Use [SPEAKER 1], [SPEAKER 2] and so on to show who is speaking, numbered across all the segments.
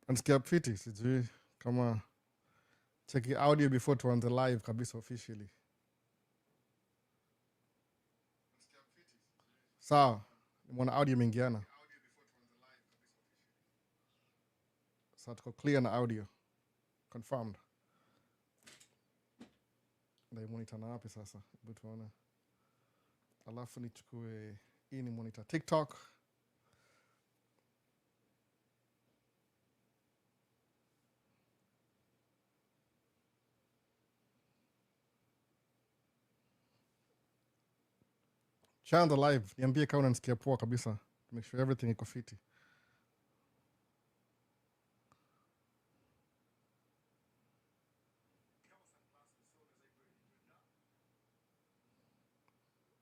[SPEAKER 1] Unasikia fiti, sijui kama cheki audio before tuanze live kabisa officially. Sawa, nimeona audio imeingiana. Sasa tuko clear na audio. Confirmed. Ndio monitor na wapi sasa? Hebu tuone. Alafu nichukue hii ni monitor TikTok. Channel the live. Niambie kama unanisikia poa kabisa. To make sure everything iko fiti.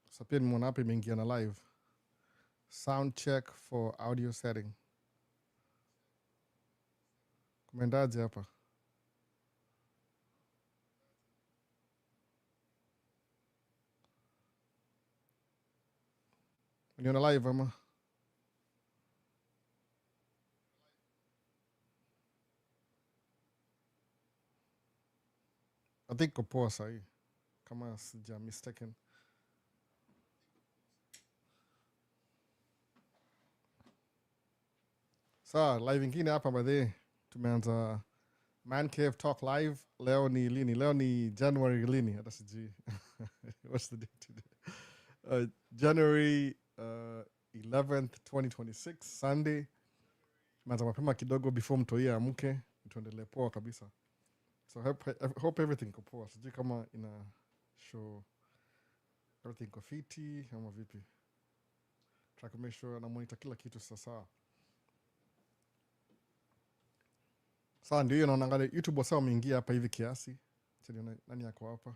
[SPEAKER 1] Sasa pia nimeona hapa imeingia na live. Sound check for audio setting. Kumendaje hapa? Uniona live ama? I think iko poa sahi. Kama sija mistaken. Sawa, live ingine hapa by tumeanza Man Cave Talk Live. Leo ni lini? Leo ni January lini? Hata sijui. What's the date today? January 11th, 2026, Sunday. Tumeanza mapema kidogo before mtoia amke. Tuendelee poa kabisa. So I hope everything iko poa. Sijui kama ina show everything iko fiti ama vipi. Try to make sure na monitor kila kitu sasa. Sawa, ndio hiyo naangalia YouTube wasa wameingia hapa hivi kiasi. Chani nani yako hapa?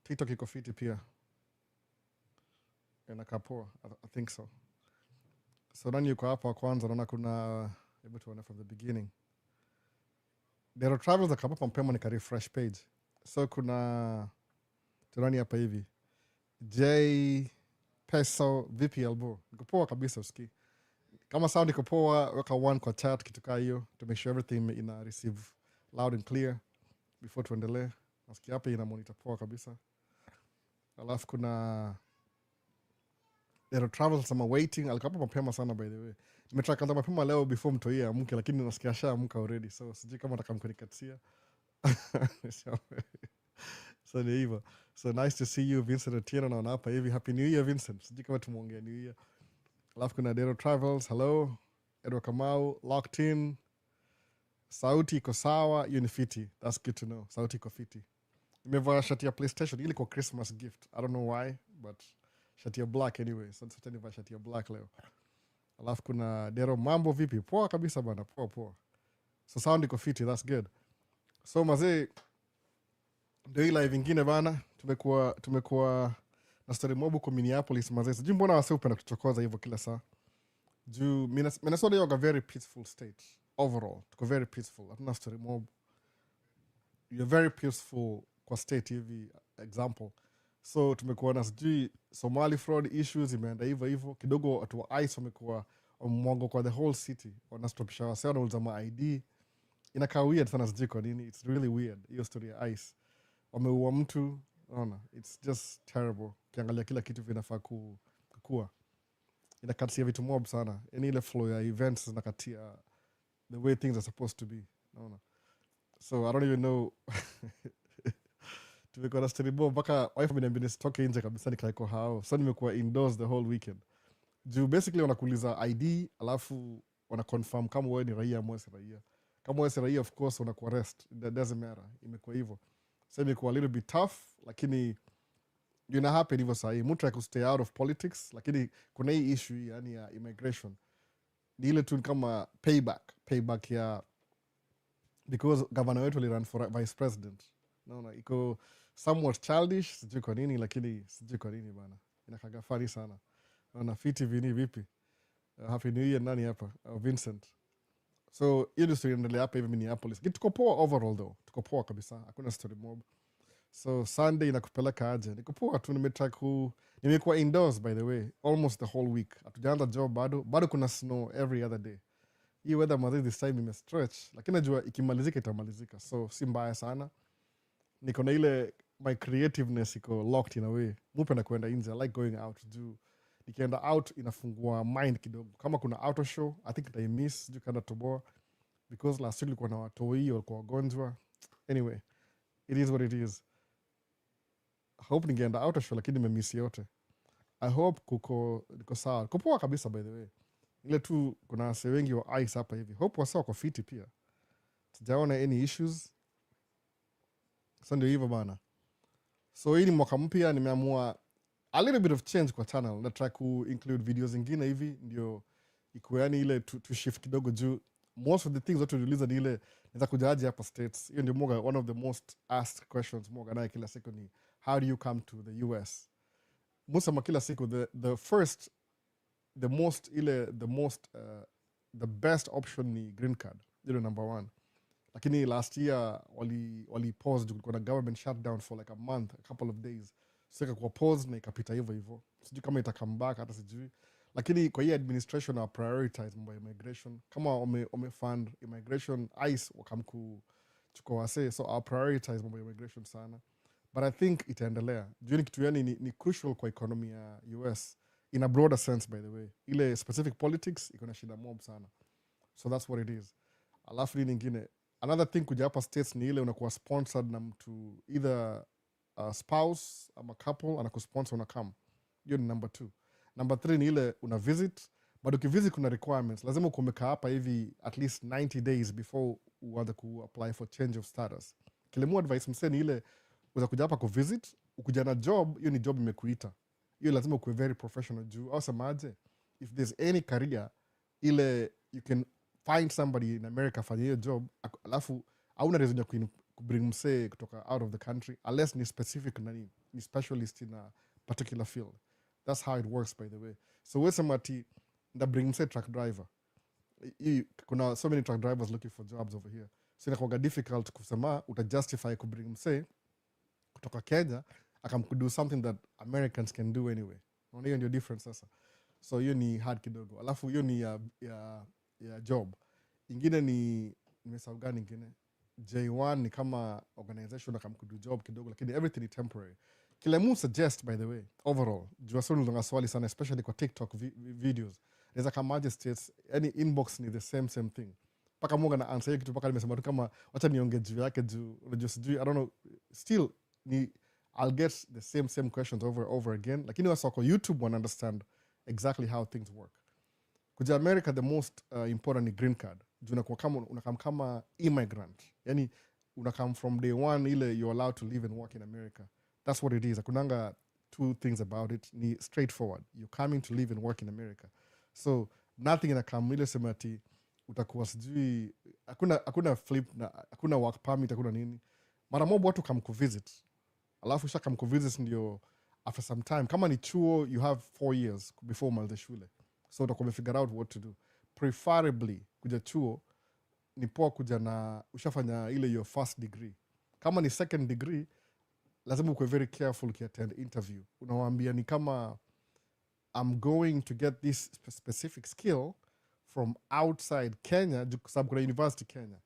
[SPEAKER 1] TikTok iko fiti pia. Inakaa poa. I think so. So nani yuko hapa kwanza? Naona kuna able to from the beginning. There are travels that come up mapema nika refresh page. So kuna tunani hapa hivi. J Peso VP Elbow. Niko poa kabisa uski. Kama sound iko poa, weka one kwa chat kitu kaa hiyo to make sure everything ina receive loud and clear before tuendelee. Nasikia hapa ina monitor poa kabisa. Alafu kuna there are travels sama waiting. Alikuwa hapa mapema sana by the way. Nimetry kwanza mapema leo before mtoia amke lakini nasikia ashaamka already. So sijui kama atakamkunikatia. So ni hivyo. So nice to see you Vincent Atieno naona hapa hivi. Happy New Year Vincent. Sijui kama tumuongea New Year. Alafu kuna Dero Travels. Hello. Edward Kamau. Locked in. Sauti iko sawa. Hiyo ni fiti. That's good to know. Sauti iko fiti. Nimevaa shati ya PlayStation. Ili kwa Christmas gift. I don't know why. But shati ya black anyway. So nimevaa shati ya black leo. Alafu kuna Dero mambo vipi? Poa kabisa bana. Poa. So sound iko fiti. That's good. So mazee. Ndio hii live ingine bana. Tumekuwa na story mob kwa Minneapolis mazee. Sijui mbona wase upenda kuchokoza hivyo kila saa. Juu Minnesota yoga very peaceful state. Overall. Tuko very peaceful. Hatuna story mob. You're very peaceful kwa state hivi example. So tumekuwa na sijui Somali fraud issues imeenda hivyo. Kidogo watu wa ICE wamekuwa mwango kwa the whole city. Wanastopisha wase wanauliza ma ID. Inakaa weird sana sijui kwa nini. It's really weird. Hiyo story ya ICE. Wameua mtu. Ona, it's just terrible. Kiangalia kila kitu vinafaa kukua. Inakatia vitu mob sana. Any ile flow ya events inakatia the way things are supposed to be. Ona. So I don't even know. Tumekuwa na story mob mpaka wife ameniambia nisitoke nje kabisa nikaeko hao. So nimekuwa indoors the whole weekend. Juu basically wanakuuliza ID alafu wanaconfirm kama wewe ni raia ama si raia. Kama wewe si raia of course wanakuarrest. It doesn't matter. Imekuwa hivyo. So imekuwa a little bit tough lakini ina happen hivyo sahi. Mtu ya kustay out of politics lakini kuna hii issue yani ya immigration. Ni ile tu kama payback ya because governor wetu aliran for vice president. Naona iko somewhat childish, sijui kwa nini lakini sijui kwa nini bana. Inakaga funny sana. Naona fiti vini vipi? Happy New Year nani hapa? Vincent. So hiyo ndio story inaendelea hapa hivi Minneapolis. Lakini tuko poa overall though. Tuko poa kabisa. Hakuna story mob. So Sunday inakupeleka aje? Niko poa tu, nimekuwa indoors by the way almost the whole week. Hatujaanza job bado kuna snow every other day. Hii weather mazee this time imestretch, lakini najua ikimalizika itamalizika, so si mbaya sana. Niko na ile my creativeness iko locked in a way. Mupenda kuenda nje, I like going out juu nikienda out inafungua mind kidogo. Kama kuna auto show I think nitaimiss juu kaenda toboa because last week ilikuwa na watoi walikuwa wagonjwa. Anyway, it is what it is. I hope ningeenda auto show lakini nimemiss yote. I hope niko sawa. Niko poa kabisa by the way. Ile tu kuna wase wengi wa ice hapa hivi. Hope wasa wako fiti pia. Sijaona any issues. So ndio hivyo bana. So hii ni mwaka mpya, nimeamua a little bit of change kwa channel. Nataka ku include videos zingine hivi ndio ikuwe yani ile to shift kidogo juu. Most of the things watu tuliuliza ni ile naweza kujaje hapa States. Hiyo ndio moga one of the most asked questions moga naye kila siku ni how do you come to the US? Musema kila siku the best option ni green card. Ile number one. Lakini last year wali pause kulikuwa na government shutdown for like a month, a couple of days. So ikakuwa pause na ikapita hivyo. Sijui kama ita come back hata sijui. Lakini kwa hii administration wa prioritize mambo ya immigration. Kama fund immigration ICE wakamkuchukua wase, so our prioritize mambo ya immigration sana. But I think itaendelea. Juu ni kitu yani ni crucial kwa economy ya US in a broader sense by the way. Ile specific politics iko na shida mob sana. So that's what it is. Alafu ni nyingine. Another thing kuja hapa States ni ile unakuwa sponsored na mtu either a spouse ama couple anakusponsor unakam. Hiyo ni number 2. Number 3 ni ile una visit, but ukivisit kuna requirements. Lazima ukumeka hapa hivi at least 90 days before uanze ku apply for change of status. Kile advice msee ni ile uza kuja hapa kuvisit, ukuja na job, hiyo ni job imekuita. Hiyo lazima ukuwe very professional juu. Au semaje, if there's any career ile you can find somebody in America for your job, alafu hauna reason ya kubring msee kutoka out of the country unless ni specific ni specialist in a particular field. That's how it works by the way. So wewe sema ati nda bring msee truck driver. Kuna so many truck drivers looking for jobs over here. So inakuwa difficult kusema utajustify kubring msee kutoka Kenya akamkudo something that Americans can do anyway. Unaona hiyo ndio difference sasa. So hiyo ni hard kidogo. Alafu hiyo ni ya job. Ingine ni nimesahau gani ingine. J1 ni kama organization akamkudo job kidogo lakini everything is temporary. Kila mtu suggest by the way overall. Jua sio ndio swali sana especially kwa TikTok videos. Naweza kama States any inbox ni the same thing. Paka Mungu na answer kitu paka nimesema tu kama acha niongee juu yake juu unajua sijui I don't know still I'll get the same questions over again. Lakini wasa kwa YouTube wana understand exactly how things work. Kuja America the most important ni green card. Juu unakam kama immigrant. Yani unakam from day one ile you're allowed to live and work in America. That's what it is. Akunanga two things about it. Ni straightforward. You're coming to live and work in America. So nothing inakam ile semati utakuwa sijui hakuna flip na hakuna work permit hakuna nini. Mara mob watu come kuvisit. Alafu shaka mkuvisit ndio after some time. Kama ni chuo, you have 4 years before umalize shule. So utakuwa figure out what to do. Preferably, kuja chuo, ni poa kuja na ushafanya ile your first degree. Kama ni second degree, lazima ukwe very careful ukiattend interview. Unawaambia ni kama I'm going to get this specific skill from outside Kenya, sababu kuna university Kenya.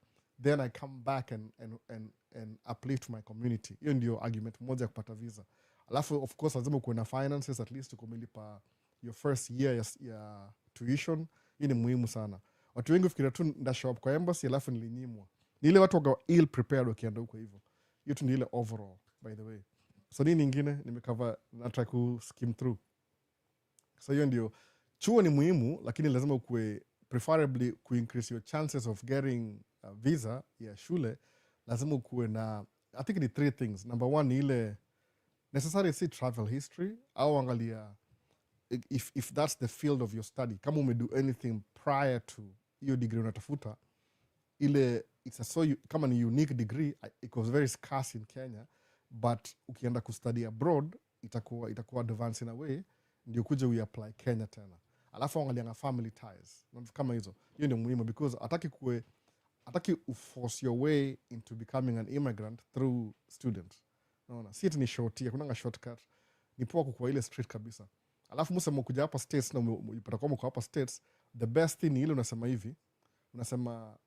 [SPEAKER 1] Then I come back and uplift my community. Hiyo ndio argument moja kupata visa. Alafu of course lazima kuwe na finances at least kumilipa your first year ya tuition. Hii ni muhimu sana. Watu wengi fikiria tu nda show up kwa embassy alafu nilinyimwa. Ni ile watu wako ill prepared wakienda huko hivyo. Hiyo tu ni ile overall by the way. So nini nyingine nimecover na try ku skim through. So hiyo ndio chuo ni muhimu lakini lazima ukue preferably ku increase your chances of getting a visa ya shule. Lazima ukuwe na I think ni 3 things. Number 1 ni ile necessary see travel history au angalia if that's the field of your study. Kama umedo anything prior to hiyo degree unatafuta ile kama ni unique degree it was very scarce in Kenya but ukienda kustudy abroad itakuwa advanced in a way ndio kuja we apply Kenya tena. alafu angalianga family ties kama hizo. Hiyo ndio muhimu, because ataki force your way into becoming an immigrant through student. Unaona, si eti ni shortia, kunanga shortcut. Ni poa kukua ile street kabisa. Alafu msema kuja hapa states na upata kwa hapa states, the best thing ni ile unasema hivi, unasema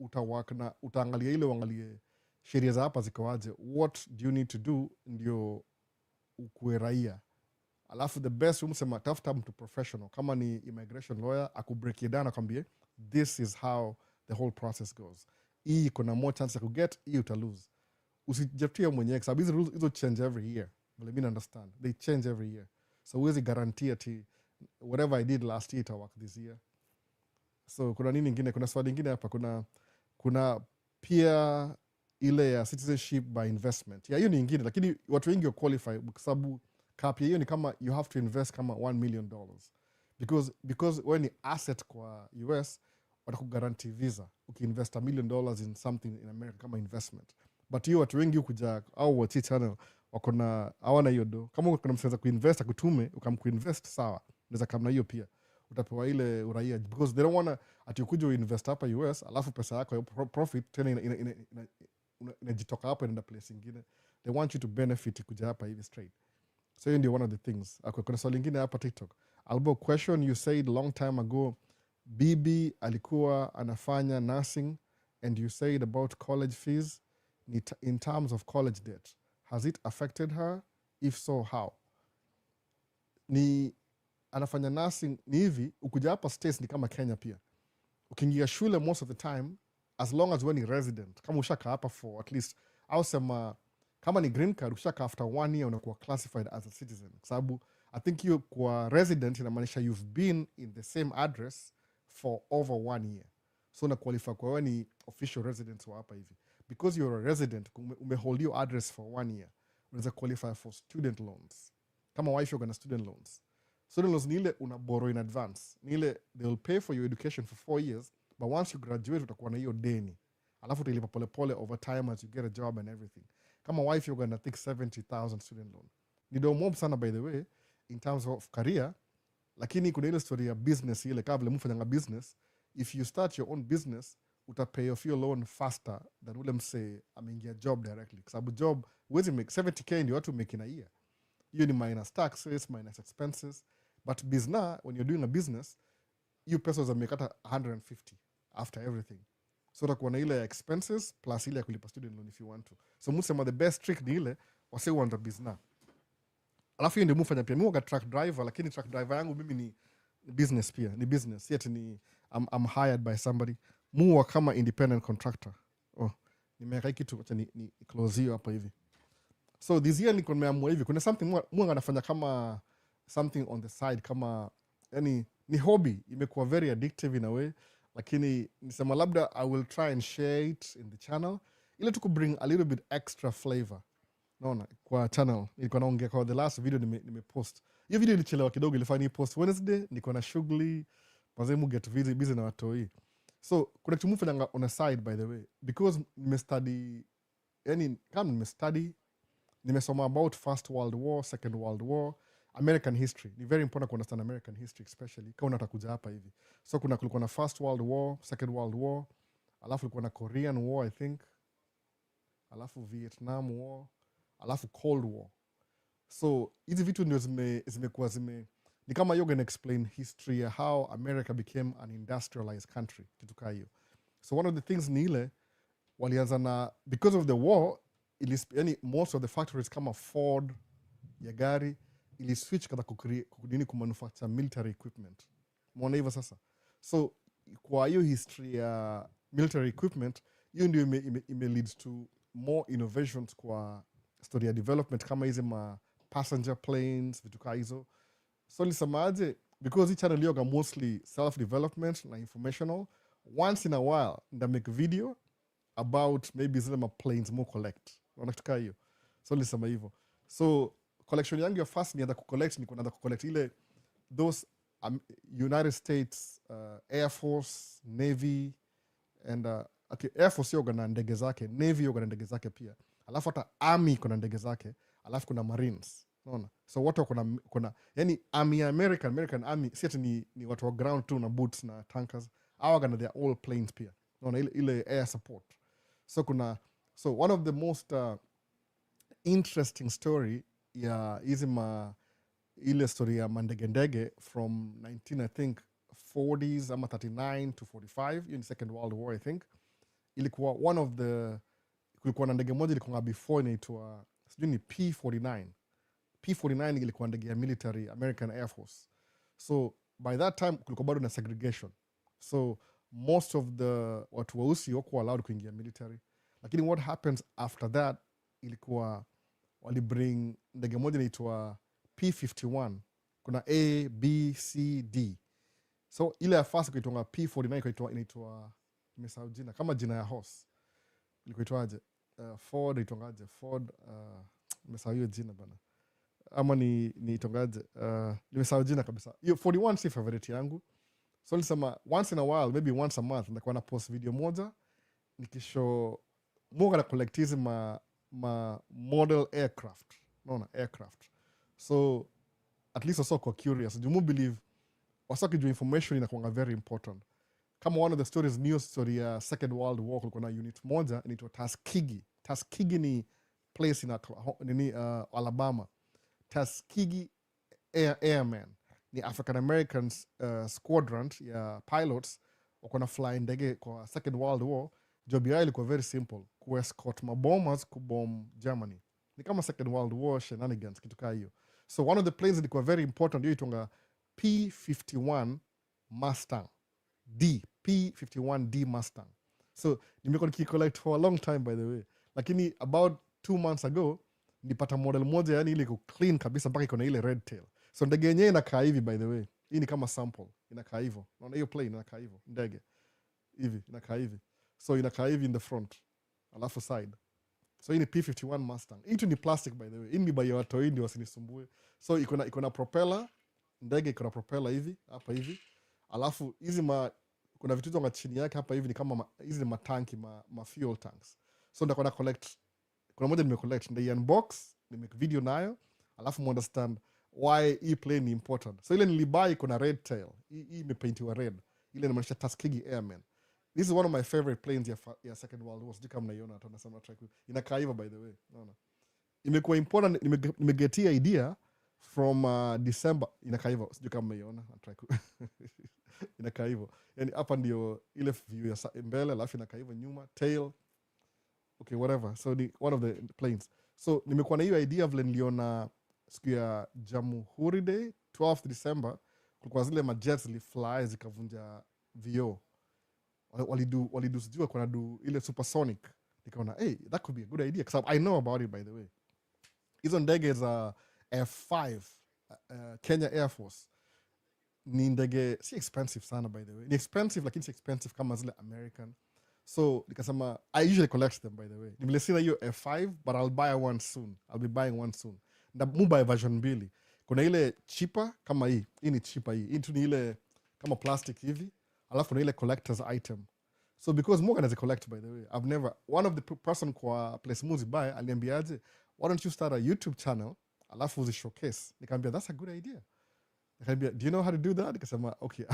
[SPEAKER 1] utawaka na utaangalia ile uangalie sheria za hapa zikoaje, what do you need to do ndio ukue raia. Alafu the best umsema tafuta mtu professional, kama ni immigration lawyer akubreak it down akwambie this is how the whole process goes. Hii kuna more chance ya kuget, hii uta lose. Usijeftie mwenyewe kwa sababu hizo rules hizo change every year. Let me understand. They change every year. So huwezi guarantee ati whatever I did last year ita work this year. So kuna nini nyingine? Kuna swali nyingine hapa. Kuna pia ile ya citizenship by investment. Ya hiyo ni nyingine, lakini watu wengi wa qualify kwa sababu kapia hiyo ni kama you have to invest kama $1 million. Because when ni asset kwa US, watakuguarantee visa. Ukiinvest $1 million in something in America kama investment. But hiyo watu wengi kuja au watch channel wakona hawana hiyo do. Kama kuna mseza kuinvest akutume, ukamkuinvest sawa. Unaweza kama na hiyo pia. Utapewa ile uraia because they don't want ati ukuje uinvest hapa US alafu pesa yako ya profit tena inajitoka hapo inaenda place nyingine. They want you to benefit kuja hapa hivi straight. So hiyo ndio one of the things. Kuna swali lingine hapa TikTok. Albo question, you said long time ago bibi alikuwa anafanya nursing and you said about college fees in terms of college debt. Has it affected her? If so, how? Ni anafanya nursing ni hivi, ukuja hapa states ni kama Kenya pia. Ukiingia shule most of the time, as long as we're ni resident, kama ushaka hapa for at least, au sema, kama ni green card, ushaka after 1 year unakuwa classified as a citizen. Sababu, I think you kwa resident inamaanisha you've been in the same address for over 1 year. So una qualify kwa wewe ni official resident wa hapa hivi. Because you're a resident, umehold your address for 1 year, unaweza qualify for student loans. Kama wife you're gonna student loans. Student loans ni ile una borrow in advance. Ni ile they will pay for your education for 4 years, but once you graduate utakuwa na hiyo deni. Alafu utalipa pole pole over time as you get a job and everything. Kama wife you're gonna take 70,000 student loan. Ni do mob sana by the way in terms of career, lakini kuna ile story ya business ile kama vile mfanya business, if you start your own business utapay off your loan faster than ule mse ameingia job directly. Kwa sababu job huwezi make 70k ndio watu make in a year. Hiyo ni minus taxes, minus expenses. But business, when you're doing a business, you pesa za make hata 150 after everything. So utakuwa na ile expenses plus ile ya kulipa student loan if you want to. So musema the best trick ni ile wase uanza business. Alafu hiyo ndio mufanya pia. Mimi waka truck driver, lakini truck driver yangu mimi ni business pia. Ni business. Yet ni I'm hired by somebody. Muwa kama independent contractor. Nimeweka kitu acha ni close hiyo hapa hivi. So this year niko nimeamua hivi. Kuna something muwa anafanya kama something on the side kama yani ni hobby. Imekuwa very addictive in a way. Lakini nisema labda I will try and share it in the channel. Ile tu bring a little bit extra flavor. Naona kwa channel. Nilikuwa naongea kwa the last video nimepost. Hiyo video ilichelewa kidogo, ilifanya ni post Wednesday, niko na shughuli, mazemu get busy na watoi. So kuna kitu mfanya on a side by the way, because nimestudy, yani kama nimesoma about First World War, Second World War, American history. Ni very important to understand American history especially kama unatakuja hapa hivi. So kulikuwa na First World War, Second World War, alafu kulikuwa na Korean War I think, alafu Vietnam War, alafu Cold War. So hizi vitu ndio zimekuwa ni kama you're gonna explain history ya how America became an industrialized country, kitu kaa hiyo. So one of the things ni ile walianza na because of the war yani most of the factories kama Ford ya gari ili switch kada kudini kumanufacture military equipment. Mwona hivyo sasa. So kwa hiyo history ya military equipment hiyo ndio ime leads to more innovations kwa story ya development kama hizi ma passenger planes, vitu kaa hizo. So nisemaje, because hii channel yoga mostly self-development na informational, once in a while nda make video about maybe zile ma planes mo collect. Unaona kitu kaa hiyo. So nisema hivyo. So collection yangu ya first nianza kucollect, niko naanza kucollect ile those United States Air Force, Navy and okay, Air Force yoga na ndege zake, Navy yoga na ndege zake pia. Alafu hata Army kuna ndege zake, alafu kuna Marines. unaona. So watu kuna yani army American army si ati ni watu wa ground tu na boots na tankers, hawa kana they are all planes pia, unaona, ile air support. So one of the most interesting story ya hizi ile story ya mandege from 19 I think 40s ama 39 to 45 in the Second World War I think. Ilikuwa one of the, kulikuwa na ndege moja ilikuwa before inaitwa sijui ni P-49. P-49 ilikuwa ndege ya military American Air Force. So by that time kulikuwa bado na segregation, so most of the watu weusi wako allowed kuingia military. Lakini what happens after that, ilikuwa walibring ndege moja inaitwa P-51. Kuna A, B, C, D. So ile ya first kuitwa P-49 inaitwa nimesahau jina, kama jina ya horse. Ilikuwa itwaje? Ford itongaje? Ford nimesahau hiyo jina bana. Ama ni itongaje? Nimesahau jina kabisa. Hiyo 41 si favorite yangu. So nilisema once in a while, maybe once a month, nitakuwa na post video moja nikishow more na collect hizi ma model aircraft. Naona aircraft. So at least also kwa curious. Do you believe wasaki juu information inakuwa very important. Kama one of the stories, news story ya Second World War, kulikuwa na unit moja inaitwa Tuskegee. Tuskegee ni place in Alabama. Tuskegee Airmen ni African Americans squadron ya pilots wako na fly ndege kwa Second World War. Job yao ilikuwa very simple, escort mabombers kubomb Germany. Ni kama Second World War shenanigans, kitu kaa hiyo. So one of the planes ilikuwa very important, hiyo itonga P-51 Mustang D, P-51D Mustang. So nimekuwa nikicollect for a long time by the way, lakini about 2 months ago nipata model moja, yani ile iko clean kabisa mpaka iko na ile red tail. So ndege yenyewe inakaa hivi by the way. Hii ni kama sample, inakaa hivyo. Unaona hiyo plane inakaa hivyo, ndege hivi inakaa hivi. So inakaa hivi in the front, alafu side. So hii ni P-51 Mustang. Hii tu ni plastic by the way. Hii ni by watu hii ndio wasinisumbue. So iko na propeller, ndege iko na propeller hivi, hapa hivi. Alafu hizi kuna vitu zonga chini yake hapa hivi ni kama hizi ni matanki, ma fuel tanks. So ndio na collect. Kuna moja nimecollect, ndio unbox, nimeke video nayo, alafu understand why hii plane ni important. So ile nilibuy kuna red tail. Hii imepaintiwa red. Ile inamaanisha Tuskegee Airmen. This is one of my favorite planes ya Second World War. Sijui kama mnaiona hata nasema track. Inakaa hivyo by the way. Unaona? Imekuwa important, nimegetia idea from December. Inakaa hivyo. Sijui kama mnaiona track. Inakaa hivyo. Yani hapa ndio ile view ya mbele, alafu inakaa hivyo nyuma, tail. Okay, whatever. So one of the planes. So nimekuwa na hiyo idea vile niliona siku ya Jamhuri Day, 12th December, kulikuwa zile majets zilifly zikavunja vioo. Walidu sijua kuna do ile supersonic. Nikaona, hey, that could be a good idea because I know about it by the way. Hizo ndege za F5 Kenya Air Force ni ndege si expensive sana by the way. Ni expensive lakini si expensive kama zile American. So nikasema I usually collect them by the way. Nimelesina hiyo F5 but I'll buy one soon. I'll be buying one soon. Na buy version 2. Kuna ile cheaper kama hii. Hii ni cheaper hii. Hii tu ni ile kama plastic hivi. Alafu na ile collector's item. So because Morgan has a collect by the way. I've never, one of the person kwa place muzi buy aliambiaje, why don't you start a YouTube channel alafu uzi showcase. Nikamwambia that's a good idea. Nikamwambia do you know how to do that? Nikasema okay.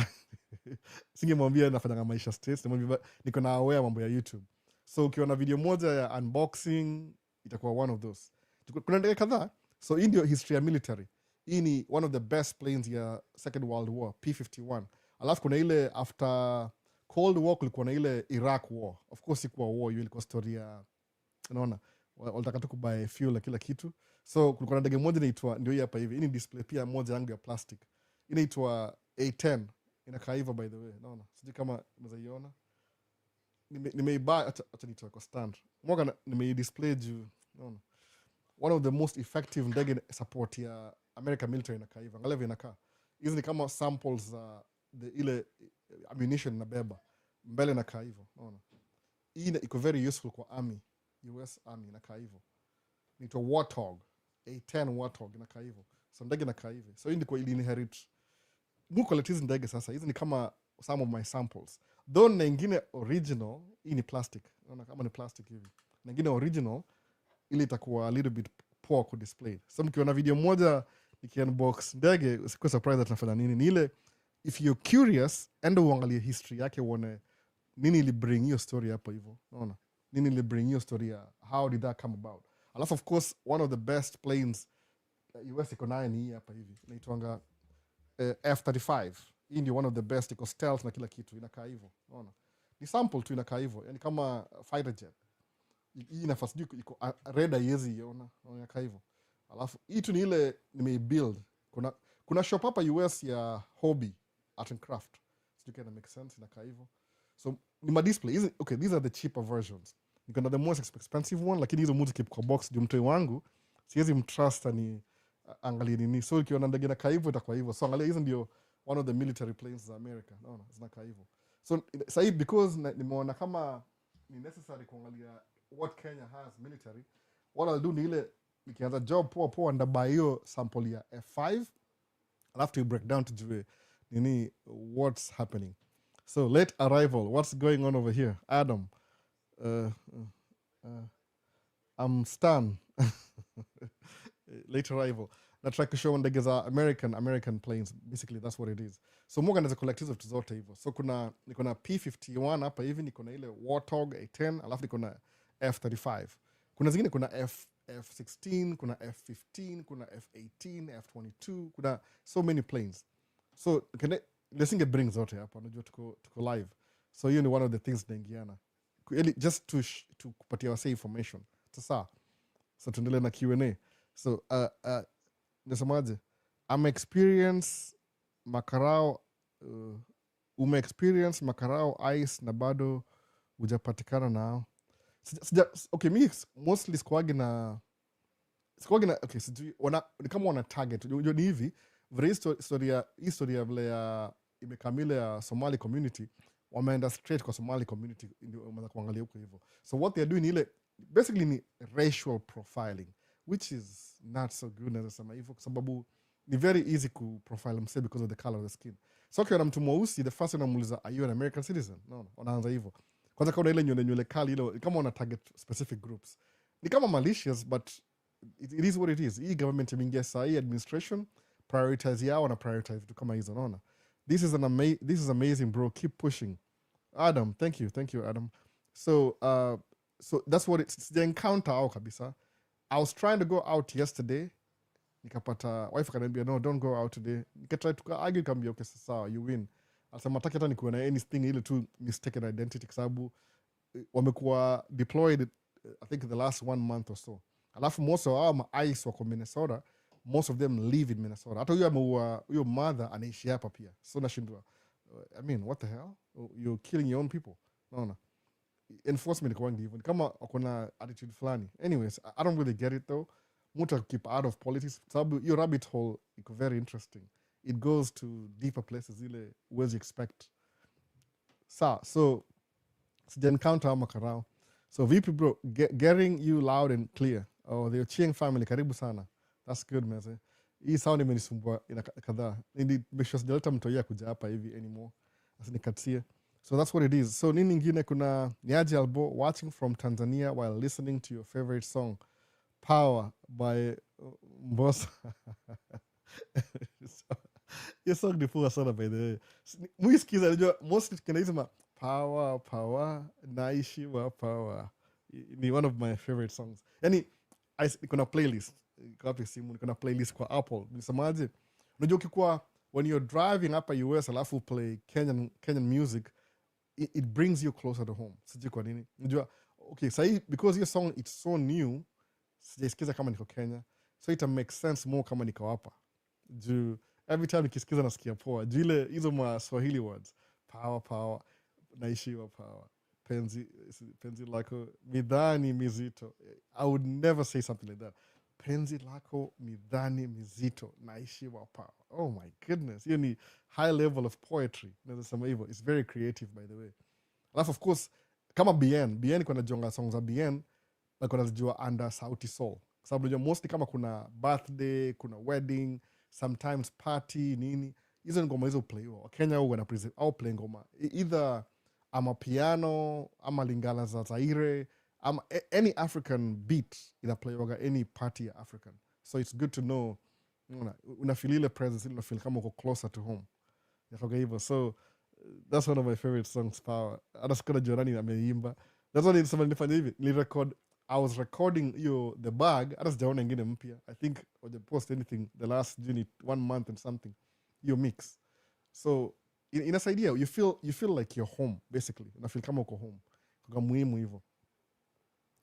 [SPEAKER 1] Singemwambia nafanya Maisha States, nimwambia niko na aware mambo ya YouTube. So ukiona video moja ya unboxing itakuwa one of those. Kuna ndege kadhaa. So hii ndio history ya military. Hii ni one of the best planes ya Second World War, P-51. Alafu kuna ile after Cold War kulikuwa na ile Iraq War. Of course ilikuwa war, hiyo ilikuwa story ya, unaona, walitaka tu kubuy fuel na kila kitu. So kulikuwa na ndege moja inaitwa, ndio hii hapa hivi. Hii ni display pia moja yangu ya plastic. Inaitwa A10. Inakaa hivyo by the way, unaona. Sijui kama mnaweza nimeibuy, acha nitoe kwa stand. Mwaka nimeidisplay juu, unaona. One of the most effective ndege support ya American military inakaa hivyo. Angalia vile inakaa. Hizi ni kama samples za ile ammunition na beba. Mbele inakaa hivyo, unaona. Hii iko very useful kwa army, US army inakaa hivyo. Inaitwa Warthog, A10 Warthog inakaa hivyo. So ndege inakaa hivyo. So hii ndiko ili inherit. Muko letizi ndege sasa. Hizi ni kama some of my samples. Though na ingine original, hii ni plastic. Unaona kama ni plastic hivi. Na ingine original ili itakuwa a little bit poa ku display. So mkiona video moja nikiunbox ndege usikuwe surprise tunafanya nini. Ni ile if you're curious enda uangalie history yake uone nini ili bring hiyo story hapo hivyo. Unaona? Nini ili bring hiyo story ya how did that come about. Alafu of course one of the best planes US iko nayo ni hii hapa hivi. Inaitwanga F-35. Hii ndio one of the best, iko stealth na kila kitu, inakaa hivyo. Unaona? Ni sample tu inakaa hivyo. Yaani kama fighter jet. Hii nafasi juu iko radar yezi iona, inakaa hivyo. Alafu hii tu ni ile nimeibuild. Kuna shop hapa US ya hobby art and craft. So you can make sense inakaa hivyo. So ni ma display. Okay, these are the cheaper versions. Niko na the most expensive one, lakini hizo mood keep kwa box juu mtoi wangu siwezi mtrust ni angalie nini. So ukiona ndege inakaa hivyo itakuwa hivyo. So angalia hizo ndio one of the military planes za America. Naona zinakaa hivyo. So sasa because nimeona kama ni necessary kuangalia what Kenya has military, what I'll do ni ile nikianza job poa ndabuy hiyo sample ya F5 alafu to break down to jue nini what's happening. So late arrival, what's going on over here? Adam, I'm Stan. Late arrival. Na try to show ndege za American planes. Basically that's what it is. So Morgan is a collective of zote hivyo. So niko na P51 hapa hivi, niko na ile Warthog A10, alafu niko na F35. Kuna zingine kuna F16, kuna F15, kuna F18, F22, kuna so many planes. So lesinge bring zote hapa, unajua tuko live. So hiyo ni one of the things naingiana. Just to kupatia wase information. Sasa so tuendelee na Q&A. So nasemaje? Ume-experience makarao ice na bado hujapatikana nao. Okay, mi mostly sikuwagi na okay, sijui ni kama wana target. Unajua ni hivi, vile historia vile ya imekamile ya Somali community, wameenda straight kwa Somali community ndio wameanza kuangalia huko hivyo. So what they are doing ile basically ni racial profiling, which is not so good nasema hivyo kwa sababu ni very easy ku profile mse because of the color of the skin. So ukiona mtu mweusi, the first thing unamuuliza, are you an American citizen? No, wanaanza hivyo. Kwanza kama ile nywele kali ile kama wana target specific groups. Ni kama malicious but it is what it is. Hii government imeingia saa hii administration prioritize yao na prioritize vitu kama hizo, unaona. This is amazing bro, keep pushing. Adam, thank you Adam. So that's what it's the encounter au kabisa. I was trying to go out yesterday. Nikapata wife akaniambia no, don't go out today. Nikatry to argue, kambia okay sawa, you win. Alisema taki hata nikuwe na anything ile tu mistaken identity kwa sababu wamekuwa deployed I think the last 1 month or so. Alafu most of our ICE wako Minnesota, most of them live in Minnesota. Hata huyo mother anaishi hapa pia. So nashindwa, I mean what the hell? You're killing your own people. Naona enforcement kwa wangi hivyo kama kuna attitude fulani. Anyways, I don't really get it though. Muta keep out of politics sababu your rabbit hole iko very interesting. It goes to deeper places ile uwezi expect. So sija encounter ama karao. So vipi bro, getting you loud and clear. Oh, the Ochieng family, karibu sana. That's good man. Hii sound imenisumbua kadhaa. Need make sure sijaleta mtoia kuja hapa hivi anymore. Asinikatie. So that's what it is. So nini ingine kuna Niaji Albo watching from Tanzania while listening to your favorite song Power by Mbosso. Your song ni full sana by the way. Muisikiza najua mostly kinaisema power naishiwa power. Ni one of my favorite songs. Yani kuna playlist kwa simu, kuna playlist kwa Apple. Nisemaje? Unajua ukikuwa when you're driving hapa US alafu play Kenyan music, it brings you closer to home. Sijui kwa nini. Unajua okay, sahi because your song it's so new, sijaisikiza kama niko Kenya. So it makes sense more kama niko hapa. Juu every time nikisikiza nasikia poa. Juu ile hizo ma Swahili words. Power naishiwa power. Penzi lako midhani mizito. I would never say something like that. Penzi lako midhani mizito naishiwa power. Oh my goodness. Hiyo ni high level of poetry. Nasema hivyo. It's very creative by the way. Alafu of course kama BN kuna jonga songs za BN na kuna zijua under Sauti Sol. Kwa sababu unajua mostly kama kuna birthday, kuna wedding, sometimes party nini, hizo ni ngoma hizo play huwa. Kenya huwa au play ngoma either ama piano ama lingala za Zaire any African beat inaplaywaga any party ya African, so it's good to know unafeel ile presence, unafeel kama uko closer to home yakaga hivyo. So that's one of my favorite songs, Power. Hata sikuna jorani ameimba. That's why nilisema nilifanya hivi, I was recording the bag, hata sijaona ingine mpya. I think waja post anything the last 1 month and something, mix. So inasaidia, you feel like you're home basically, unafeel kama uko home, kwa muhimu hivyo.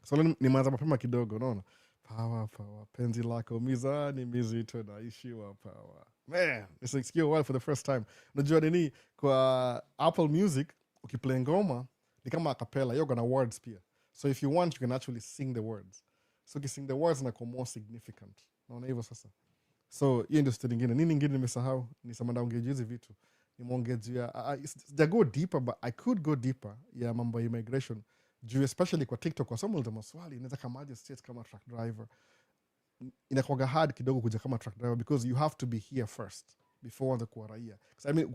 [SPEAKER 1] So nimeanza mapema kidogo, unaona. Power, penzi lako mizani mizito naishiwa power. Man, it's like skill wild for the first time. Unajua nini, kwa Apple Music ukiplay ngoma ni kama a cappella, you're gonna words pia. So if you want, you can actually sing the words. So ukising the words inakuwa more significant. Naona hivyo sasa. So hiyo ndio story nyingine. Nini nyingine nimesahau? Nisema ndaongea hizi vitu. Nimeongea sija go deeper, but I could go deeper ya mambo ya immigration. Especially kwa TikTok, kwa somo la maswali inaweza kamaje state kama truck driver. Inakuwa hard kidogo kuja kama truck driver because you have to be here first before uanze kuwa raia.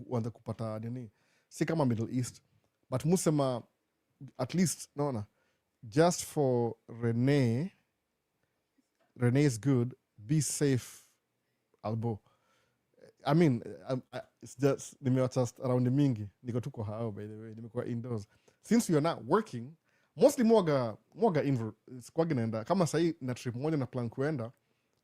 [SPEAKER 1] Uanze kupata nini, si kama Middle East, but musema at least naona just for Rene's good, be safe albo. It's just nimewacha around mingi, niko tuko hao by the way, nimekuwa indoors since we are not working. Mostly mwaga squagi naenda kama sahi na trip moja na plan kuenda,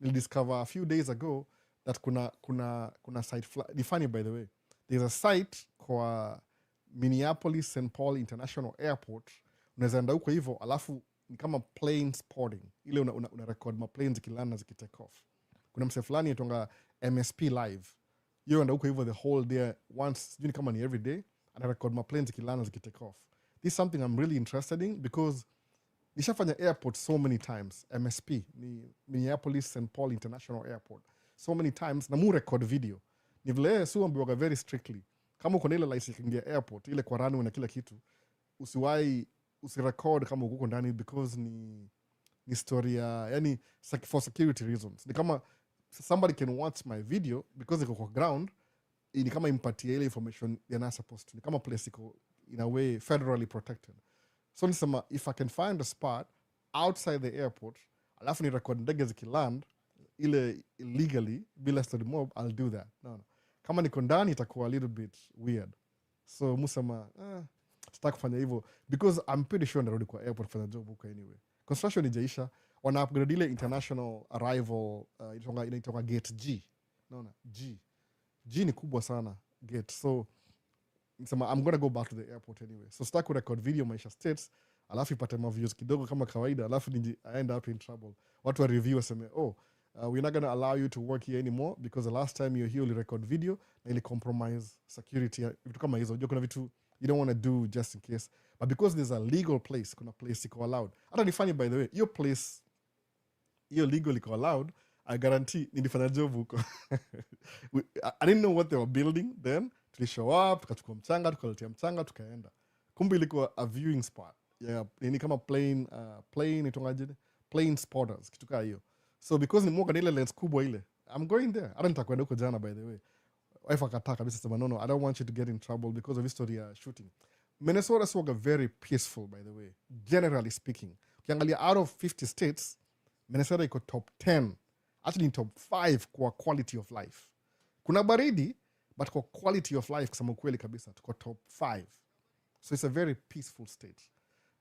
[SPEAKER 1] discover a few days ago that kuna site ni funny by the way, there's a site kwa Minneapolis St. Paul International Airport, unaweza enda huko hivyo alafu ni kama plane spotting, ile una record ma planes zikilanda zikitake off. Kuna mse fulani yatonga MSP live, you enda huko hivyo the whole day once, sijui kama ni every day, ana record ma planes zikilanda zikitake off. This is something I'm really interested in because nishafanya airport so many times. MSP ni Minneapolis St. Paul International Airport so many times, na mu record video. Ni vile suambiwaga very strictly, kama uko na ile license kuingia airport ile kwa runway na kila kitu, usirecord kama uko ndani because ni story yani for security reasons. Ni kama somebody can watch my video because iko kwa ground, ni kama impatie ile information you're not supposed to. Ni kama place iko in a way federally protected. So nisema, if I can find a spot outside the airport, alafu ni record ndege zikiland ile illegally bila study mob, I'll do that. No. Kama niko ndani itakuwa a little bit weird. So musema sitaki kufanya hivyo because I'm pretty sure narudi kwa airport for the job huko anyway. Construction ijaisha, wana upgrade ile international arrival inaitwa gate G. Naona G ni kubwa sana gate. So I'm gonna go back to the airport anyway. So start record video Maisha States, alafu ipate ma views kidogo kama kawaida, alafu I end up in trouble. Watu wa review waseme, we're not gonna allow you to work here anymore because the last time you're here you record video na ili compromise security. Vitu kama hizo, kuna vitu you don't want to do just in case. But because there's a legal place, kuna place iko allowed. Hata ni funny by the way, your place hiyo legal iko allowed, I guarantee nilifanya job huko. I didn't know what they were building then. Tulishow up, tukachukua mchanga, tukaletea mchanga, tukaenda. Kumbe ilikuwa a viewing spot. Ni kama plane spotters, kitu kaa hiyo. So because ni mwoga na ile lens kubwa ile, I'm going there. Hata nitakwenda huko jana by the way. Wife akataka kabisa sema no, I don't want you to get in trouble because of history ya shooting. Minnesota is very peaceful by the way, generally speaking. Ukiangalia out of 50 states, Minnesota iko top 10, actually in top 5 kwa quality of life. Kuna baridi, but kwa quality of life kusema ukweli kabisa tuko top 5. So it's a very peaceful state.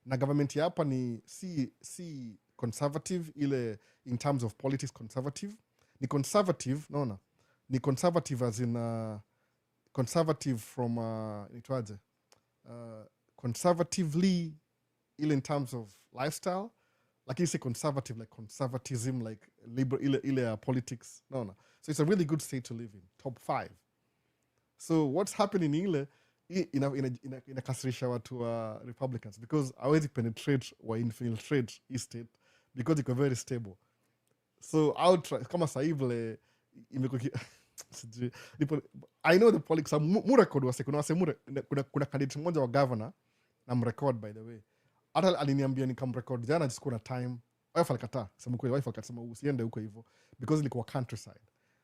[SPEAKER 1] Na government ya hapa ni si conservative ile in terms of politics conservative. Ni conservative, naona. Ni conservative as in conservative from conservatively ile in terms of lifestyle. Lakini si conservative like conservatism like liberal ile politics. No. So it's a really good state to live in. Top 5. So what's happening ile inakasirisha watu wa Republicans because hawezi penetrate wa infiltrate hii state because iko very stable. So I'll try kama sasa hivi I know the politics mu record wase kuna candidate mmoja wa governor na mrecord by the way. Hata aliniambia nikamrecord jana just kuna time. Wife alikataa. Sema kweli wife akasema usiende huko hivyo because ilikuwa countryside.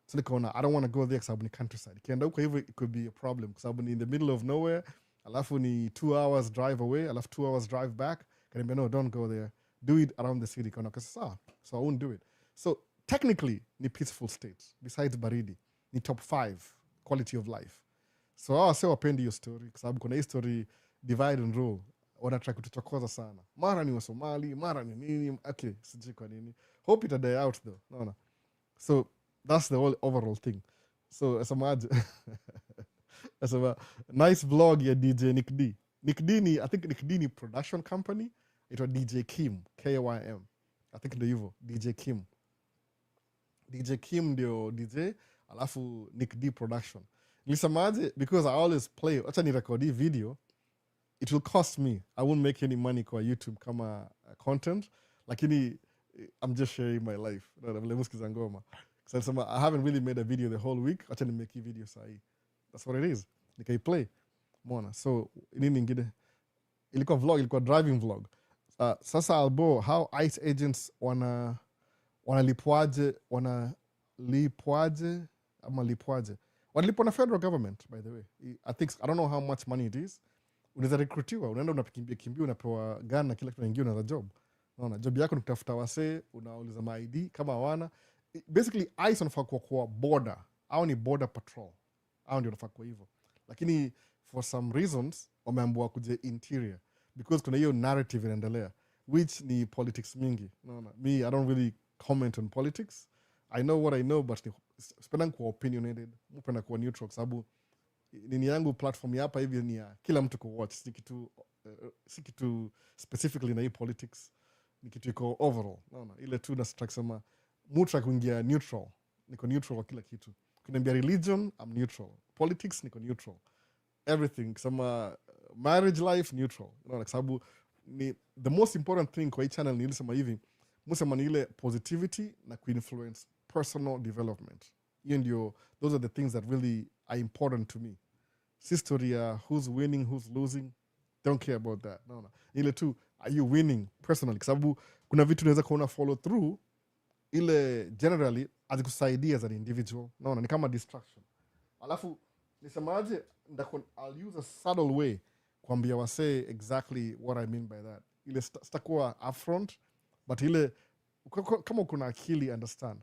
[SPEAKER 1] So nikaona I don't want to go there sababu ni countryside. Kienda huko hivyo it could be a problem sababu ni in the middle of nowhere. Alafu ni 2 hours drive away, alafu 2 hours drive back. Kaniambia no, don't go there. do it around the city. So I won't do it. So technically ni peaceful state besides baridi ni top 5 quality of life. So hawa wase wapendi hiyo story kwa sababu kuna hii story divide and rule, wanataka kutuchokoza sana, mara ni Wasomali, mara ni nini. Okay, sijui kwa nini. Hope it die out though. No. So that's the whole overall thing. So asemaje asema nice vlog ya DJ Nick D. Nick D ni, I think Nick D ni production company. It was DJ Kim, KYM. I think ndio hivyo, DJ Kim. DJ Kim ndio DJ, alafu Nick D production. Nilisemaje, because I always play, acha ni record hii video, it will cost me. I won't make any money kwa YouTube kama content, lakini I'm just sharing my life. Vile musikiza ngoma. So I haven't really made a video the whole week. Acha ni make video sahi. That's what it is. Nikaiplay. Mona. So nini ingine? Ilikuwa vlog, ilikuwa driving vlog. Sasa Albo, how ICE agents wanalipwaje wanalipwa na federal government, by the way. I don't know how much money it is. Unaweza recruitiwa, unaenda unakimbia unapewa gun na kila kitu, unaingia unaanza job. Unaona, job yako ni kutafuta wasee, unauliza ma ID kama hawana. Basically ICE wanafaa kwa border, au ni border patrol. Au ndio wanafaa kwa hivyo. Lakini for some reasons wameambiwa kuja interior because kuna hiyo narrative inaendelea, which ni politics mingi. Unaona, me I don't really comment on politics. I know what I know, but spending kwa opinionated, mpenda kwa neutral kwa sababu nini yangu platform ya hapa hivi ni ya kila mtu ku watch, si kitu specifically na hii politics, ni kitu iko overall. Unaona, ile tu nataka kusema mtu kuingia neutral, niko neutral kwa kila kitu. Kuniambia religion, I'm neutral. Politics, niko neutral. Everything, kusema marriage life, neutral. Unaona, kwa sababu ni the most important thing kwa hii channel ni ile sema hivi, musema ni ile positivity na kuinfluence personal development. Hiyo ndio, those are the things that really are important to me. Si story ya who's winning, who's losing, don't care about that. No. Ile tu, are you winning personally? Kwa sababu kuna vitu unaweza kuona follow through, ile generally azikusaidia as an individual. No, ni kama distraction. Alafu nisemaje, I'll use a subtle way kuambia wasee exactly what I mean by that. Ile sitakuwa upfront, but ile kama kuna akili understand.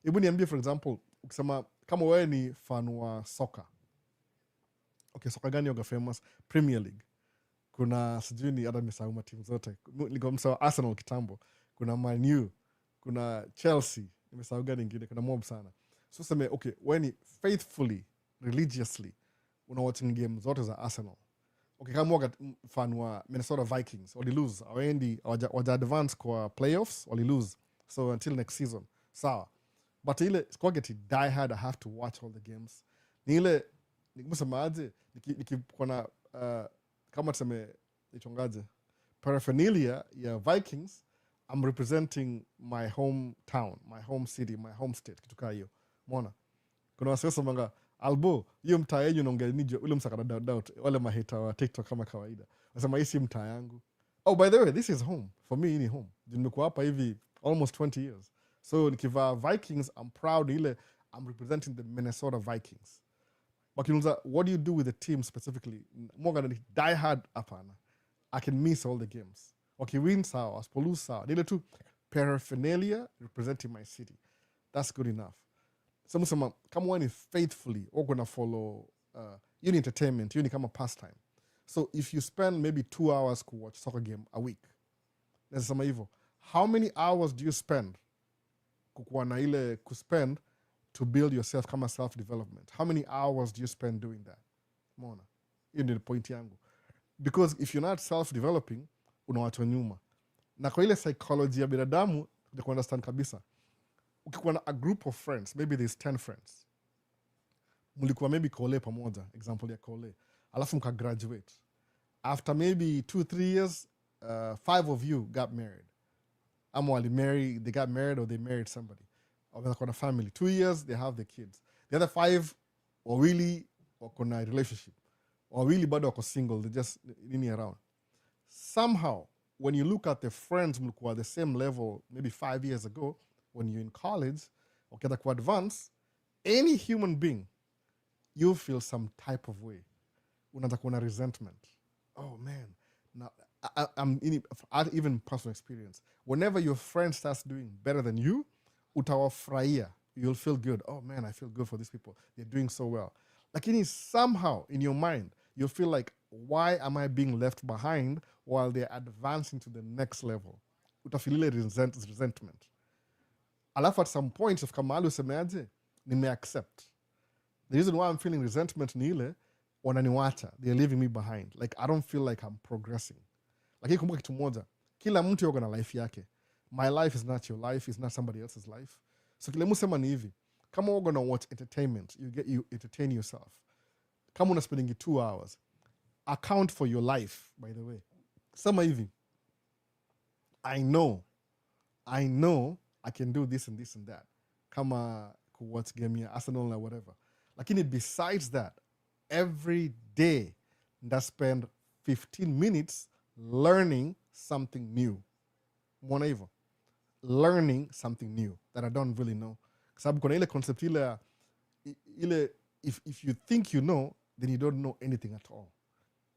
[SPEAKER 1] Hebu niambie, for example, ukisema kama wewe ni fan wa soccer. Okay, soccer gani yoga famous? Premier League. Kuna sijui ni hata nimesahau timu zote. Niko msawa Arsenal kitambo. Kuna Man U, kuna Chelsea, nimesahau gani nyingine, kuna mob sana. So sema okay, wewe ni faithfully, religiously unawatching game zote za Arsenal. Okay, kama wewe fan wa Minnesota Vikings, wali lose, waendi waja advance kwa playoffs, wali lose. So until next season. Sawa. But ile squageti die hard, I have to watch all the games. Ni ile nikusema aje nikikona kama tuseme ichongaje paraphernalia ya Vikings, I'm representing my hometown, my home city, my home state, kitu kaa hiyo. Umeona? Kuna wasiwasa manga Albo, hiyo mtaa yenu unaongea nini? Ule msakada doubt wale maheta wa TikTok kama kawaida. Nasema hii si mtaa yangu. Oh, by the way, this is home. For me, ni home. Nimekuwa hapa hivi almost 20 years. So nikiva Vikings, I'm proud ile I'm representing the Minnesota Vikings. But what do you do with the team specifically? More than die hard apana. I can miss all the games. Okay, win sawa, lose sawa. Nile tu paraphernalia representing my city. That's good enough. Some kama one is faithfully or gonna follow you need entertainment, you need kama pastime. So if you spend maybe 2 hours to watch soccer game a week, there's some evil. How many hours do you spend kukuana ile kuspend to build yourself kama self-development? How many hours do you spend doing that? Mona. Hiyo ndio point yangu. Because if you're not self-developing, unawachwa nyuma. Na kwa ile psychology ya binadamu, you understand kabisa. Ukikuwa na a group of friends, maybe there's 10 friends. Mulikuwa maybe kole pamoja, example ya kole. Alafu mka graduate. After maybe 2-3 years, 5 of you got married. Ama they got married or they married somebody. Or they're a family. 2 years, they have the kids. The other 5 wawili wako na relationship. Wawili bado wako single, they just nini around. Somehow, when you look at the friends mlikuwa the same level maybe 5 years ago, when you're in college, ukienda ku advance, any human being, you feel some type of way. Unaanza kuona resentment. Oh man, now I'm in even personal experience. Whenever your friend starts doing better than you, utawafurahia. You'll feel good. Oh man, I feel good for these people. They're doing so well. Lakini somehow in your mind, you'll feel like, why am I being left behind while they're advancing to the next level? Utafilile resentment. Alafu at some point, if kamali usemeaje, nime accept. The reason why I'm feeling resentment ni ile, wananiwacha. They're leaving me behind. Like, I don't feel like I'm progressing. Lakini kumbuka kitu moja, kila mtu yuko na life yake. My life is not your life, it's not somebody else's life. So kile musema ni hivi, kama we're gonna watch entertainment, you entertain yourself. Kama una spending 2 hours, account for your life, by the way. Sema hivi, I know I can do this and this and that. Kama kuwatch game ya Arsenal or whatever. Lakini besides that, every day I spend 15 minutes learning something new. Mwona hivyo? Learning something new that I don't really know. Kwa sababu kuna ile concept ile if you think you know, then you don't know anything at all.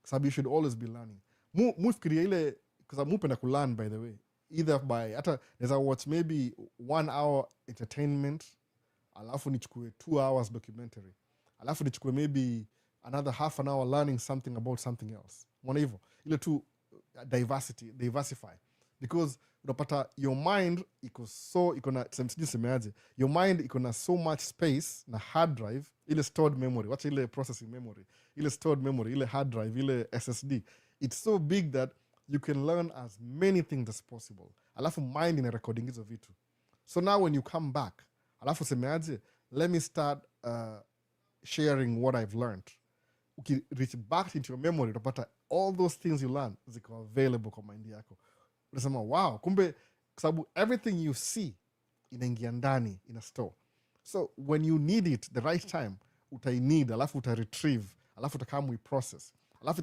[SPEAKER 1] Kwa sababu you should always be learning. Mufikiria ile, kwa sababu mupenda kulearn, by the way. Either by, hata as I watch maybe 1 hour entertainment, alafu nichukue 2 hours documentary, alafu nichukue maybe another half an hour learning something about something else. Mwona hivyo? Ile tu diversify. Because unapata your mind your mind iko na so much space na hard drive, ile stored memory, wacha ile processing memory, ile stored memory, ile hard drive, ile SSD. It's so big that you can learn as many things as possible. Alafu mind ina recording hizo vitu. So now when you come back, alafu semeaje, let me start sharing what I've learned. Reach back into your memory, utapata all those things you learn ziko available kwa mind yako. Unasema, wow, kumbe, sababu everything you see inaingia ndani in a store. So when you need it the right time, utai-need, alafu uta-retrieve, alafu utakamu process. Alafu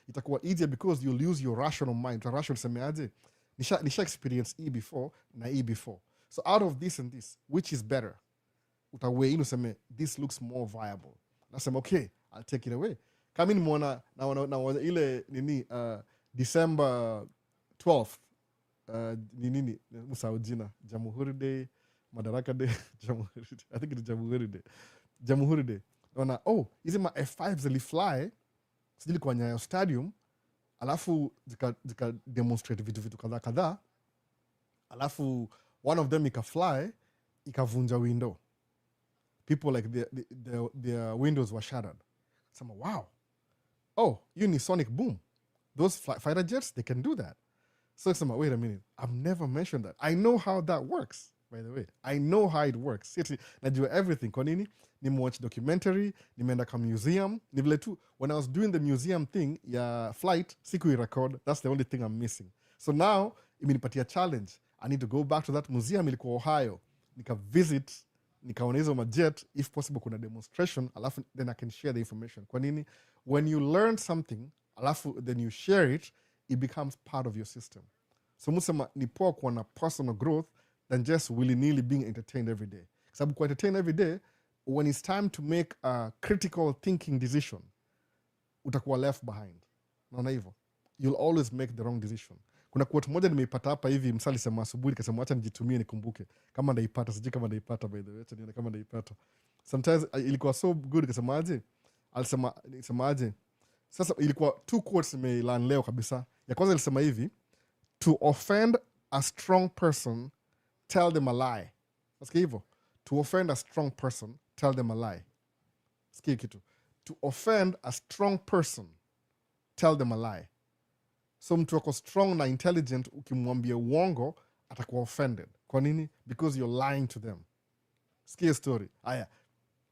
[SPEAKER 1] itakuwa easier because you'll use your rational mind. Your rational semeaje, nisha experience E before na E before. So out of this and this, which is better? Utaweigh in useme, this looks more viable. Nasema, okay, I'll take it away. Kama ni mwona na ile nini December 12th, nini musao jina, Jamhuri Day, Madaraka Day, Jamhuri Day. I think it's Jamhuri Day. Jamhuri Day. Wana, hizi ma F5 zilifly sijili kwa Nyayo Stadium, alafu zika demonstrate vitu kadhaa, alafu one of them ikafly, ikavunja window. People like their windows were shattered. Some, wow. You need sonic boom. Those fighter jets, they can do that. So it's wait a minute. I've never mentioned that. I know how that works, by the way. I know how it works. Najua everything. Kwa nini? Nimewatch documentary, nimeenda kwa museum. Nivile tu, when I was doing the museum thing, ya flight, siku record, that's the only thing I'm missing. So now, imenipatia challenge. I need to go back to that museum, ilikuwa Ohio. Nika visit, nikaona hizo majet, if possible kuna demonstration, alafu then I can share the information. Kwa nini? When you learn something, alafu then you share it, it becomes part of your system. So musema ni poa kuwa na personal growth than just willy-nilly being entertained every day. Sababu kuwa entertained every day, when it's time to make a critical thinking decision, utakuwa left behind. Naona hivyo? You'll always make the wrong decision. Kuna quote moja nimeipata hapa hivi, msali sema asubuhi, kasema acha nijitumie nikumbuke. Kama ndaipata, sijui kama ndaipata, by the way, acha nione kama ndaipata. Sometimes ilikuwa so good, kasema aje, alisema aje. Sasa ilikuwa 2 quotes nimeilearn leo kabisa. Ya kwanza ilisema hivi, to offend a strong person, tell them a lie. Nasikia hivyo? To offend a strong person, tell them a lie. Sikia kitu. To offend a strong person, tell them a lie. So mtu wako strong na intelligent, ukimwambia uongo, atakuwa offended. Kwa nini? Because you're lying to them. Sikia story. Aya.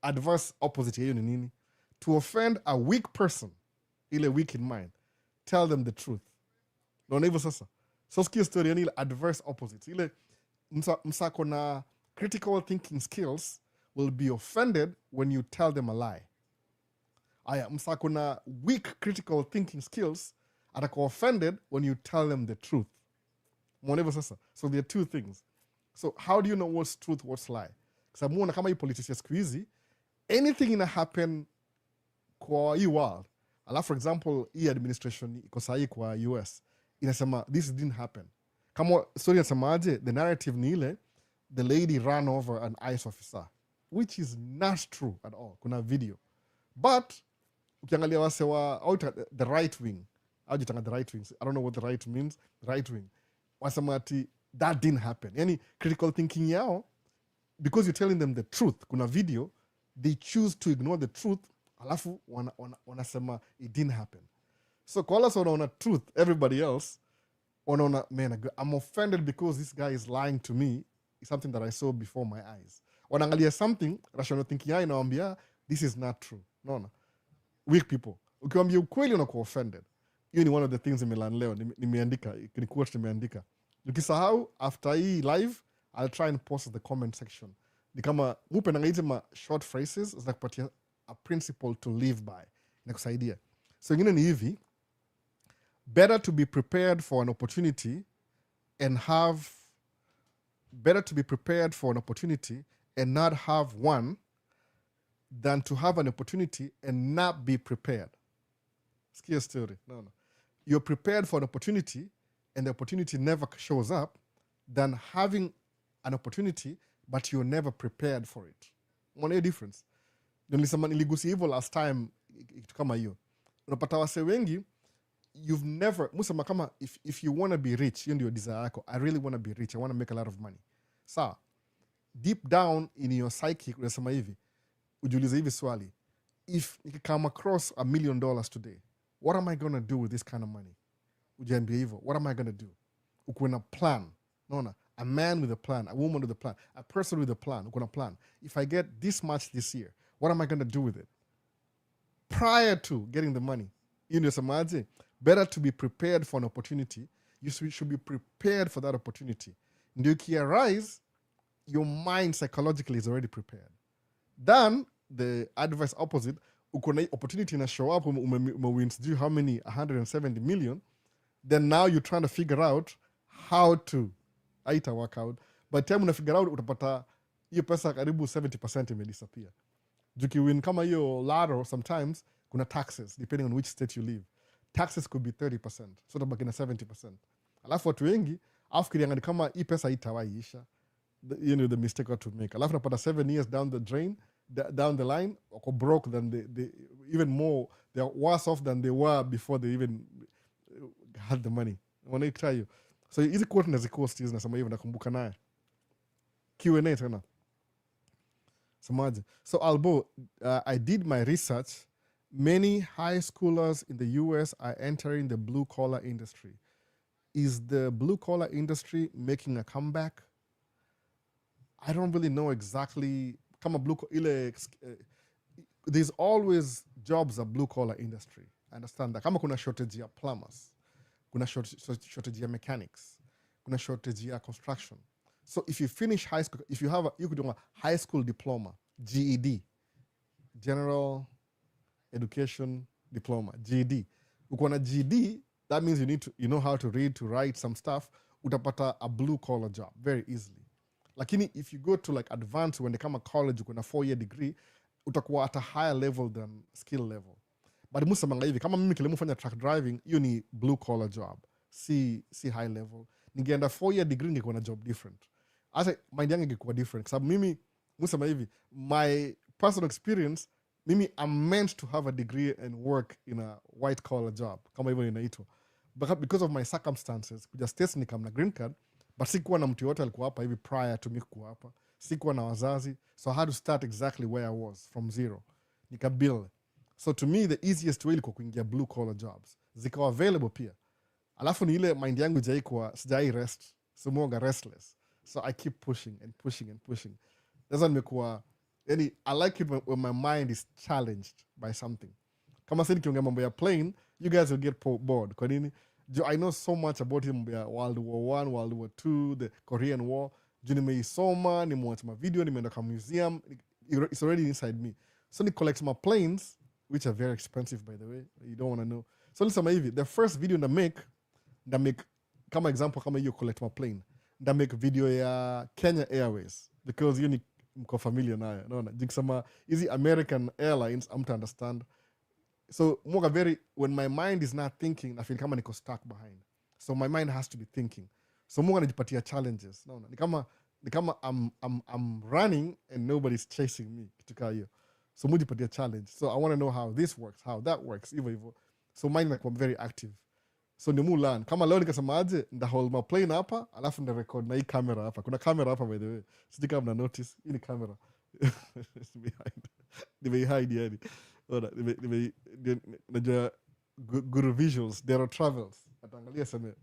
[SPEAKER 1] Adverse opposite hiyo ni nini? To offend a weak person, ile weak in mind, tell them the truth. Naona hivyo sasa. So sikia story yani ile adverse opposite. Ile msako na critical thinking skills will be offended when you tell them a lie. Aya, msako na weak critical thinking skills atakuwa offended when you tell them the truth. Mwona hivyo sasa. So there are 2 things. So how do you know what's truth, what's lie? Kasa muona kama hii politics ya siku hizi, anything ina happen kwa hii world. For example, hii administration iko sahi kwa US. inasema this didn't happen. Kama story inasemaje, the narrative ni ile the lady ran over an ICE officer, which is not true at all. Kuna video. But ukiangalia wase wa the right wing, aujitanga the right wing, I don't know what the right means, right wing, wasema ati that didn't happen. Yani critical thinking yao, because you're telling them the truth, kuna video, they choose to ignore the truth, alafu wanasema it didn't happen. So kwa wala wanaona truth, everybody else wanaona, man, I'm offended because this guy is lying to me. It's something that I saw before my eyes. Wanaangalia something, rational thinking yao inawambia this is not true. No. Weak people. Ukiwambia ukweli unakuwa offended. Hiyo ni one of the things nimelan leo. Nimeandika, ni quote nimeandika. Ukisahau, after hii live, I'll try and post the comment section. Ni kama mupendanga hizi ma short phrases zinakupatia a principle to live by. Inakusaidia. So ingine ni hivi, better to be prepared for an opportunity and not have one than to have an opportunity and not be prepared. Scary story. No. You're prepared for an opportunity and the opportunity never shows up than having an opportunity but you're never prepared for it. Mwana difference. Niligusia hivyo last time kitu kama hiyo. Unapata wase wengi, you've never, musema kama if you want to be rich, hiyo ndio desire yako. I really want to be rich. I want to make a lot of money. Sa, deep down in your psyche, unasema hivi, ujiulize hivi swali, if you come across $1 million today, what am I going to do with this kind of money? Ujiambia hivyo, what am I going to do? Ukuwe na plan. Naona, a man with a plan, a woman with a plan, a person with a plan, ukuwe na plan. If I get this much this year, what am I going to do with it? Prior to getting the money, you know, samaje, better to be prepared for an opportunity. You should be prepared for that opportunity. Ndio arise, your mind psychologically is already prepared. Then the adverse opposite, ukona opportunity na show up, wins do how many 170 million, then now you're trying to figure out how to aita work out. By the time una figure out, utapata hiyo pesa karibu 70% imedisappear. Juki win kama hiyo lotto, sometimes kuna taxes depending on which state you live. Taxes could be 30%, so utabaki na 70%. Alafu watu wengi afikirianga ni kama hii pesa itawaiisha. You know the mistake what to make. Alafu napata 7 years down the drain, down the line, wako broke than they even more, they're worse off than they were before they even had the money. Wanaita hiyo. So hizi quote na zikosti hizi nasema hivyo nakumbuka naye. Q&A tena. Samaje. So Albo, I did my research. Many high schoolers in the US are entering the blue collar industry. Is the blue collar industry making a comeback? I don't really know exactly. There's always jobs at blue collar industry. I understand that. Kama kuna shortage ya plumbers, kuna shortage ya mechanics, kuna shortage ya construction. So if you finish high school, if you could do a high school diploma, GED, General Education Diploma, GED. Uko na GED, that means you know how to read, to write some stuff. Utapata a blue collar job very easily. Lakini if you go to like advanced, when they come to college, uko na 4-year degree, utakuwa at a higher level than skill level. But musa manga hivi, kama mimi kile mufanya truck driving, hiyo ni blue collar job. Si high level. Ningeenda 4-year degree ningekuwa na job different. Asa mind yangu ingekuwa different. Sababu mimi musa hivi, my personal experience, mimi I'm meant to have a degree and work in a white collar job. Kama hivyo inaitwa. But because of my circumstances, kuja States nikam na green card, but sikuwa na mtu yote alikuwa hapa hivi prior to me kuwa hapa. Sikuwa na wazazi. So I had to start exactly where I was from zero. Nikabuild. So to me, the easiest way ilikuwa kuingia blue collar jobs. Zikawa available pia. Alafu ni ile mind yangu sijai rest. So mwanga restless. So I keep pushing and pushing and pushing. That's why nimekuwa, yani, I like it when my mind is challenged by something. Kama sasa nikiongea mambo ya plane, you guys will get bored. Kwa nini? I know so much about him, World War I, World War II, the Korean War. Nimeisoma, nimewatch my video, nimeenda kwa museum. It's already inside me. So I collect my planes, which are very expensive, by the way. You don't want to know. So nisema hivi, the first video na make kama example, kama you collect my plane, na make video ya Kenya Airways, because you mko familiar nayo. Naona jikisema hizi American Airlines, I'm to understand. So when my mind is not thinking, I feel kama niko stuck behind. so my mind has to be thinking. So mungu anajipatia challenges. Naona ni kama I'm running and nobody's chasing me, kitu kaa hiyo. So mujipatia challenge. So I want to know how this works, how that works, hivyo. So mind inakuwa very active. So ni mu learn. Kama leo nikasema aje, ndahold my plane hapa, alafu nda record na hii camera hapa. Kuna camera hapa by the way. Sijui kama mna notice, hii ni camera. Nimehide yani. Najua guru visuals, there are travels. Ataangalia sema,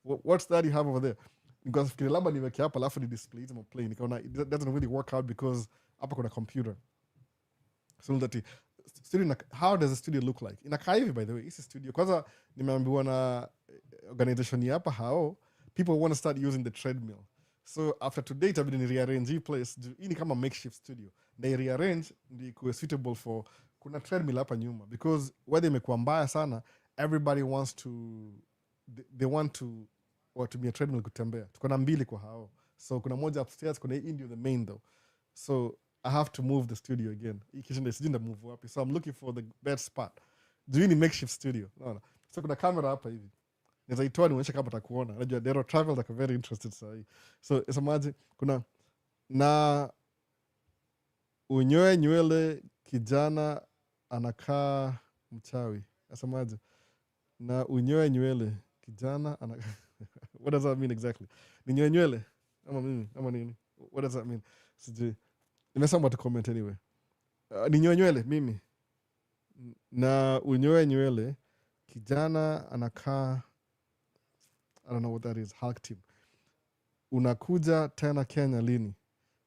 [SPEAKER 1] what's that you have over there? Nikafikiri labda niweke hapa alafu ni display my plane. Nikaona it doesn't really work out because hapa kuna computer. So that studio, how does a studio look like? Inakaa hivi by the way, this studio. Kwanza nimeambiwa na organization hapa hao, people want to start using the treadmill. So after today itabidi ni rearrange hii place. Hii ni kama makeshift studio. They rearrange ndio ikuwe suitable for kuna treadmill hapa nyuma because weather imekuwa mbaya sana, everybody wants to they want to watumia treadmill kutembea. Tuko na mbili kwa hao. So kuna moja upstairs, kuna hii ndio the main though. So I have to move the studio again. Sijui move wapi. So I'm looking for the best spot. Do you need makeshift studio? No. So kuna camera hapa hivi. Naweza itoa nionyeshe kama utakuona. Najua there are travel like very interested sahi. So isemaje kuna na unyoe nywele kijana anakaa mchawi. Isemaje? Na unyoe nywele kijana anakaa what does that mean exactly? Ninyoe nywele ama mimi ama nini? What does that mean? Sijui. Nimesema to comment anyway. Ninyoe nywele mimi na unyoe nywele kijana anakaa, I don't know what that is. Hulk team. Unakuja tena Kenya lini?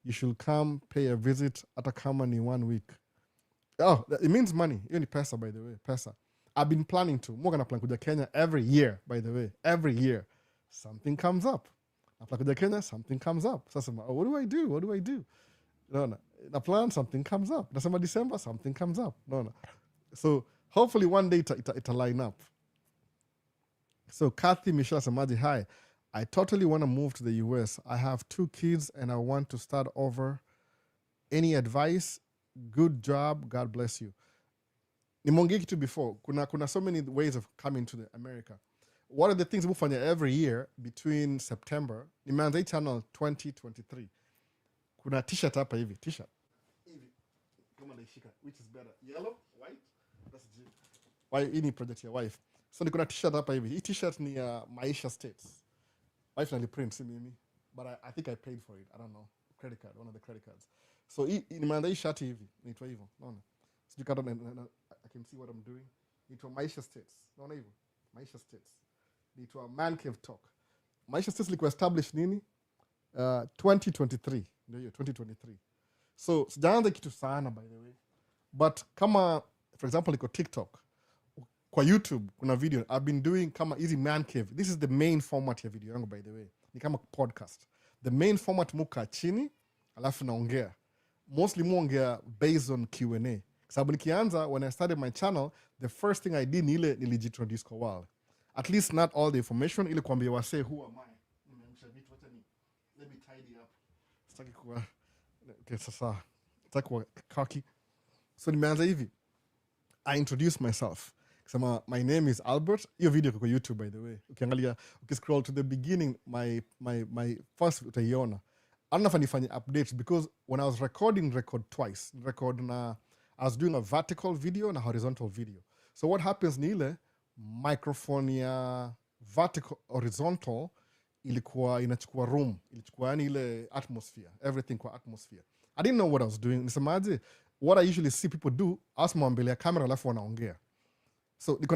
[SPEAKER 1] You should come pay a visit hata kama ni 1 week. Oh, it means money. Hiyo ni pesa by the way. Pesa. I've been planning to. Mwaga na plan kuja Kenya every year by the way. Every year. Something comes up. Na plan kuja Kenya, something comes up. Sasa what do I do? What do I do? No. Na plan, something comes up. Nasema December, something comes up. No. So hopefully one day it'll line up. So Kathy Michelle Samaji, hi. I totally want to move to the US. I have 2 kids and I want to start over. Any advice? Good job. God bless you. Nimeongea kitu before. Kuna so many ways of coming to America. One of the things we find every year between September, nimeanza hii channel 2023. Kuna t-shirt hapa hivi, t-shirt. Hivi. Kama naishika, which is better? Yellow, white? That's G. Why hii ni project ya wife. So niko na t-shirt hapa hivi. Hii t-shirt ni Maisha States. Wife naliprint si mimi, but I think I paid for it. I don't know. Credit card, one of the credit cards. So nimeanza hii shati hivi, inaitwa hivyo. Unaona? Sijui kama I can see what I'm doing. Inaitwa Maisha States. Unaona hivyo? Maisha States. Inaitwa Man Cave Talk. Maisha States ilikuwa established nini? 2023. Ndio hiyo 2023. So sijaanza kitu sana by the way. But kama for example iko TikTok, kwa YouTube kuna video I've been doing kama easy Man Cave. This is the main format ya video yangu by the way. Ni kama podcast. The main format muka chini alafu naongea. Mostly muongea based on Q&A. Sababu nikianza when I started my channel, the first thing I did ni ile nilijiintroduce kwa wale. At least not all the information, ili kuambia wasee who am I. Let me tidy up. Sitaki kuwa okay, sasa sitaki kuwa cocky. So nimeanza hivi. I introduce myself. Kusema my name is Albert. Hiyo video kwa YouTube by the way. Ukiangalia, ukiscroll to the beginning, my first utaiona. Anafa nifanye updates because when I was record twice. I was doing a vertical video and a horizontal video. So what happens ni ile microphone ya vertical horizontal ilikuwa inachukua room, ilichukua yani ile atmosphere, everything kwa atmosphere. I didn't know what I was doing. Nisemaje, what I usually see people do, asma mbele ya camera alafu wanaongea. So niko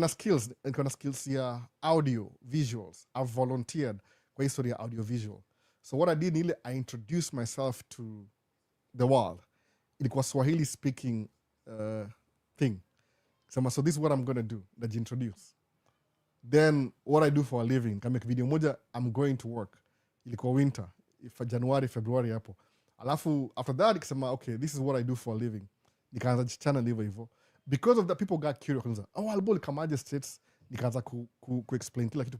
[SPEAKER 1] na skills ya audio, visuals. I've volunteered kwa history ya audio visual. So what I did ni ile I introduced myself to the world. Ilikuwa Swahili speaking thing. So this is what I'm going to do. Najiintroduce. Then what I do for a living. Kama video moja, I'm going to work. Ilikuwa winter. January, February hapo. Alafu, after that, ikisema, okay, this is what I do for a living. Nikaanza channel hivyo. Because of that, people got curious. Albo kamaje States. Nikaanza ku-explain kila kitu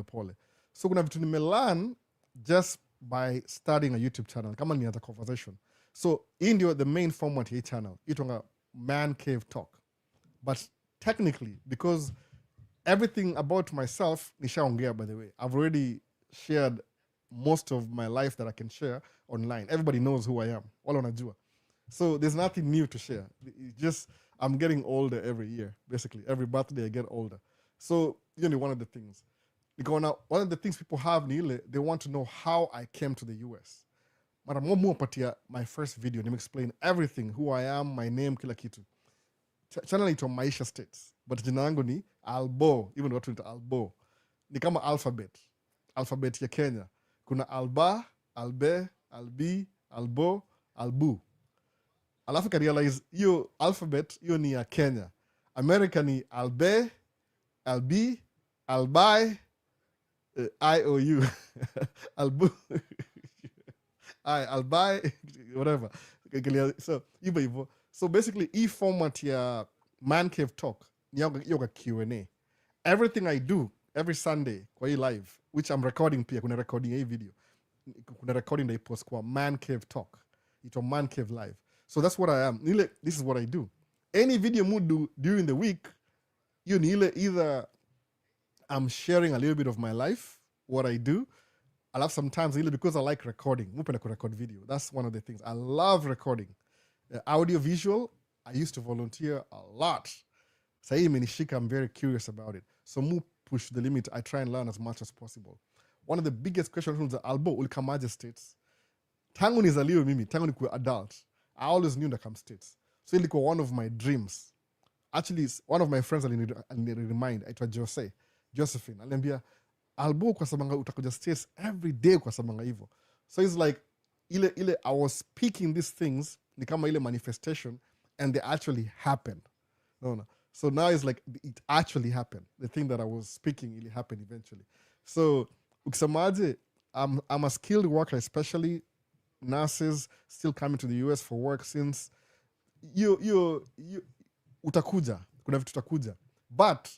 [SPEAKER 1] pole. So kuna vitu nimelearn just by starting a YouTube channel. Kama nianza conversation. So, India, the main format here channel, itonga Man Cave Talk. But technically, because everything about myself nishaongea, by the way. I've already shared most of my life that I can share online. Everybody knows who I am. Wala wanajua. So there's nothing new to share. It's just I'm getting older every year, basically. Every birthday I get older. So, one of the things. One of the things people have ni they want to know how I came to the US. Mara mo patia my first video, nime explain everything, who I am, my name, kila kitu. Channel ito Maisha States, but jina yangu ni Albo, even watu nita Albo. Ni kama alphabet ya Kenya. Kuna Alba, Albe, Albi, Albo, Albu. Alafu ka realize hiyo alphabet hiyo ni ya Kenya. America ni Albe, Albi, Albai, IOU. Albu. Albai, whatever. So, hivyo. So basically, format ya Man Cave Talk, yoga Q&A. Everything I do every Sunday kwa hii live, which I'm recording pia, kuna recording hii video. Kuna recording na ipost kwa Man Cave Talk. Ito Man Cave Live. So that's what I am. This is what I do. Any video mood do during the week, either I'm sharing a little bit of my life, what I do. I love sometimes because I like recording. Mupenda record video. That's one of the things. I love recording. Audio visual, I used to volunteer a lot. Sahi imenishika, I'm very curious about it. So mu push the limit. I try and learn as much as possible. One of the biggest questions was Albo ulikamaje States. Tangu nizaliwe mimi, tangu nikuwe adult, I always knew that come States. So ilikuwa one of my dreams. Actually, one of my friends remind, aitwa Josephine. Aliniambia, Albo kwa sabanga utakuja States every day kwa sabanga hivyo. So it's like, I was speaking these things, ni kama ile manifestation, and they actually happened. No. So now it's like, it actually happened. The thing that I was speaking, it happened eventually. So, ukisemaje, I'm a skilled worker, especially nurses still coming to the US for work since you utakuja, kuna vitu utakuja. But,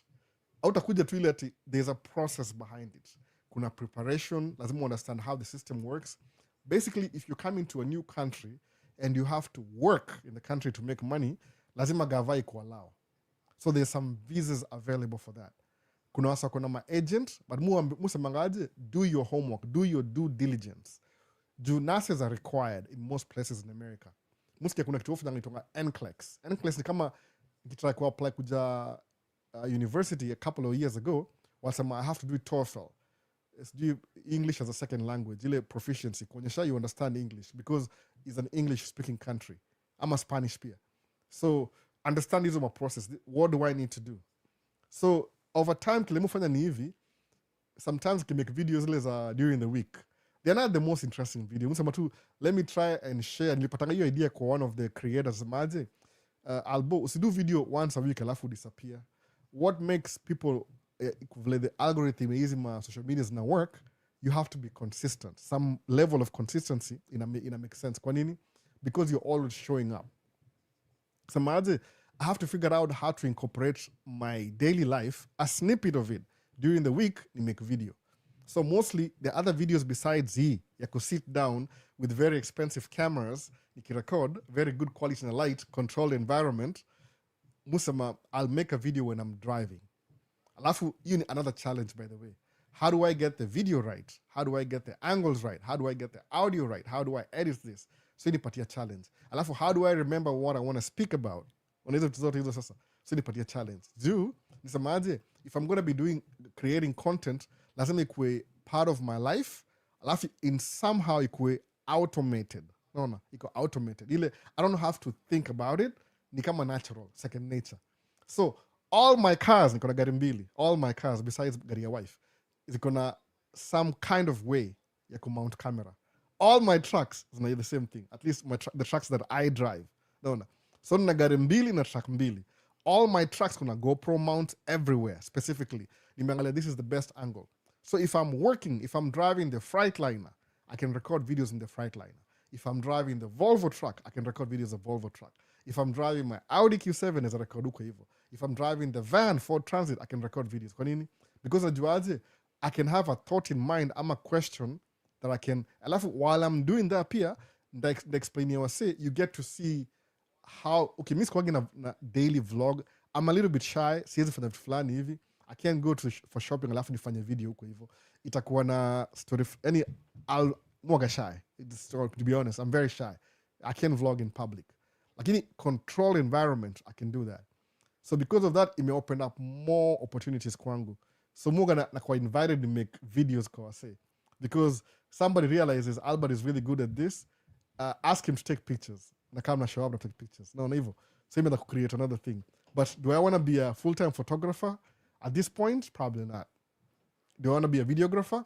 [SPEAKER 1] utakuja tu ile ati there's a process behind it. Kuna preparation, lazima understand how the system works. Basically, if you come into a new country and you have to work in the country to make money, lazima gava ikuallow. So there's some visas available for that. Kuna wasa kuna ma-agent, but musemangaje, do your homework, do your due diligence. Nurses are required in most places in America. Musikia kuna kitu ofuna ngitonga NCLEX. NCLEX ni kama nikitry ku-apply kuja university a couple of years ago, wasema I have to do TOEFL. Do English as a second language, ile proficiency, kuonyesha you understand English, because it's an English-speaking country. I'm a Spanish peer. So, understand this is my process. What do I need to do? So, over time, kilimufanya ni hivi, sometimes I make videos during the week. They're not the most interesting videos. Let me try and share. Nilipatanga hiyo idea kwa one of the creators. Maje, Albo, usidu video once a week, alafu disappear. What makes people, the algorithm easy social media na work, you have to be consistent. Some level of consistency in a make sense. Kwa nini? Because you're always showing up. So maje, I have to figure out how to incorporate my daily life, a snippet of it, during the week, ni make video. So mostly, the other videos besides ya could sit down with very expensive cameras, record, very good quality and light, controlled environment. Musama, I'll make a video when I'm driving. Alafu, another challenge, by the way. How do I get the video right? How do I get the angles right? How do I get the audio right? How do I edit this? So nipatia challenge. Alafu, how do I remember what I want to speak about? So nipatia challenge. Nisemaje, if I'm going to be creating content, lazima ikuwe part of my life, alafu in somehow ikuwe automated. No, iko automated. I don't have to think about it. Ni kama natural, second nature. So, all my cars, nikona gari mbili, all my cars, besides gari ya wife, zikona some kind of way ya kumount camera. All my trucks, zina the same thing. At least the trucks that I drive. No. So, nina gari mbili na truck mbili. All my trucks kuna GoPro mount everywhere, specifically. Nimeangalia, this is the best angle. So if I'm working, if I'm driving the Freightliner, I can record videos in the Freightliner. If I'm driving the Volvo truck, I can record videos of Volvo truck. If I'm driving my Audi Q7, as I record uko hivyo. If I'm driving the van, Ford Transit, I can record videos. Kwa nini? Because I can have a thought in mind, I'm a question that I can, alafu while I'm doing that pia, the explaining was say, you get to see how, okay, mi sikuwagi na daily vlog. I'm a little bit shy, siwezi fanya vitu fulani hivi. I can't go for shopping alafu nifanye video huko hivyo. Itakuwa na story, yani mwaga shy. To be honest, I'm very shy. I can't vlog in public. Lakini control environment, I can do that. So because of that, it may open up more opportunities kwangu. So mwaga na kwa invited to make videos kwa wase. Because somebody realizes Albert is really good at this, ask him to take pictures. Na kama na show up to take pictures. No, hivyo. So he may create another thing. But do I want to be a full-time photographer? At this point, probably not. Do I want to be a videographer?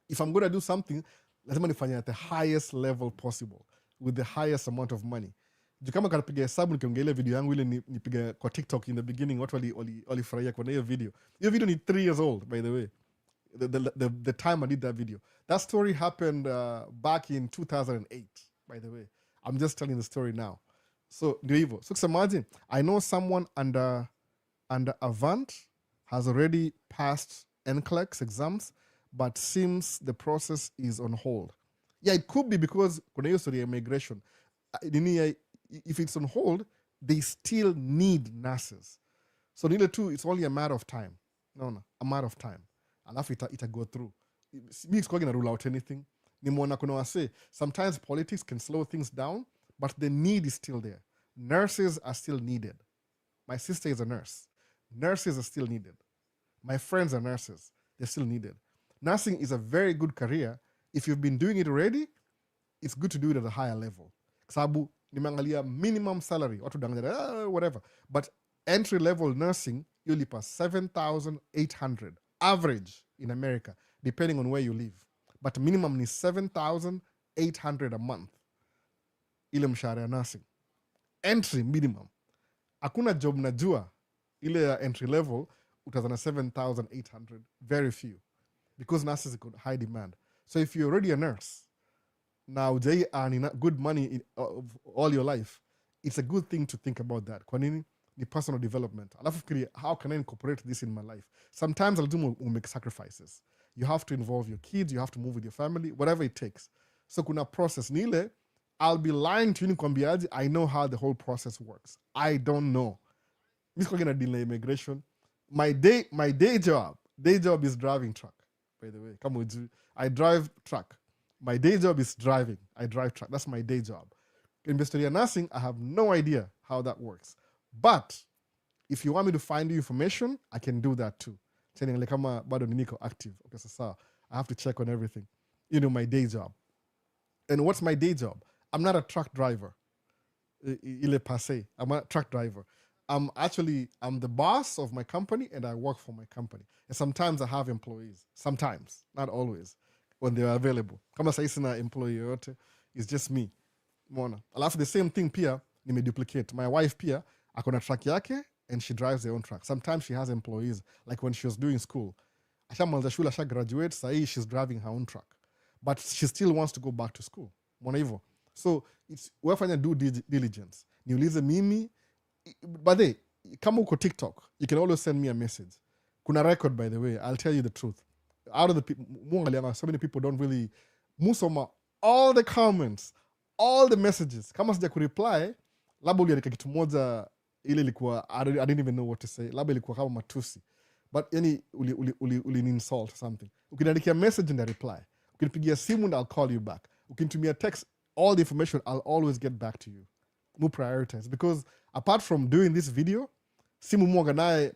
[SPEAKER 1] If I'm going to do something, lazima nifanye at the highest level possible with the highest amount of money. Juu kama kanapiga hesabu nikiongelea video yangu ile nipiga kwa TikTok in the beginning, watu walifurahia kwa hiyo video. Hiyo video ni 3 years old, by the way. The time I did that video. That story happened back in 2008, by the way. I'm just telling the story now. So, ndio hivyo. So, imagine, I know someone under Avant has already passed NCLEX exams, but seems the process is on hold. Yeah, it could be because kuna hiyo story ya immigration. If it's on hold, they still need nurses. So neither two, it's only a matter of time. No, a matter of time. Alafu ita go through. Me is going to rule out anything. Nimona kuna wase, sometimes politics can slow things down, but the need is still there. Nurses are still needed. My sister is a nurse. Nurses are still needed. My friends are nurses. They're still needed. Nursing is a very good career. If you've been doing it already, it's good to do it at a higher level. Sabu, nimeangalia minimum salary, whatever. But entry-level nursing, you lipa 7,800 average in America, depending on where you live. But minimum is 7,800 a month. Ile mshahara ya nursing. Entry minimum. Hakuna job najua ile entry level utazana 7,800. Very few. Because nurses got high demand. So if you're already a nurse, now they earn good money all your life, it's a good thing to think about that. Kwa nini? Ni personal development. Alafu fikiria, how can I incorporate this in my life? Sometimes I'll make sacrifices. You have to involve your kids, you have to move with your family, whatever it takes. So kuna process nile, I'll be lying to you nikwambiaje, I know how the whole process works. I don't know. Miss kwa gina delay immigration. My day job is driving truck, by the way. Kama uju, I drive truck. My day job is driving. I drive truck. That's my day job. In Vestoria nursing, I have no idea how that works. But if you want me to find you information, I can do that too. Telling like kama bado niko active. Okay, so I have to check on everything. You know, my day job. And what's my day job? I'm not a truck driver. Ile passe. I'm a truck driver. I'm the boss of my company and I work for my company. And sometimes I have employees. Sometimes, not always, when they are available. Kama sahi sina employee yote, it's just me. Mona. Alafu the same thing pia, nimeduplicate. My wife pia, akona truck yake and she drives her own truck. Sometimes she has employees, like when she was doing school. Ashamaliza shule, asha graduate, sahi she's driving her own truck. But she still wants to go back to school. Mona hivyo. So, it's wafanya due diligence. Niulize mimi, but they, kama uko TikTok, you can always send me a message. Kuna record, by the way, I'll tell you the truth. Out of the people, so many people don't really, musoma, all the comments, all the messages, kama sija kureply, labda uliandika kitu moja, ile ilikuwa, I didn't even know what to say, labda ilikuwa kama matusi. But yani, uli insult something. Ukiniandikia message and I reply. Ukinipigia simu and I'll call you back. Ukinitumia text, all the information, I'll always get back to you. Mu prioritize. Because apart from doing this video, simu mwaga naye,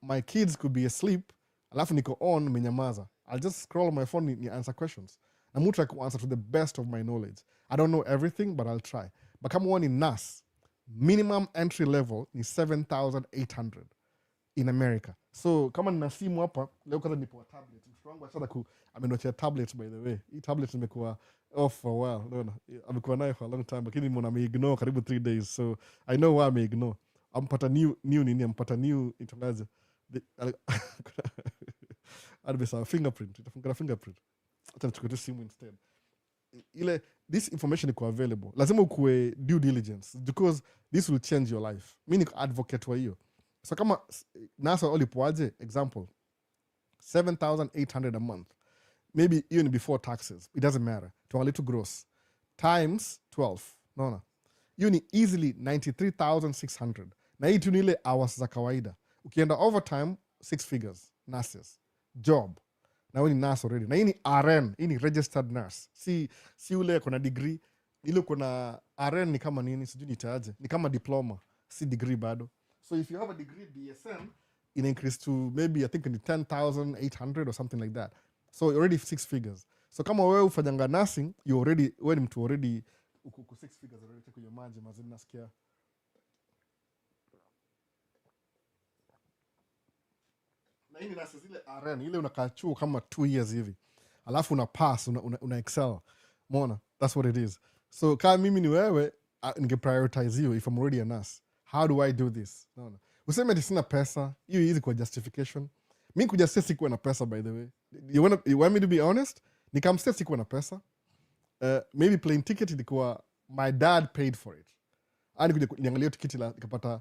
[SPEAKER 1] my kids could be asleep, alafu niko on, menyamaza. I'll just scroll on my phone ni answer questions. Na mu try to answer to the best of my knowledge. I don't know everything, but I'll try. But kama one in NAS, minimum entry level ni 7,800 in America. So kama nina simu hapa, leo kaza nipo tablet. Mtoto wangu achana amenochea tablet, by the way. Hii tablet imekuwa off for a while. No. Amekuwa nayo for a long time, lakini mbona ameignore karibu 3 days. So I know why ameignore. Ampata new itangaje. Adbesa fingerprint. Itafunga fingerprint. Acha nichukue tu simu instead. This information iko available. Lazima ukue due diligence because this will change your life. Mimi ni advocate wa hiyo. So kama NASA olipoaje, example, 7,800 a month. Maybe even before taxes. It doesn't matter. Tuangalie tu gross. Times 12. No. Hiyo ni easily 93,600. Na hii tu ni ile hours za kawaida. Ukienda overtime, 6 figures nurses job na wewe ni nurse already na hii ni RN, hii ni registered nurse, si ule kuna degree. Ile kuna RN ni kama nini sijui nitaaje, ni kama diploma, si degree bado. So if you have a degree BSN, it increase to maybe I think in 10,800 or something like that. So already 6 figures. So kama wewe ufanyanga nursing, you already, wewe ni mtu already uko 6 figures already. Take your maji mazini nasikia. Na hii ni nurses ile RN, ile unakaa chuo kama 2 years hivi. Alafu una pass, una excel. Mona, that's what it is. So kama mimi ni wewe, ninge prioritize you if I'm already a nurse. How do I do this? No. Useme ati sina pesa, hiyo hizi kwa justification. Mimi kujustify sikuwa na pesa, by the way. You want me to be honest? Nikamsema sikuwa na pesa. Maybe plane ticket ilikuwa my dad paid for it. Kuja niangalia tikiti nikapata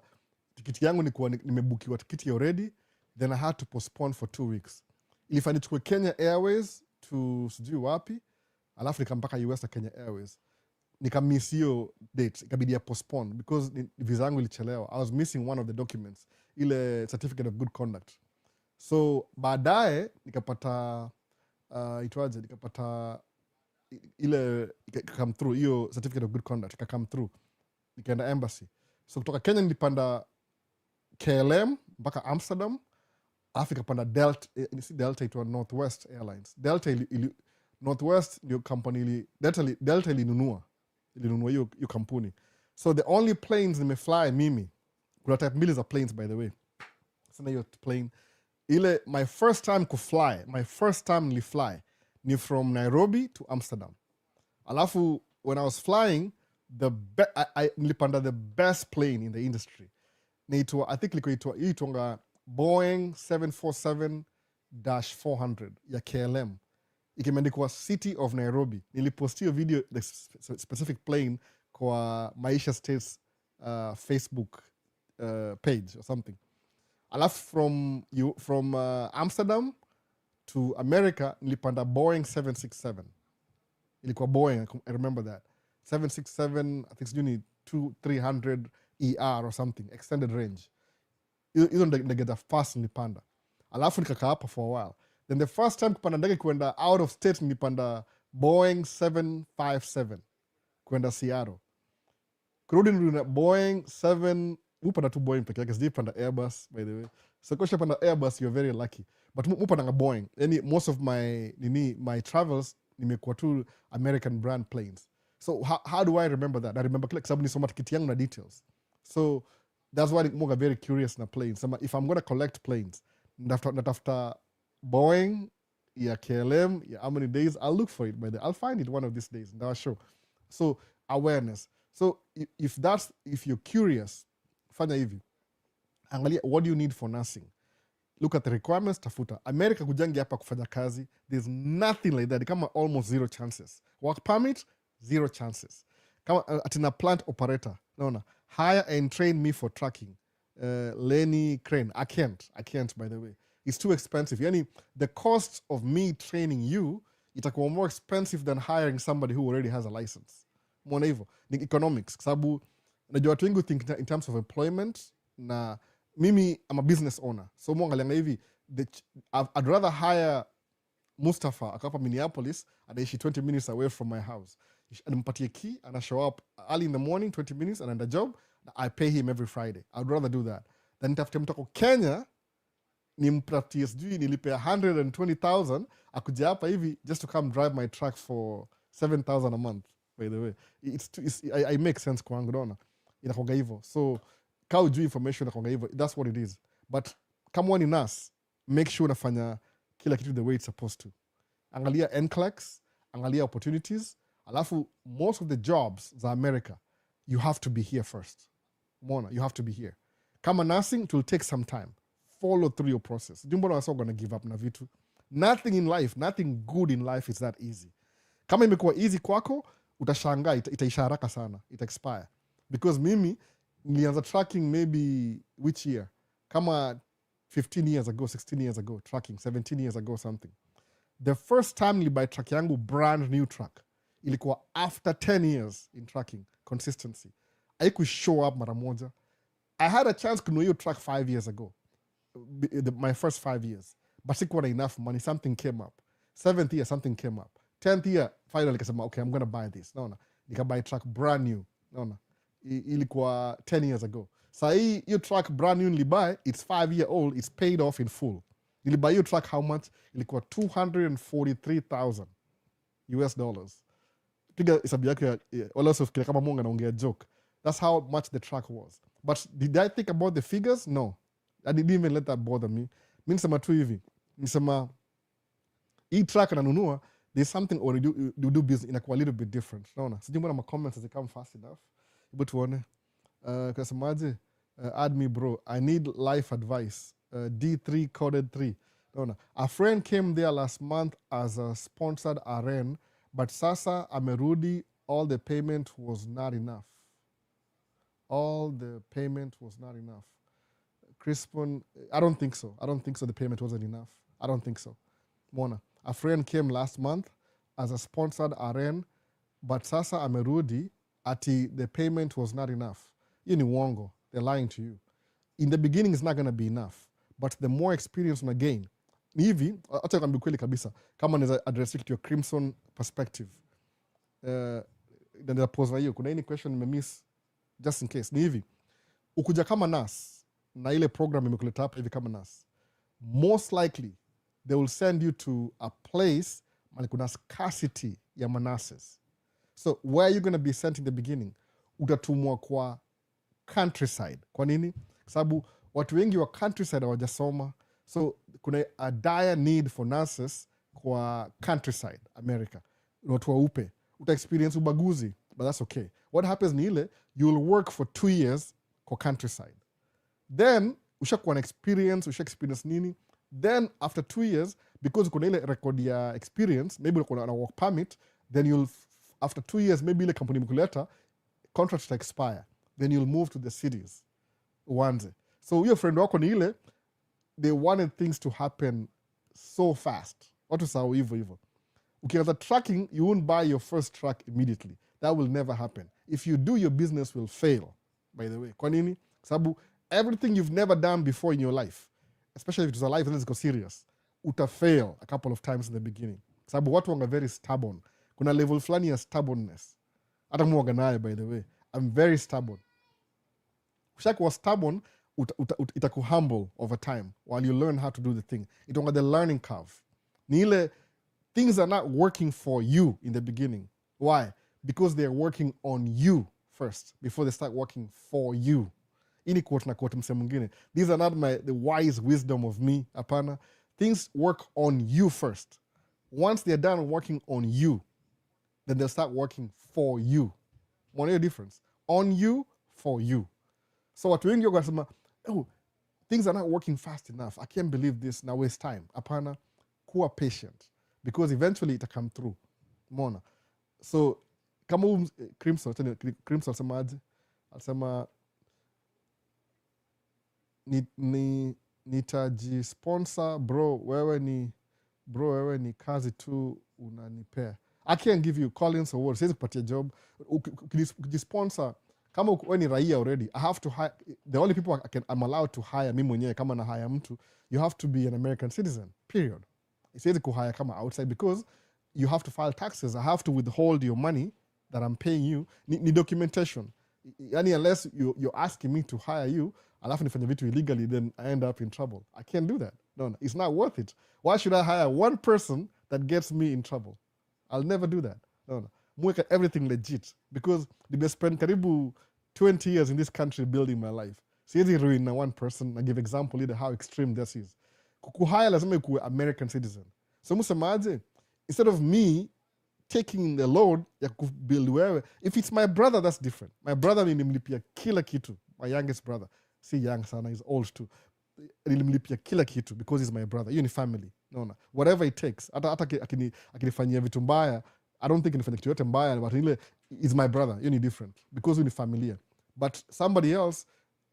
[SPEAKER 1] tikiti yangu nilikuwa nimebukiwa tikiti already, then I had to postpone for 2 weeks. Ilifanya nichukue Kenya Airways to sijui wapi, alafu nikampaka US na Kenya Airways. Nikamiss hiyo date, ikabidi ya postpone because visa yangu ilichelewa. I was missing one of the documents, ile certificate of good conduct. So baadaye nikapata nikapata ile come through hiyo certificate of good conduct, come through, nikaenda embassy. So kutoka Kenya nilipanda KLM mpaka Amsterdam, alafu nikapanda Delta itwa Northwest Airlines. Delta Northwest ndio company Delta ilinunua hiyo kampuni. So the only planes nimefly mimi, kuna type mbili za planes by the way. Sana hiyo plane ile my first time nilifly ni from Nairobi to Amsterdam. Alafu when I was flying nilipanda the best plane in the industry. I think ilikuwa Boeing 747-400 ya KLM. Ikimeandikwa City of Nairobi. Nilipostia video the specific plane kwa Maisha States Facebook page or something. Alafu from Amsterdam to America nilipanda Boeing 767. Ilikuwa Boeing, I remember that. 767, I think it's 300 ER or something, extended range. Hizo ndege za fast nilipanda. Alafu nikakaa hapa for a while. Then the first time kupanda ndege kwenda out of state nilipanda Boeing 757 kwenda Seattle. Kurudi na Boeing 7, upanda tu Boeing peke yake, sijui panda Airbus by the way. So kwa panda Airbus, you're very lucky. But upanda nga Boeing. Most of my travels nimekuwa tu American brand planes. So how do I remember that? I remember kwa sababu nisoma tikiti yangu na details. So that's why I'm very curious na planes. If I'm going to collect planes, natafuta Boeing, ya KLM, ya how many days, I'll look for it. I'll find it one of these days. I'll show. So awareness. So if you're curious, fanya hivi. Angalia, what do you need for nursing? Look at the requirements, tafuta. America kujangi hapa kufanya kazi. There's nothing like that. Kama almost 0 chances. Work permit, 0 chances. Kama atina plant operator. No. Hire and train me for tracking. Lenny Crane. I can't, by the way. It's too expensive. The cost of me training you, itakuwa more expensive than hiring somebody who already has a license. Mwona hivyo. Ni economics. Sababu, najua watu wengi think in terms of employment, na mimi, I'm a business owner. So mwangalianga hivi, I'd rather hire Mustafa, akapa Minneapolis, anaishi 20 minutes away from my house. Animpatie key, and I show up early in the morning, 20 minutes, and the job, I pay him every Friday. I'd rather do that. Then nitafute mtako Kenya, nimpatie sijui nilipe 120,000, akuja hapa hivi just to come drive my truck for 7,000 a month, by the way. I make sense kwangu, naona. Inakonga hivyo. So, ka ujui information inakonga hivyo. That's what it is. But kama wani nurse, make sure unafanya kila kitu the way it's supposed to. Angalia NCLEX, angalia opportunities. Alafu, most of the jobs za America, you have to be here first. Mona, you have to be here. Kama nursing, it will take some time. Follow through your process. Jumbo na wasio gonna give up na vitu. Nothing in life, nothing good in life is that easy. Kama imekuwa easy kwako, utashangaa, itaisha haraka sana. It expire. Because mimi, nilianza tracking maybe which year? Kama 15 years ago, 16 years ago, tracking, 17 years ago, something. The first time nilibuy track yangu, brand new track, ilikuwa after 10 years in tracking, consistency. Haiku show up mara moja. I had a chance kununua hiyo track 5 years ago. my first 5 years, but sikuwa na enough money. Something came up. 7th year, something came up. 10th year, finally kasema, okay, I'm gonna buy this. Naona nikabuy truck brand new. Naona ilikuwa 10 years ago. Saa hii hiyo truck brand new nilibuy, it's 5-year old, it's paid off in full. Nilibuy hiyo truck how much? Ilikuwa $243,000 US dollars. Piga hesabu yake wala usifikiria kama Mungu anaongea joke. That's how much the truck was. But did I think about the figures? No. I didn't even let that bother me. Mi nisema tu hivi. Nisema hii truck nanunua, there's something or you do business inakuwa a little bit different. Naona. Sijui mbona ma comments they come fast enough. Hebu tuone. Kasemaje? Add me bro. I need life advice. D3 coded 3. Naona. A friend came there last month as a sponsored RN, but sasa amerudi, all the payment was not enough. All the payment was not enough. Crispin, I don't think so. I don't think so the payment wasn't enough. I don't think so. Mona, a friend came last month as a sponsored RN, but sasa amerudi, ati the payment was not enough. You ni uongo. They're lying to you. In the beginning, it's not going to be enough. But the more experience una gain, ni hivi, acha nikwambie kweli kabisa, kama naweza address it to your Crimson perspective. Then pose hiyo, kuna any question nimemiss just in case. Ni hivi, ukuja kama nurse na ile program imekuleta hapa hivi kama nurse, most likely they will send you to a place mali kuna scarcity ya manurses. So where are you going to be sent in the beginning? Utatumwa kwa countryside. Kwa nini? Sababu watu wengi wa countryside hawajasoma, so kuna a dire need for nurses kwa countryside America. Watu waupe uta experience ubaguzi, but that's okay. What happens ni ile you will work for 2 years kwa countryside, then ushakuwa na experience, experience nini, then after 2 years, because kuna ile record ya experience, maybe kuna na work permit, then you'll after 2 years maybe ile company mkuleta contract to expire, then you'll move to the cities uanze. So your friend wako ni ile, they wanted things to happen so fast. Watu sawa hivyo. Ukianza tracking, you won't buy your first truck immediately. That will never happen. If you do, your business will fail, by the way. Kwa nini? Sababu everything you've never done before in your life, especially if it's a life that is serious, uta fail a couple of times in the beginning. Sababu watu wanga very stubborn. Kuna level fulani ya stubbornness. Hata mwaga naye, by the way. I'm very stubborn. Ushakuwa stubborn, itakuhumble over time while you learn how to do the thing. Itonga the learning curve. Ni ile things are not working for you in the beginning. Why? Because they're working on you first before they start working for you. Ini quote na quote mse mwingine. These are not the wise wisdom of me. Apana. Things work on you first. Once they're done working on you, then they'll start working for you. One difference. On you, for you. So watu wengi wakasema, oh, things are not working fast enough. I can't believe this. Now waste time. Apana, kuwa patient. Because eventually it'll come through. Mona. So, kama Crimson alisema aje? Alisema, nitajisponsor bro, wewe ni kazi tu unanipea. I can't give you Collins or what. Siwezi kupatia job. Ukijisponsor, kama wewe ni raia already, I have to hire, the only people I'm allowed to hire mimi mwenyewe kama na hire mtu, you have to be an American citizen, period. Siwezi kuhire kama outside because you have to file taxes. I have to withhold your money that I'm paying you. Ni documentation. Yani unless you're asking me to hire you, alafu nifanya vitu illegally, then I end up in trouble. I can't do that. No, it's not worth it. Why should I hire one person that gets me in trouble? I'll never do that. No. Mweka everything legit. Because I spent karibu 20 years in this country building my life. Siwezi ruin na one person. I give example either how extreme this is. Kukuhaya lazima ikuwe American citizen. So musemaje, instead of me taking the load ya kubuild wewe, if it's my brother, that's different. My brother nilimlipia kila kitu. My youngest brother. Si young sana, he's old too. Nilimlipia kila kitu because he's my brother. Hiyo ni family. No. Whatever it takes. Hata akinifanyia vitu mbaya, I don't think inifanyia kitu yote mbaya, but ile is my brother. Hiyo ni different. Because ni familia. But somebody else,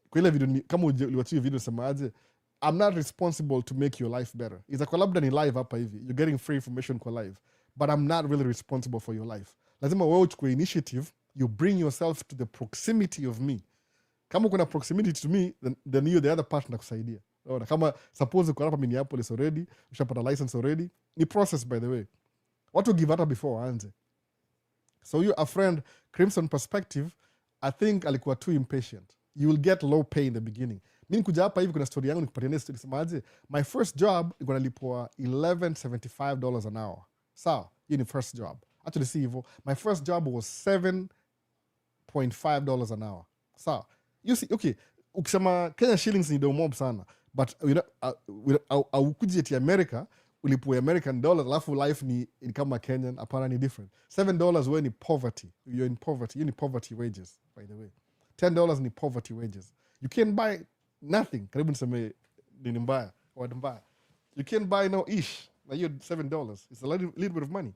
[SPEAKER 1] kwa ile video, kama uliwachia video semaje, I'm not responsible to make your life better. It's kwa labda ni live hapa hivi. You're getting free information kwa live. But I'm not really responsible for your life. Lazima wewe uchukue initiative, you bring yourself to the proximity of me. Kama kuna proximity to me, then you're the other partner kusaidia. Unaona, kama suppose uko hapa Minneapolis already, ushapata license already, ni process by the way. Watu give hata before waanze. So you a friend Crimson perspective, I think alikuwa too impatient. You will get low pay in the beginning. Mimi nikuja hapa hivi kuna story yangu nikupatia story semaje. My first job nilikuwa nalipwa $11.75 an hour. Sawa, hiyo ni first job. Actually see hivyo. My first job was $7.5 an hour. Sawa. You see, okay, ukisema Kenya shillings ni domob sana, but ukuje eti America ulipwe American dollars alafu life ni kama Kenyan, hapana, ni different. $7 wewe ni poverty. You're in poverty. You ni poverty wages, by the way. $10 ni poverty wages. You can't buy nothing. Karibu niseme nini mbaya, word mbaya. You can't buy no ish. Na hiyo $7. It's a little bit of money.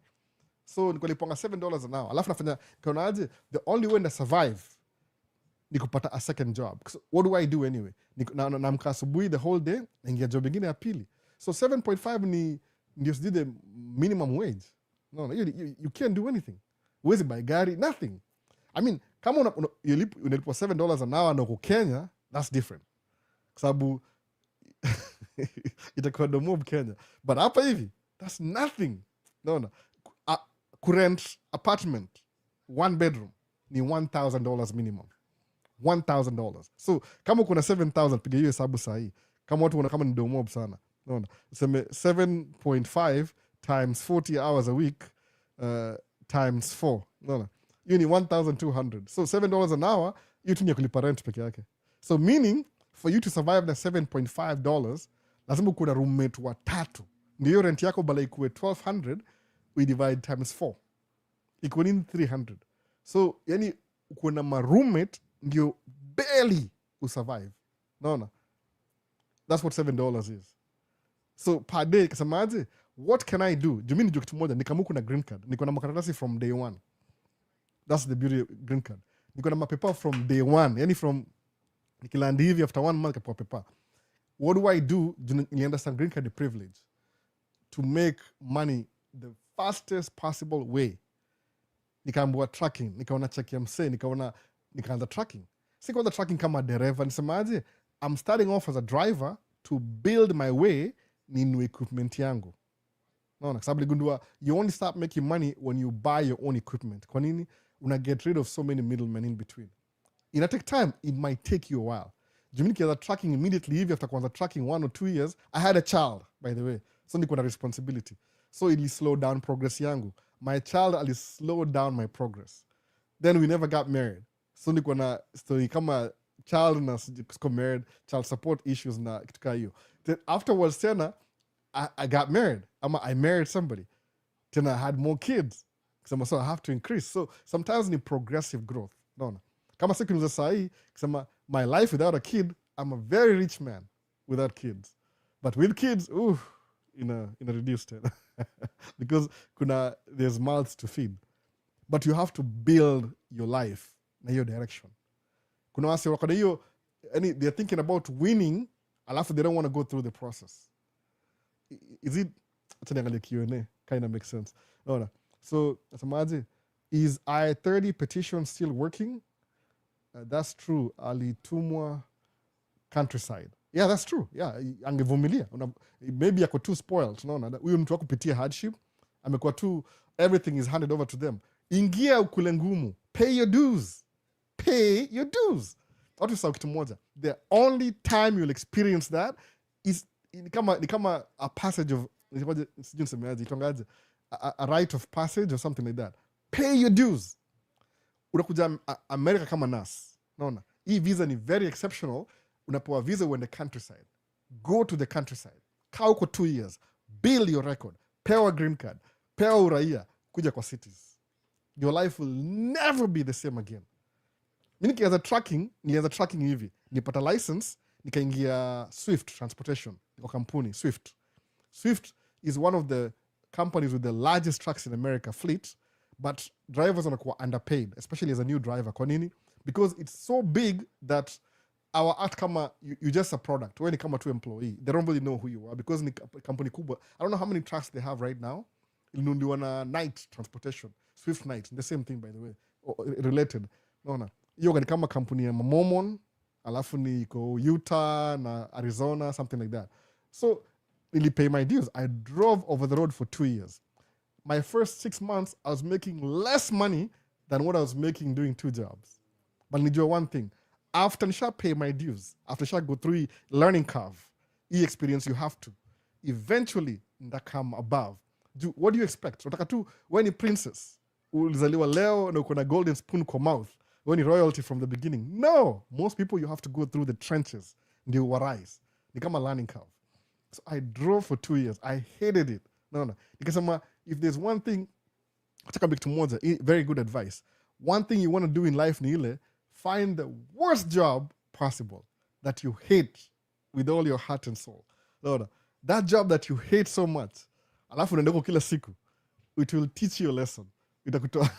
[SPEAKER 1] So niko liponga $7 an hour. Alafu nafanya kaonaje, the only way to survive ni kupata a second job. So what do I do anyway? Namka asubuhi the whole day, naingia job ingine ya pili. So 7.5 ni ndio sijui the minimum wage. No, you can't do anything. Huwezi buy gari, nothing. I mean, kama unalipwa $7 an hour na uko Kenya, that's different. Kwa sababu itakuwa domob Kenya. But hapa hivi, that's nothing. No. Kurent apartment, 1 bedroom, ni $1,000 minimum. $1,000. So kama kuna 7,000, piga hiyo hesabu sahi. Kama watu wana kama ni domob sana. No. Seme 7.5 times 40 hours a week times 4. No. Hiyo ni 1,200. So $7 an hour, hiyo tu ni kulipa rent peke yake. So meaning, for you to survive the $7.5, lazima kuna roommate watatu. Ndio rent yako bala ikuwe $1,200, we divide times 4. Ikuwe ni $300. So, yani, kuna ma roommate ndio barely usurvive. Naona? That's what $7 is. So, per day, kasemaje, what can I do? Jumi ni kitu moja, nikamuku na green card. Niko na makaratasi from day one. That's the beauty of green card. Niko na mapepa from day one. Yani from, nikilandi hivi after 1 month kapewa pepa. What do I do? You understand green card the privilege to make money the fastest possible way. Nikaambiwa tracking, nikaona check ya mse, nikaanza tracking. Sikuanza tracking kama dereva, nisemaje, I'm starting off as a driver to build my way ninunue equipment yangu. Naona, sababu ligundua, you only start making money when you buy your own equipment. Kwa nini? Una get rid of so many middlemen in between. Ina take time, it might take you a while. Jumini kianza tracking immediately hivi after kuanza tracking 1 or 2 years, I had a child, by the way. So niko na responsibility. So ili slow down progress yangu. My child ali slow down my progress. Then we never got married. So niko na story kama child na siko married, child support issues na kitu kaa hiyo. Then afterwards tena, I got married. I married somebody. Then I had more kids. So I have to increase. So sometimes ni progressive growth. No. Kama siku niza sahi, kusema my life without a kid, I'm a very rich man without kids. But with kids, in a reduced because there's mouths to feed. But you have to build your life na hiyo direction. Kuna wasi wakada hiyo, they're thinking about winning, alafu they don't want to go through the process. Is it, atanyangalia Q&A, kind of makes sense. No. So, asamaje, is I-30 petition still working? That's true. Alitumwa countryside. Yeah, that's true. Yeah, angevumilia. Maybe ako too spoiled. Unaona, huyo mtu wako kupitia hardship, amekuwa too, everything is handed over to them. Ingia ukule ngumu. Pay your dues. Pay your dues. Watu sawa kitu moja. The only time you'll experience that is ni kama a passage of, a rite of passage or something like that. Pay your dues. Unakuja America kama nas. Naona. Hii visa ni very exceptional. Unapewa visa uende countryside. Go to the countryside. Kaa huko 2 years. Build your record. Pewa green card. Pewa uraia. Kuja kwa cities. Your life will never be the same again. Mimi nilianza tracking hivi. Nipata license, nikaingia Swift Transportation. Niko kampuni, Swift. Swift is one of the companies with the largest trucks in America, fleet, but drivers wanakuwa underpaid, especially as a new driver. Kwa nini? Because it's so big that our act kama, you just a product. Wewe ni kama tu employee. They don't really know who you are because ni company kubwa. I don't know how many trucks they have right now. Ilinunuliwa na Night Transportation. Swift Night. The same thing, by the way. Related. Naona. Hiyo ni kama kampuni ya Mormon alafu niko Utah na Arizona, something like that. So nilipay my dues. I drove over the road for 2 years. My first 6 months, I was making less money than what I was making doing 2 jobs. But nijua one thing, after nisha pay my dues, after nisha go through learning curve, experience you have to, eventually ndakam above. What do you expect? Unataka tu wewe ni princess, ulizaliwa leo na uko na golden spoon kwa mouth, wewe ni royalty from the beginning? No, most people you have to go through the trenches ndio warise. Ni kama learning curve. So I drove for 2 years. I hated it. No. Nikasema, if there's one thing, nataka big tumoja, very good advice. One thing you want to do in life ni ile, find the worst job possible that you hate with all your heart and soul. No. That job that you hate so much, alafu unaenda kila siku, it will teach you a lesson. Itakutoa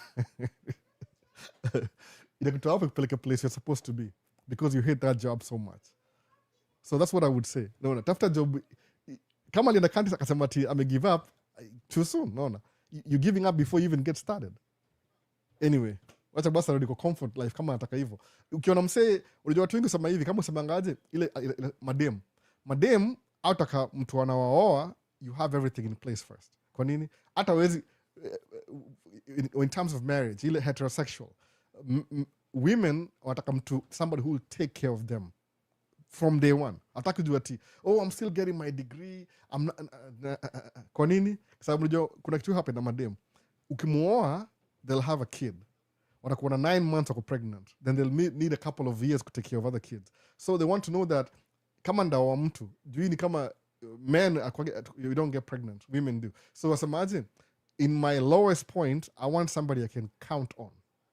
[SPEAKER 1] hapo kupeleka place you're supposed to be because you hate that job so much. So that's what I would say. No, tafuta job. Kama alienda country akasema ati ame give up too soon. No. You're giving up before you even get started. Anyway, wacha basi rudi kwa comfort life kama nataka hivyo. Ukiona msee, unajua watu wengi sema hivi, kama usemangaje ile madem autaka mtu anawaoa, you have everything in place first. Kwa nini? Hata wezi in terms of marriage, ile heterosexual women wataka mtu, somebody who will take care of them from day one. Ataki juu ati, I'm still getting my degree. I'm not, kwa nini? Sababu unajua kuna kitu happen na madem. Ukimuoa, they'll have a kid. Watakuwa na 9 months wako pregnant. Then they'll need a couple of years to take care of other kids. So they want to know that kama ndawa mtu, juu ni kama men, you don't get pregnant. Women do. So wasemaje, in my lowest point, I want somebody I can count on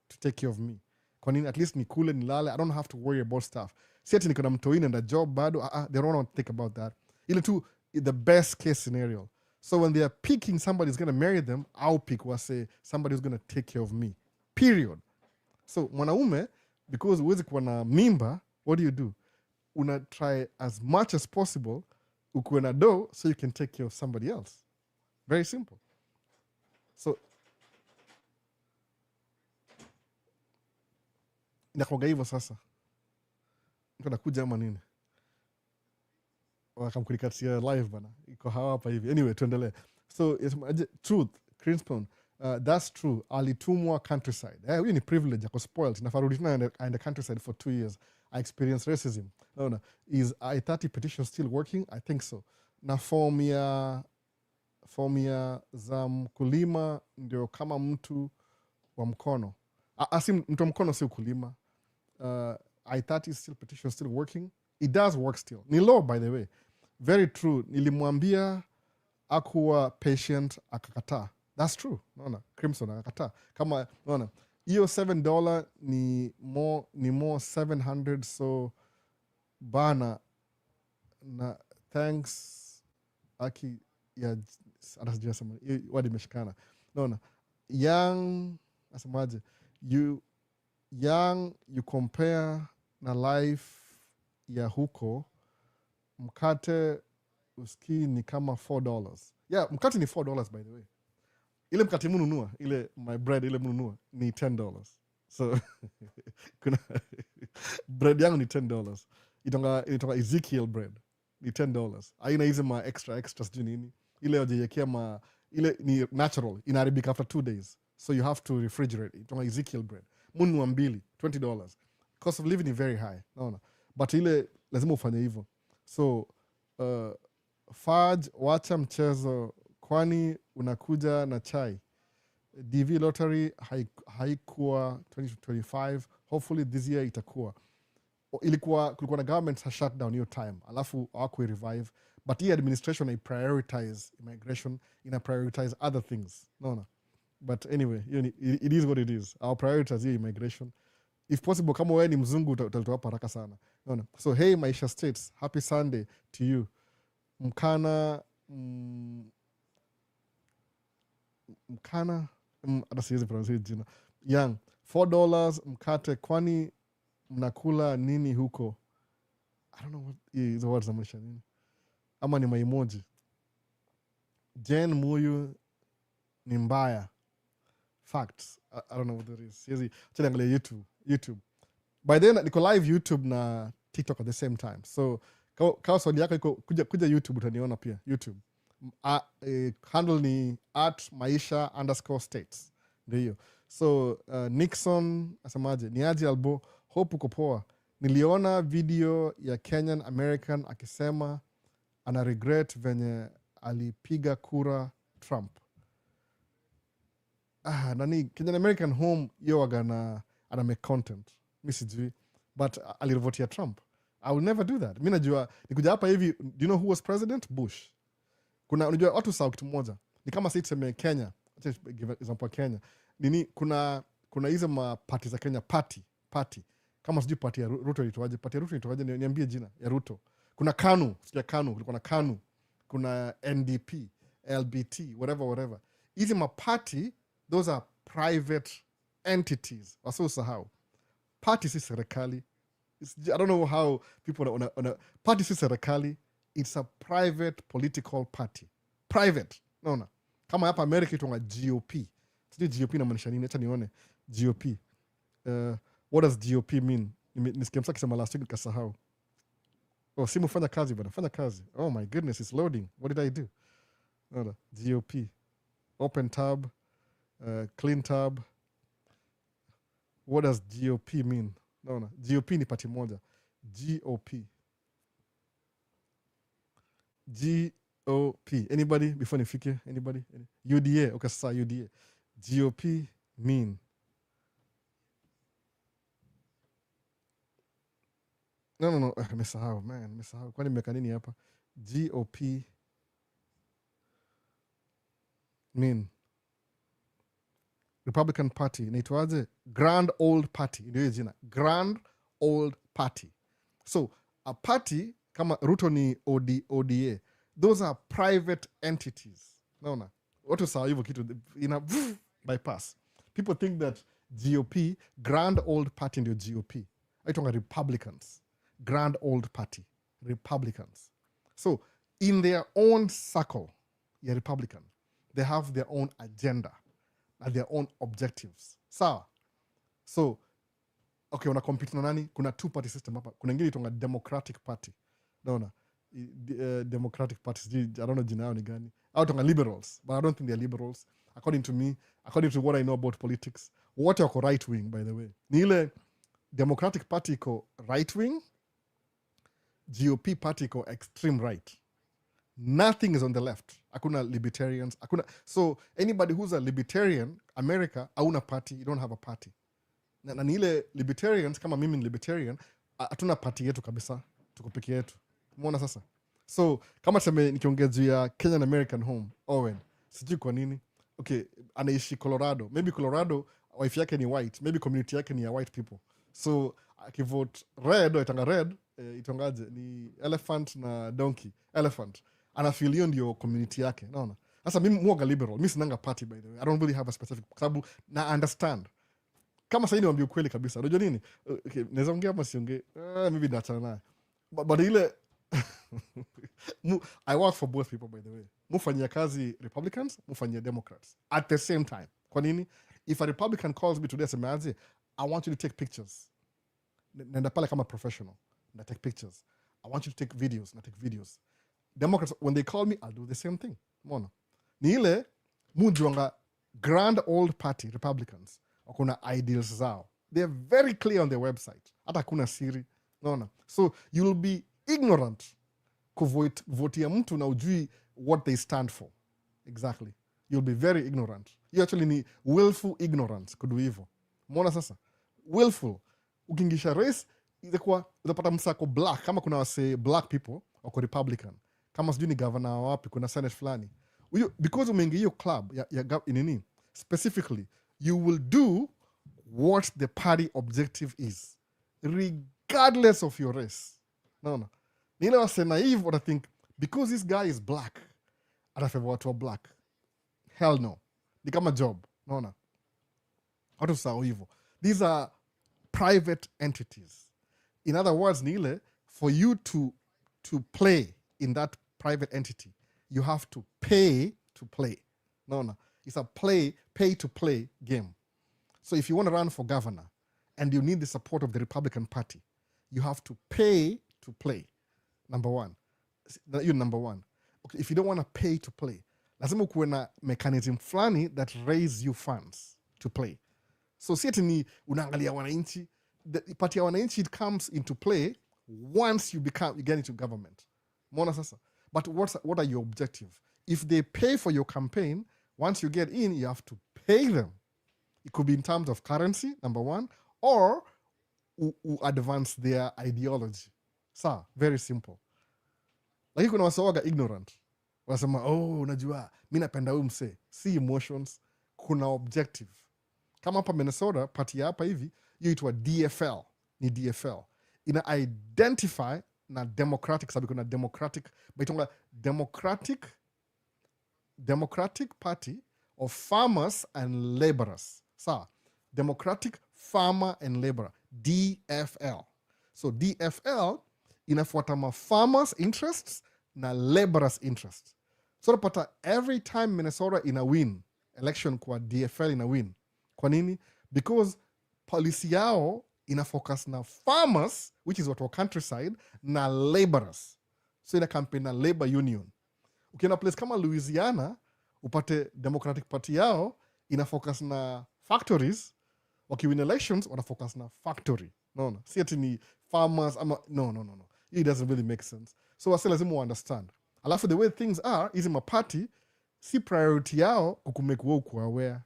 [SPEAKER 1] to take care of me. Kwa nini? At least nikule, nilale. I don't have to worry about stuff. Si ati niko na mtoini and a job bado. They don't want to think about that. Ile tu, the best case scenario. So when they are picking somebody who's going to marry them, I'll pick wase somebody who's going to take care of me. Period. So mwanaume, because uwezi kuwa na mimba, what do? Una try as much as possible ukuwe na do so you can take care of somebody else. Very simple. So inakuwaga hivyo sasa. Niko nakuja ama nini? Wakamkulikatia live bana. Iko hapa hivi. Anyway, tuendelee. So truth, Crinspoon, that's true. Alitumwa countryside. Huyu ni privilege, ako spoiled. Nafarudi tena in the countryside for 2 years. I experienced racism. No. Is I-30 petition still working? I think so. Na form ya za mkulima ndio kama mtu wa mkono. Asi mtu wa mkono si ukulima. I-30 still petition still working. It does work still. Ni law, by the way. Very true. Nilimwambia akuwa patient akakataa. That's true. Naona Crimson akakataa. Kama naona hiyo $7 ni more 700, so bana na thanks aki ya anasijua sema wadi meshikana. Naona young asemaje, you compare na life ya huko, mkate uski ni kama $4. Yeah, mkate ni $4 by the way. Ile mkate mununua, ile my bread ile mununua ni $10. So kuna bread yangu ni $10. Itonga Ezekiel bread ni $10. Aina hizi ma extra sijui nini. Ile wajiyekea ile ni natural, inaharibika after 2 days. So you have to refrigerate. Itonga Ezekiel bread. Mununua mbili, $20. Cost of living is very high. Naona. But ile lazima ufanye hivyo. So Fudge, wacha mchezo, kwani unakuja na chai. DV lottery haikuwa 2025. Hopefully this year itakuwa. Kulikuwa na government ha shut down your time. Alafu hawaku revive. But hii administration I prioritize immigration, ina prioritize other things. No. But anyway, it is what it is. Our prioritize hiyo immigration. If possible, kama wewe ni mzungu utalitoa haraka sana. No. So hey Maisha States, happy Sunday to you. Mkana hata siwezi pronounce jina. Young, $4 mkate, kwani mnakula nini huko? I don't know what hizo words zamaanisha nini. Ama ni emoji. Jen Muyu ni mbaya. Facts. I don't know what that is. Siwezi, acha niangalie YouTube. By then niko live YouTube na TikTok at the same time. So kawa swali yako iko kuja YouTube utaniona pia YouTube. Handle ni @Maisha_states. Ndio hiyo. So Nixon asemaje? Ni aje Albo, hope uko poa. Niliona video ya Kenyan American akisema ana regret venye alipiga kura Trump. Nani Kenyan American home yo wagana ana make content. Mi sijui, but alivotia Trump. I will never do that. Mi najua nikuja hapa hivi, do you know who was president? Bush. Unajua watu sawa kitu moja. Ni kama sisi tuseme Kenya, give example Kenya. Nini kuna hizo party za Kenya, party. Kama sijui party ya Ruto ilitoaje? Party ya Ruto ilitoaje? Niambie jina ya Ruto. Kuna KANU, sijui KANU, kulikuwa na KANU. Kuna NDP, LBT, whatever. Hizi party, those are private entities. Wasahau. Party si serikali. I don't know how people party si serikali. It's a private political party. Private. Naona. Kama hapa America itonga GOP. Sijui GOP inamaanisha nini? Acha nione. GOP. What does GOP mean? Nisikemsa kisema last week nikasahau. Oh, simu fanya kazi bwana. Fanya kazi. Oh my goodness, it's loading. What did I do? Naona. GOP. Open tab. Clean tab. What does GOP mean? Naona. GOP ni party moja. GOP. Anybody before nifike? Anybody? UDA. Okay, sasa UDA. GOP mean. No. Nimesahau, man. Nimesahau. Kwani nimeka nini hapa? GOP mean. Republican Party. Inaitwaje? Grand Old Party. Ndio jina. Grand Old Party. So, a party kama Ruto ni ODA. Those are private entities. Naona. Watu sawa hivyo kitu ina bypass. People think that GOP, Grand Old Party ndio GOP. Aitonga Republicans. Grand Old Party. Republicans. So, in their own circle, yeah, Republican, they have their own agenda and their own objectives. Sawa. So, okay, wana compete na nani? Kuna two-party system hapa. Kuna ingine itonga Democratic Party. Naona. Democratic Party, I don't know jina yao ni gani. Au tonga liberals, but I don't think they're liberals. According to me, according to what I know about politics, wote wako right wing, by the way. Ni ile Democratic Party iko right wing, GOP Party iko extreme right. Nothing is on the left. Hakuna libertarians. So anybody who's a libertarian, America, hauna party, you don't have a party. Na ni ile libertarians, kama mimi ni libertarian, hatuna party yetu kabisa, tuko peke yetu. Umeona sasa? So kama tuseme nikiongea juu ya Kenyan American home, Owen, sijui kwa nini. Okay, anaishi Colorado. Maybe Colorado, wife yake ni white. Maybe community yake ni ya white people. So akivote red, itanga red, itongaje, ni elephant na donkey. Elephant. Anafeel hiyo ndio community yake. Naona? Sasa mimi mwoga liberal. Mimi sinanga party, by the way. I don't really have a specific, kwa sababu na understand. Kama sasa niwaambie ukweli kabisa. Unajua nini? Okay, naweza ongea ama siongee. Maybe naachana naye. But ile I work for both people, by the way. Mufanyia kazi Republicans, mufanyia Democrats at the same time. Kwa nini? If a Republican calls me today, asemaje, I want you to take pictures. Nenda pale kama professional. Na take pictures. I want you to take videos. Na take videos. Democrats, when they call me, I'll do the same thing. Mona. Ni ile mujuanga Grand Old Party Republicans. Wakuna ideals zao. They're very clear on their website. Hata kuna siri. Naona. So you'll be ignorant kuvotia mtu na ujui what they stand for. Exactly. You'll be very ignorant. You actually need willful ignorance kudu hivyo. Umeona sasa? Willful. Ukingisha race, itakuwa utapata msako black. Kama kuna wase black people, wako Republican. Kama sijui ni governor wapi, kuna senate fulani. Because umeingia hiyo club, ya nini, specifically, you will do what the party objective is. Regardless of your race. No. Nile wase naive what I think, because this guy is black, atafavor watu wa black. Hell no. Ni kama job. No. Watu sao hivyo. These are private entities. In other words, Nile, for you to play in that private entity, you have to pay to play. No. It's a pay to play game. So if you want to run for governor and you need the support of the Republican Party, you have to pay to play. Number one. You're number one. Okay, if you don't want to pay to play, lazima ukuwe na mechanism fulani that raise you funds to play. So si ati ni unaangalia wananchi. The party ya wananchi, it comes into play once you get into government. Mona sasa. But what are your objective? If they pay for your campaign, once you get in, you have to pay them. It could be in terms of currency, number one, or advance their ideology. Sa, very simple. Lakini kuna wasowaga ignorant. Wanasema, unajua, mi napenda huyu msee. Si emotions, kuna objective. Kama hapa Minnesota, party hapa hivi, hiyo itwa DFL. Ni DFL. Ina identify na democratic, sabi kuna democratic, baitonga Democratic Party of Farmers and Laborers. Sa, Democratic Farmer and Laborer, DFL. So DFL inafuata ma farmers interests na laborers interests. So napata every time Minnesota ina win election kwa DFL ina win. Kwa nini? Because policy yao ina focus na farmers, which is what our countryside, na laborers. So ina campaign na labor union. Ukienda place kama Louisiana, upate Democratic Party yao ina focus na factories. Wakiwin elections, wana focus na factory. No. Si ati ni farmers. No. It doesn't really make sense. So wasi lazima understand. Alafu the way things are, hizi maparty, si priority yao kukumake wewe kuwa aware.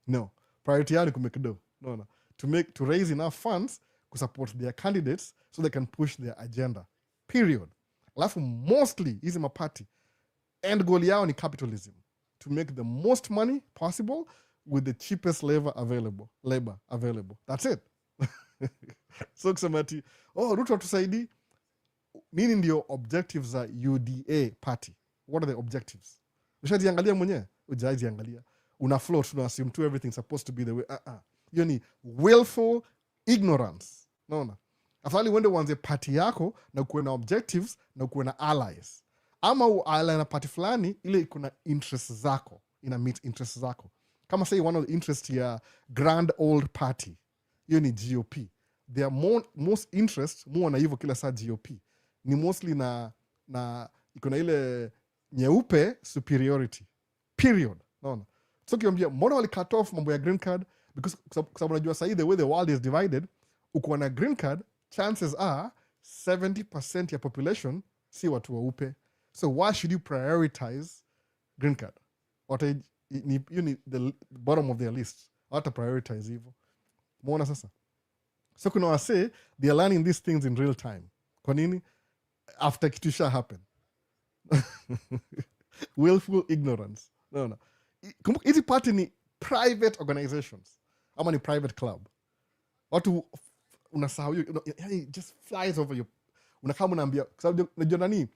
[SPEAKER 1] No. Priority yao ni kumake do. No. To raise enough funds to support their candidates so they can push their agenda. Period. Alafu mostly, hizi maparty, end goal yao ni capitalism. To make the most money possible with the cheapest labor available. That's it. So kusema ati, Ruto atusaidi. Nini ndio objectives za UDA party? What are the objectives? Ushajiangalia mwenyewe? Ujajiangalia. Una float, una assume to everything's supposed to be the way. Hiyo ni willful ignorance. Naona? Afadhali uende uanze party yako na kuwe na objectives na kuwe na allies. Ama ally na party fulani ile iko na interests zako. Ina meet interests zako. Kama say one of the interests ya grand old party. Hiyo ni GOP. Their most interest, muona hivyo kila saa GOP. Ni mostly na iko na ile nyeupe superiority. Period. Naona? So kiambia, mbona wali cut off mambo ya green card? Because sababu najua sahi the way the world is divided, ukiwa na green card, chances are 70% ya population si watu weupe. So why should you prioritize green card? You need the bottom of their list. Hata prioritize hivyo. Mbona sasa? So kuna wase, they are learning these things in real time. Kwa nini? After kitu sha happen. Willful ignorance. No. Hizi party ni private organizations. Ama ni private club. Watu unasahau it just flies over you. Unakama unaambia sababu najua nani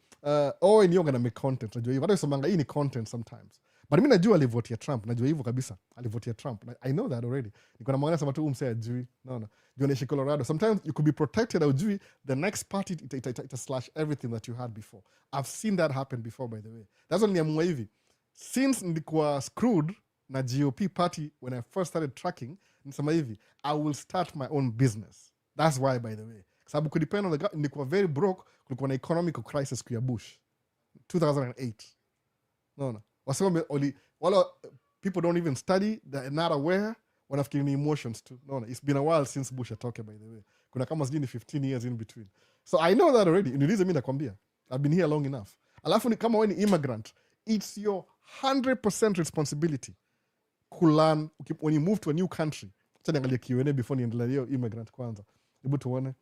[SPEAKER 1] ni yoga na make content. Najua hivyo. Hata usomanga hii ni content sometimes. But mimi najua alivotia Trump. Najua hivyo kabisa. Alivotia Trump. I know that already. Niko na mwana sema tu umse ajui. No. Jua Colorado. Sometimes you could be protected ujui. The next party it slash everything that you had before. I've seen that happen before, by the way. That's only niamua hivi. Since nilikuwa screwed na GOP party when I first started tracking, nisema hivi, I will start my own business. That's why, by the way. Sababu kudepend on the government, nilikuwa very broke, kulikuwa na economic crisis kuya Bush. 2008. No. Wasema wala people don't even study, they're not aware, wanafikiri ni emotions too. No. It's been a while since Bush atoke, by the way. Kuna kama sijui ni 15 years in between. So I know that already. Niulize mimi nakwambia. I've been here long enough. Alafu ni kama wewe ni immigrant, it's your 100% responsibility to learn when you move to a new country. Acha niangalie Q&A before niendelee hiyo immigrant kwanza. Hebu tuone.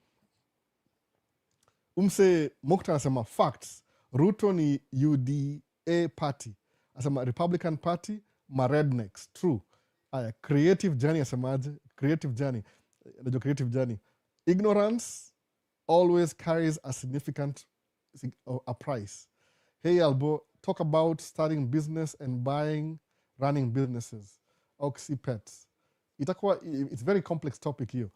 [SPEAKER 1] Mokta anasema facts. Ruto ni UDA party. Asema Republican party, ma rednecks. True. Aya, creative journey asemaje? Creative journey. Najua creative journey. Ignorance always carries a significant price. Hey Albo, talk about starting business and running businesses. Oxy pets. It's a very complex topic here.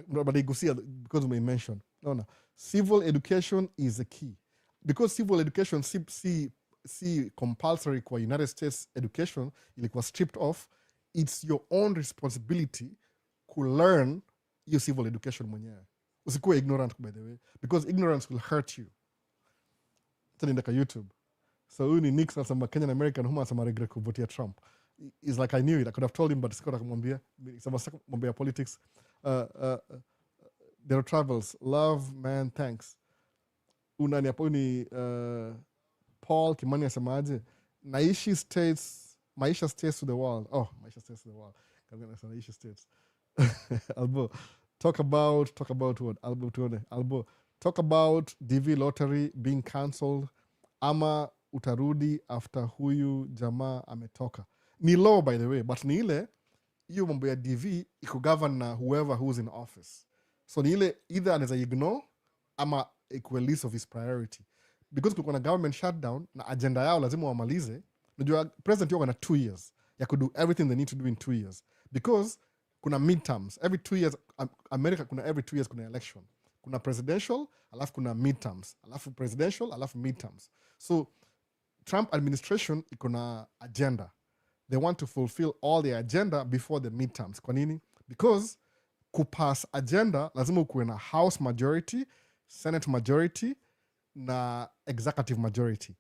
[SPEAKER 1] But igusia because we mentioned. No. Civil education is the key. Because civil education see compulsory kwa United States education ilikuwa stripped off, it's your own responsibility to learn your civil education mwenyewe. Usikuwe ignorant, by the way, because ignorance will hurt you. Tanienda YouTube. So huyu ni Nix anasema Kenyan American huma anasema regret kuvotia Trump. It's like I knew it. I could have told him, but sikutaka kumwambia. Sema sasa kumwambia politics. Their travels. Love, man, thanks. Unani hapo ni Paul Kimani asemaje? Maisha stays to the world. Oh, Maisha stays to the world. Maisha stays. Albo, talk about what? Albo, talk about DV lottery being cancelled. Ama utarudi after huyu jamaa ametoka. Ni law, by the way, but ni ile hiyo mambo ya DV iko govern na whoever who's in office. So ni ile either anaweza ignore ama ikuwe list of his priority. Because kulikuwa na government shutdown na agenda yao lazima wamalize. Najua president yuko na 2 years ya could do everything they need to do in 2 years. Because kuna midterms. Every 2 years, America kuna every 2 years kuna election. Kuna presidential, alafu kuna midterms. Alafu presidential, alafu midterms. So Trump administration iko na agenda. They want to fulfill all the agenda before the midterms. Kwa nini? Because kupass agenda lazima ukuwe na House majority, Senate majority, na executive majority.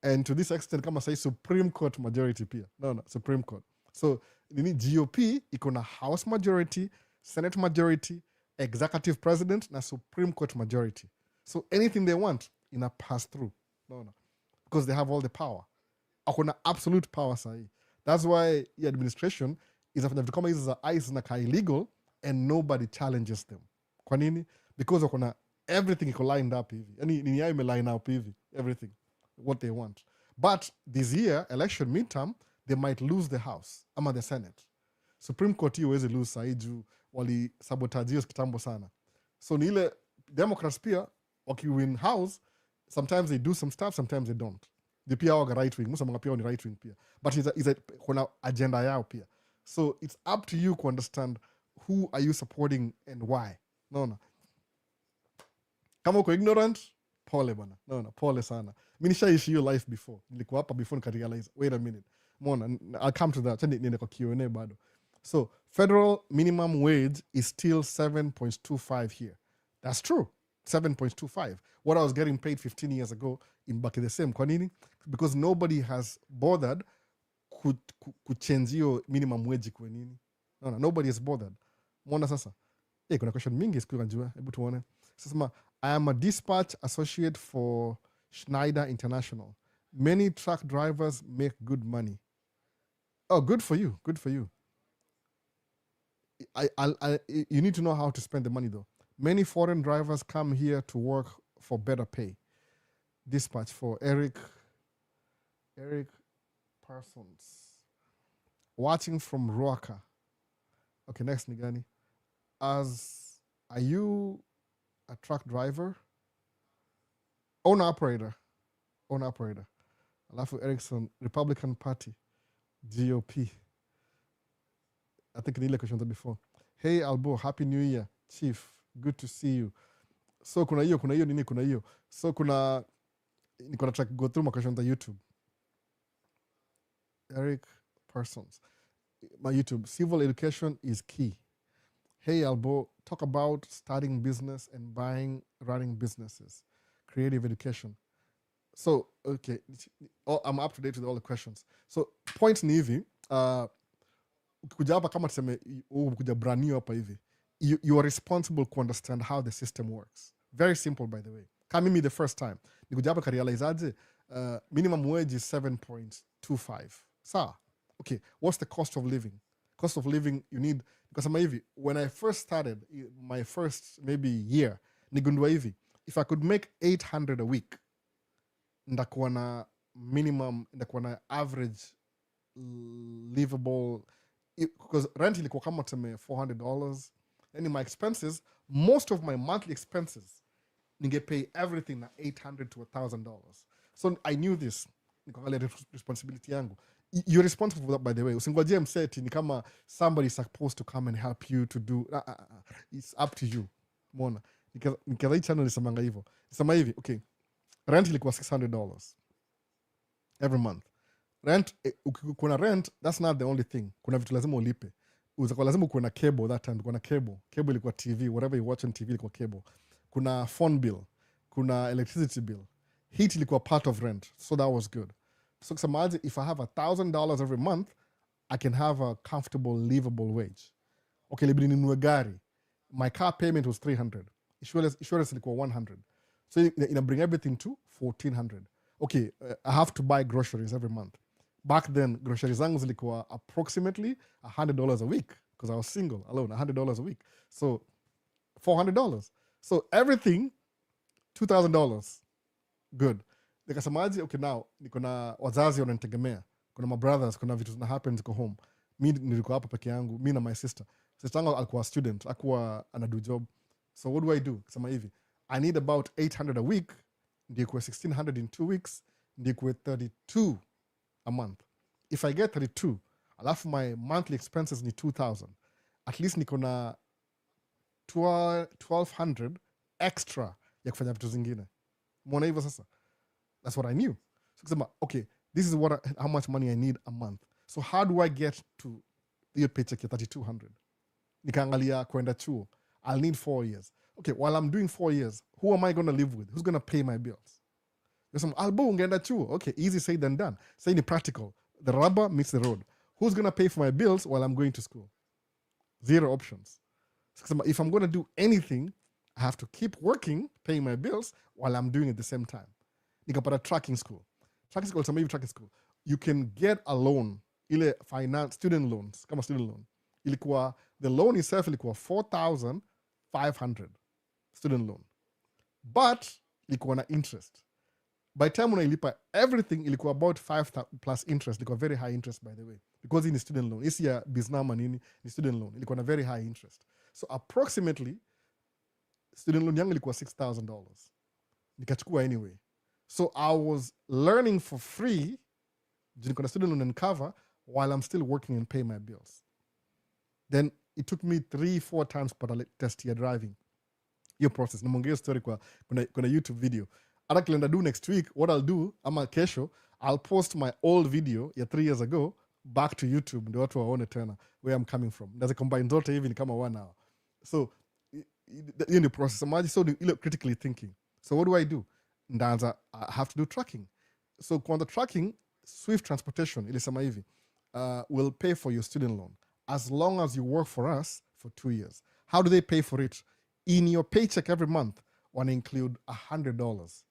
[SPEAKER 1] And to this extent, kama say Supreme Court majority pia. No, Supreme Court. So, nini GOP iko na House majority, Senate majority, executive president, na Supreme Court majority. So, anything they want, ina pass through. No. Because they have all the power. Akona absolute power sahi. That's why the administration is after the kama hizi za ICE na illegal and nobody challenges them. Kwa nini? Because wakona everything iko lined up hivi. Yani nini yao ime line up hivi. Everything. What they want. But this year, election midterm, they might lose the House ama the Senate. Supreme Court hiyo wezi lose sahi juu wali sabotage hiyo kitambo sana. So ni ile Democrats pia waki-win House, sometimes they do some stuff, sometimes they don't. They pia waga right wing. Musa mga pia ni right wing pia. But kuna agenda yao pia. So it's up to you to understand who are you supporting and why. No. Kama uko ignorant, pole bana. No, pole sana. Mimi nishaishi your life before. Nilikuwa hapa before nikarealize, wait a minute. Mona, I'll come to that. Niende kwa Q&A bado. So, federal minimum wage is still 7.25 here. That's true. 7.25. What I was getting paid 15 years ago in back in the same. Kwa nini? Because nobody has bothered kuchange hiyo minimum wage kwa nini. No, nobody has bothered. Mwona sasa. Kuna question mingi siku kanjua. Hebu tuone. Sasa I am a dispatch associate for Schneider International. Many truck drivers make good money. Oh, good for you. Good for you. You need to know how to spend the money though. Many foreign drivers come here to work for better pay. Dispatch for Eric Parsons. Watching from Ruaka. Okay, next Nigani. Are you a truck driver? Owner operator. Alafu Erickson, Republican Party, GOP. I think Nile questioned before. Hey Albo, Happy New Year, Chief. Good to see you. So kuna hiyo. So niko na track go through my question on YouTube. Eric Parsons. My YouTube. Civil education is key. Hey Albo, talk about starting business and running businesses. Creative education. So, okay, I'm up to date with all the questions. So, point ni hivi, kuja hapa kama tuseme, kuja brand new hapa hivi, you are responsible to understand how the system works. Very simple, by the way. Kama mimi the first time, nikuja hapa ka-realize aje, minimum wage is 7.25. Sawa? Okay, what's the cost of living? Cost of living, you need, because kama hivi, when I first started, my first maybe year, nigundua hivi, if I could make 800 a week, ndakuwa na minimum, ndakuwa na average livable, because rent ilikuwa kama tuseme $400, and in my expenses, most of my monthly expenses, ninge pay everything na $800 to $1,000. So I knew this, nikaangalia responsibility yangu. You're responsible for that, by the way. Usingojee mseti ni kama somebody is supposed to come and help you to do, it's up to you. Mona, nikaza hii channel nisemanga hivyo. Nisema hivi, okay, rent ilikuwa $600 every month. Rent, kuna rent, that's not the only thing. Kuna vitu lazima ulipe. Uzakuwa lazima kuwe na cable that time. Kuna cable ilikuwa TV, whatever you watch on TV ilikuwa cable. Kuna phone bill, kuna electricity bill. Heat ilikuwa part of rent, so that was good. So kusemaje, if I have $1,000 every month, I can have a comfortable, livable wage. Okay, libidi ninunue gari. My car payment was $300. Insurance ilikuwa $100. So ina bring everything to $1,400. Okay, I have to buy groceries every month. Back then, groceries zangu zilikuwa approximately $100 a week because I was single alone, $100 a week. So $400. So everything, $2,000. Good. Nikasemaje, okay, now niko na wazazi wananitegemea. Kuna my brothers, kuna vitu zina happen ziko home. Mi nilikuwa hapa peke yangu, mi na my sister. Sister yangu alikuwa student, akuwa anadu job. So what do I do? Sema hivi, I need about $800 a week, ndiyo kuwe $1,600 in 2 weeks, ndiyo kuwe $32 a month. If I get 32, alafu my monthly expenses ni $2,000. At least niko na $1,200 extra ya kufanya vitu zingine. Mwona hivyo sasa? That's what I knew. So kusema, okay, this is how much money I need a month. So how do I get to the paycheck ya $3,200? Nikaangalia kwenda chuo. I'll need 4 years. Okay, while I'm doing 4 years, who am I going to live with? Who's going to pay my bills? Albo ungeenda chuo. Okay, easy said than done. Say ni practical. The rubber meets the road. Who's going to pay for my bills while I'm going to school? Zero options. So if I'm going to do anything, I have to keep working, paying my bills while I'm doing it at the same time. Nikapata tracking school. Tracking school, some tracking school. You can get a loan, ile finance, student loans, kama student loan. Ilikuwa, the loan itself ilikuwa $4,500 student loan. But ilikuwa na interest. By time unailipa everything, ilikuwa about 5 plus interest. Ilikuwa very high interest, by the way. Because in student loan, isi ya biznama nini, ni student loan. Ilikuwa na very high interest. So approximately, student loan yangu ilikuwa $6,000. Nikachukua anyway. So I was learning for free, niko na student loan and cover, while I'm still working and pay my bills. Then it took me 3-4 times per test ya driving. Your process. Namongelea story kuna YouTube video. Hata kilenda do next week, what I'll do, ama kesho, I'll post my old video ya 3 years ago back to YouTube, ndio watu waone tena where I'm coming from. Ndaza combine zote hivi ni kama 1 hour. So, hiyo ni process. So, critically thinking. So what do I do? Ndaanza, I have to do tracking. So kwa the tracking, Swift Transportation, ilisema hivi, will pay for your student loan as long as you work for us for 2 years. How do they pay for it? In your paycheck every month, wanna include $100.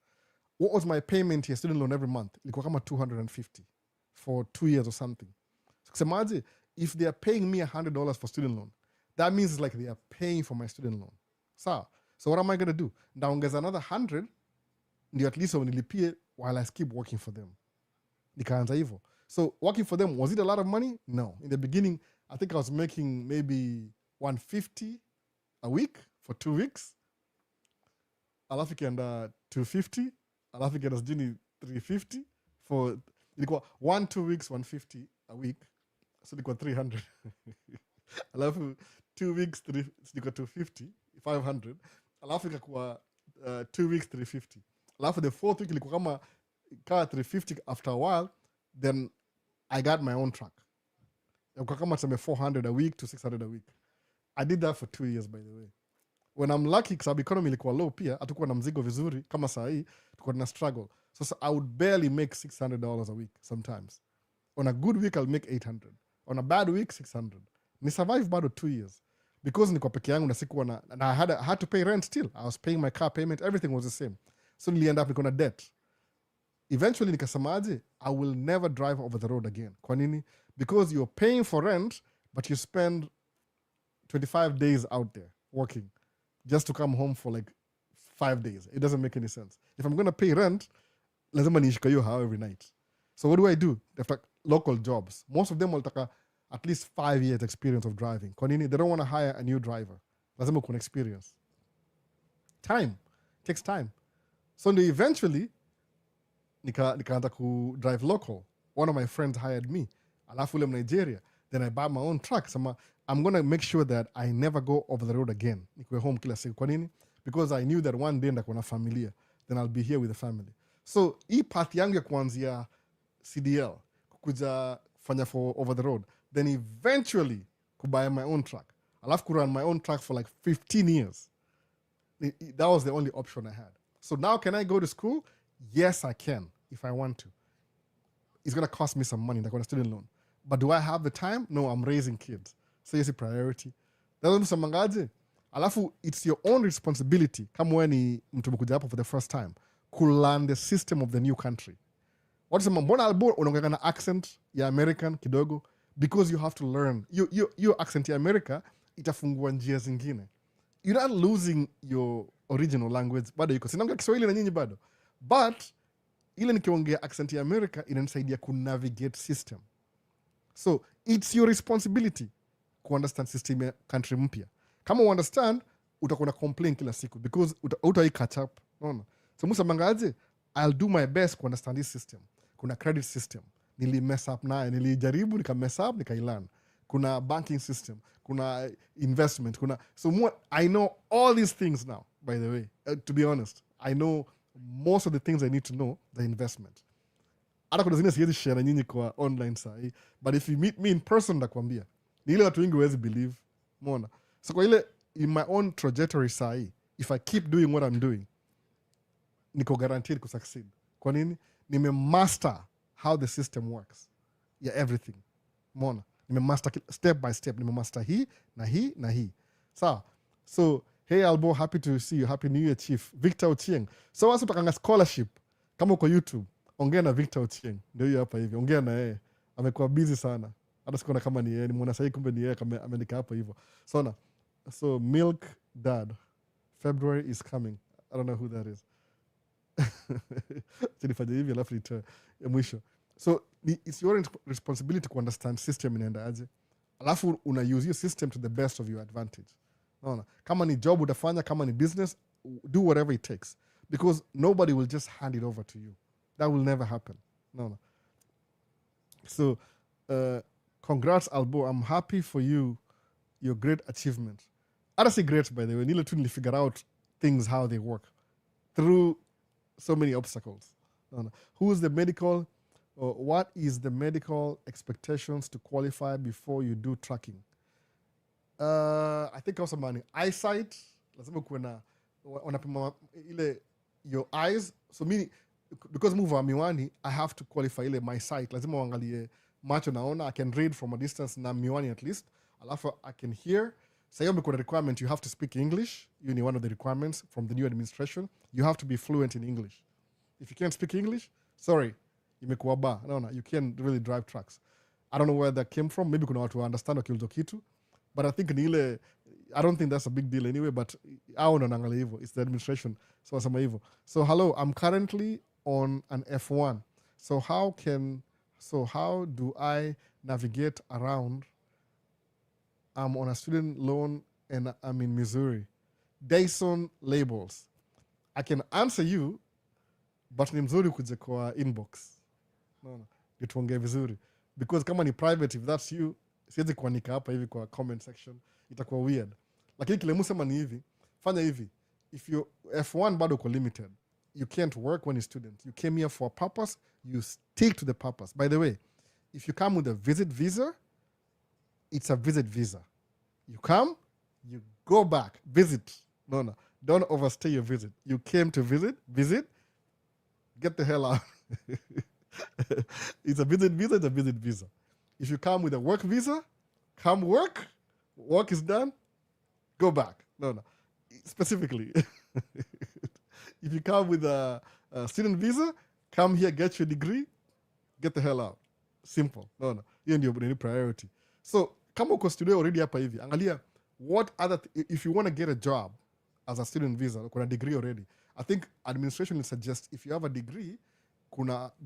[SPEAKER 1] What was my payment here, student loan every month? Ilikuwa kama $250 for 2 years or something. So kusemaje, if they are paying me $100 for student loan, that means it's like they are paying for my student loan. So what am I going to do? Ndaongeza another 100, ndio at least wanilipie while I keep working for them. Nikaanza hivyo. So working for them, was it a lot of money? No. In the beginning, I think I was making maybe $150 a week for 2 weeks. Alafu ikaenda $250. Alafu ikaenda sijui $350 for, ilikuwa 1-2 weeks, $150 a week. So ilikuwa $300. Alafu 2 weeks, ilikuwa $250, $500. Alafu ikakuwa 2 weeks, $350. Alafu the 4th week ilikuwa kama $350 after a while. Then I got my own truck. Ilikuwa kama tuseme $400 a week to $600 a week. I did that for 2 years, by the way. When I'm lucky, because economy ilikuwa low pia, hatukuwa na mzigo vizuri, kama saa hii, tulikuwa na struggle. So I would barely make $600 a week sometimes. On a good week, I'll make $800. On a bad week, $600. Ni survive bado 2 years. Because niko peke yangu na sikuwa na I had to pay rent still. I was paying my car payment, everything was the same. So nilienda up niko na debt. Eventually nikasemaje, I will never drive over the road again. Kwa nini? Because you're paying for rent, but you spend 25 days out there working just to come home for like 5 days. It doesn't make any sense. If I'm going to pay rent, lazima nishika hiyo how every night. So what do? After local jobs. Most of them will take at least 5 years experience of driving. Kwa nini? They don't want to hire a new driver. Lazima kuna experience. Time. Takes time. So eventually, nikaanza ku drive local. One of my friends hired me. Alafu ule Nigeria. Then I buy my own truck. So I'm going to make sure that I never go over the road again. Nikuwe home kila siku. Kwa nini? Because I knew that one day ndakuwa na familia. Then I'll be here with the family. So hii path yangu ya kuanzia CDL, kukuja fanya for over the road. Then eventually, buy my own truck. Alafu ku run my own truck for like 15 years. That was the only option I had. So now can I go to school? Yes, I can if I want to. It's going to cost me some money. Like on a student loan. But do I have the time? No, I'm raising kids. So it's a priority. Alafu, it's your own responsibility. Kama wewe ni mtu mkuja hapo for the first time. Learn the system of the new country. What is mbona albo unaongea na accent ya American kidogo? Because you have to learn. Your accent ya America itafungua njia zingine. You're not losing your original language. Bado yuko. Sinaongea Kiswahili na nyinyi bado. But ile nikiongea accent ya America inanisaidia ku-navigate system. So it's your responsibility to understand system ya country mpya. Kama understand, utakuwa na complain kila siku because utai catch up. No. So musa mangaje, I'll do my best to understand this system. Kuna credit system. Nili mess up naye. Nilijaribu, nika mess up, nika ilan. Kuna banking system. Kuna investment. So more, I know all these things now, by the way. To be honest, I know most of the things I need to know, the investment. Hata kuna zingine siwezi share na nyinyi kwa online sahi. But if you meet me in person, nakwambia. Ni ile watu wengi huwezi believe. Mona. So kwa ile, in my own trajectory sahi, if I keep doing what I'm doing, niko guaranteed to succeed. Kwa nini? Nime-master how the system works. Yeah, everything. Mona. Nime-master step by step. Nime-master hii, na hii, na hii. So, hey Albo, happy to see you. Happy New Year, Chief. Victor Ochieng. So, wasa utakanga scholarship. Kama uko YouTube, ongea na Victor Ochieng. Ndio hiyo hapa hivi. Ongea na yeye. Amekuwa busy sana. Hata sikuona kama ni yeye. Nimeona sahi kumbe ni yeye kama amenika hapa hivyo. So, Milk Dad. February is coming. I don't know who that is. Nifanye hivi alafu nitoe mwisho. So it's your responsibility to understand system inaenda aje. Alafu una use your system to the best of your advantage. No. Kama ni job utafanya, kama ni business, do whatever it takes. Because nobody will just hand it over to you. That will never happen. No. So congrats Albo. I'm happy for you. Your great achievement. I don't say great, by the way. Nile tu figure out things, how they work. Through so many obstacles. No. Who's the medical, or what is the medical expectations to qualify before you do tracking? I think also money. Eyesight, lazima kuwe na wanapima ile your eyes. So me, because move wa miwani, I have to qualify ile my sight. Lazima uangalie macho naona. I can read from a distance na miwani at least. Alafu I can hear. So you have a requirement, you have to speak English. You need one of the requirements from the new administration. You have to be fluent in English. If you can't speak English, sorry, imekuwa ba. No, you can't really drive trucks. I don't know where that came from. Maybe kuna watu understand wakiulizwa kitu. But I think I don't think that's a big deal anyway, but it's the administration. So hello, I'm currently on an F1. So how do I navigate around? I'm on a student loan and I'm in Missouri. Dyson labels. I can answer you, but ni mzuri kuja kwa inbox. No. Nituongee vizuri. Because kama ni private, if that's you, siwezi kuandika hapa hivi kwa comment section. Itakuwa weird. Lakini kile musema ni hivi. Fanya hivi. If you F1 bado uko limited, you can't work when you're student. You came here for a purpose, you stick to the purpose. By the way, if you come with a visit visa, it's a visit visa. You come, you go back, visit. No. Don't overstay your visit. You came to visit, get the hell out. It's a visit visa. If you come with a work visa, come work is done, go back. No. Specifically. If you come with a student visa, come here, get your degree, get the hell out. Simple. No. Hiyo ndio priority. So, kama uko studio already hapa hivi, angalia what other if you want to get a job as a student visa, kuna degree already. I think administration will suggest if you have a degree,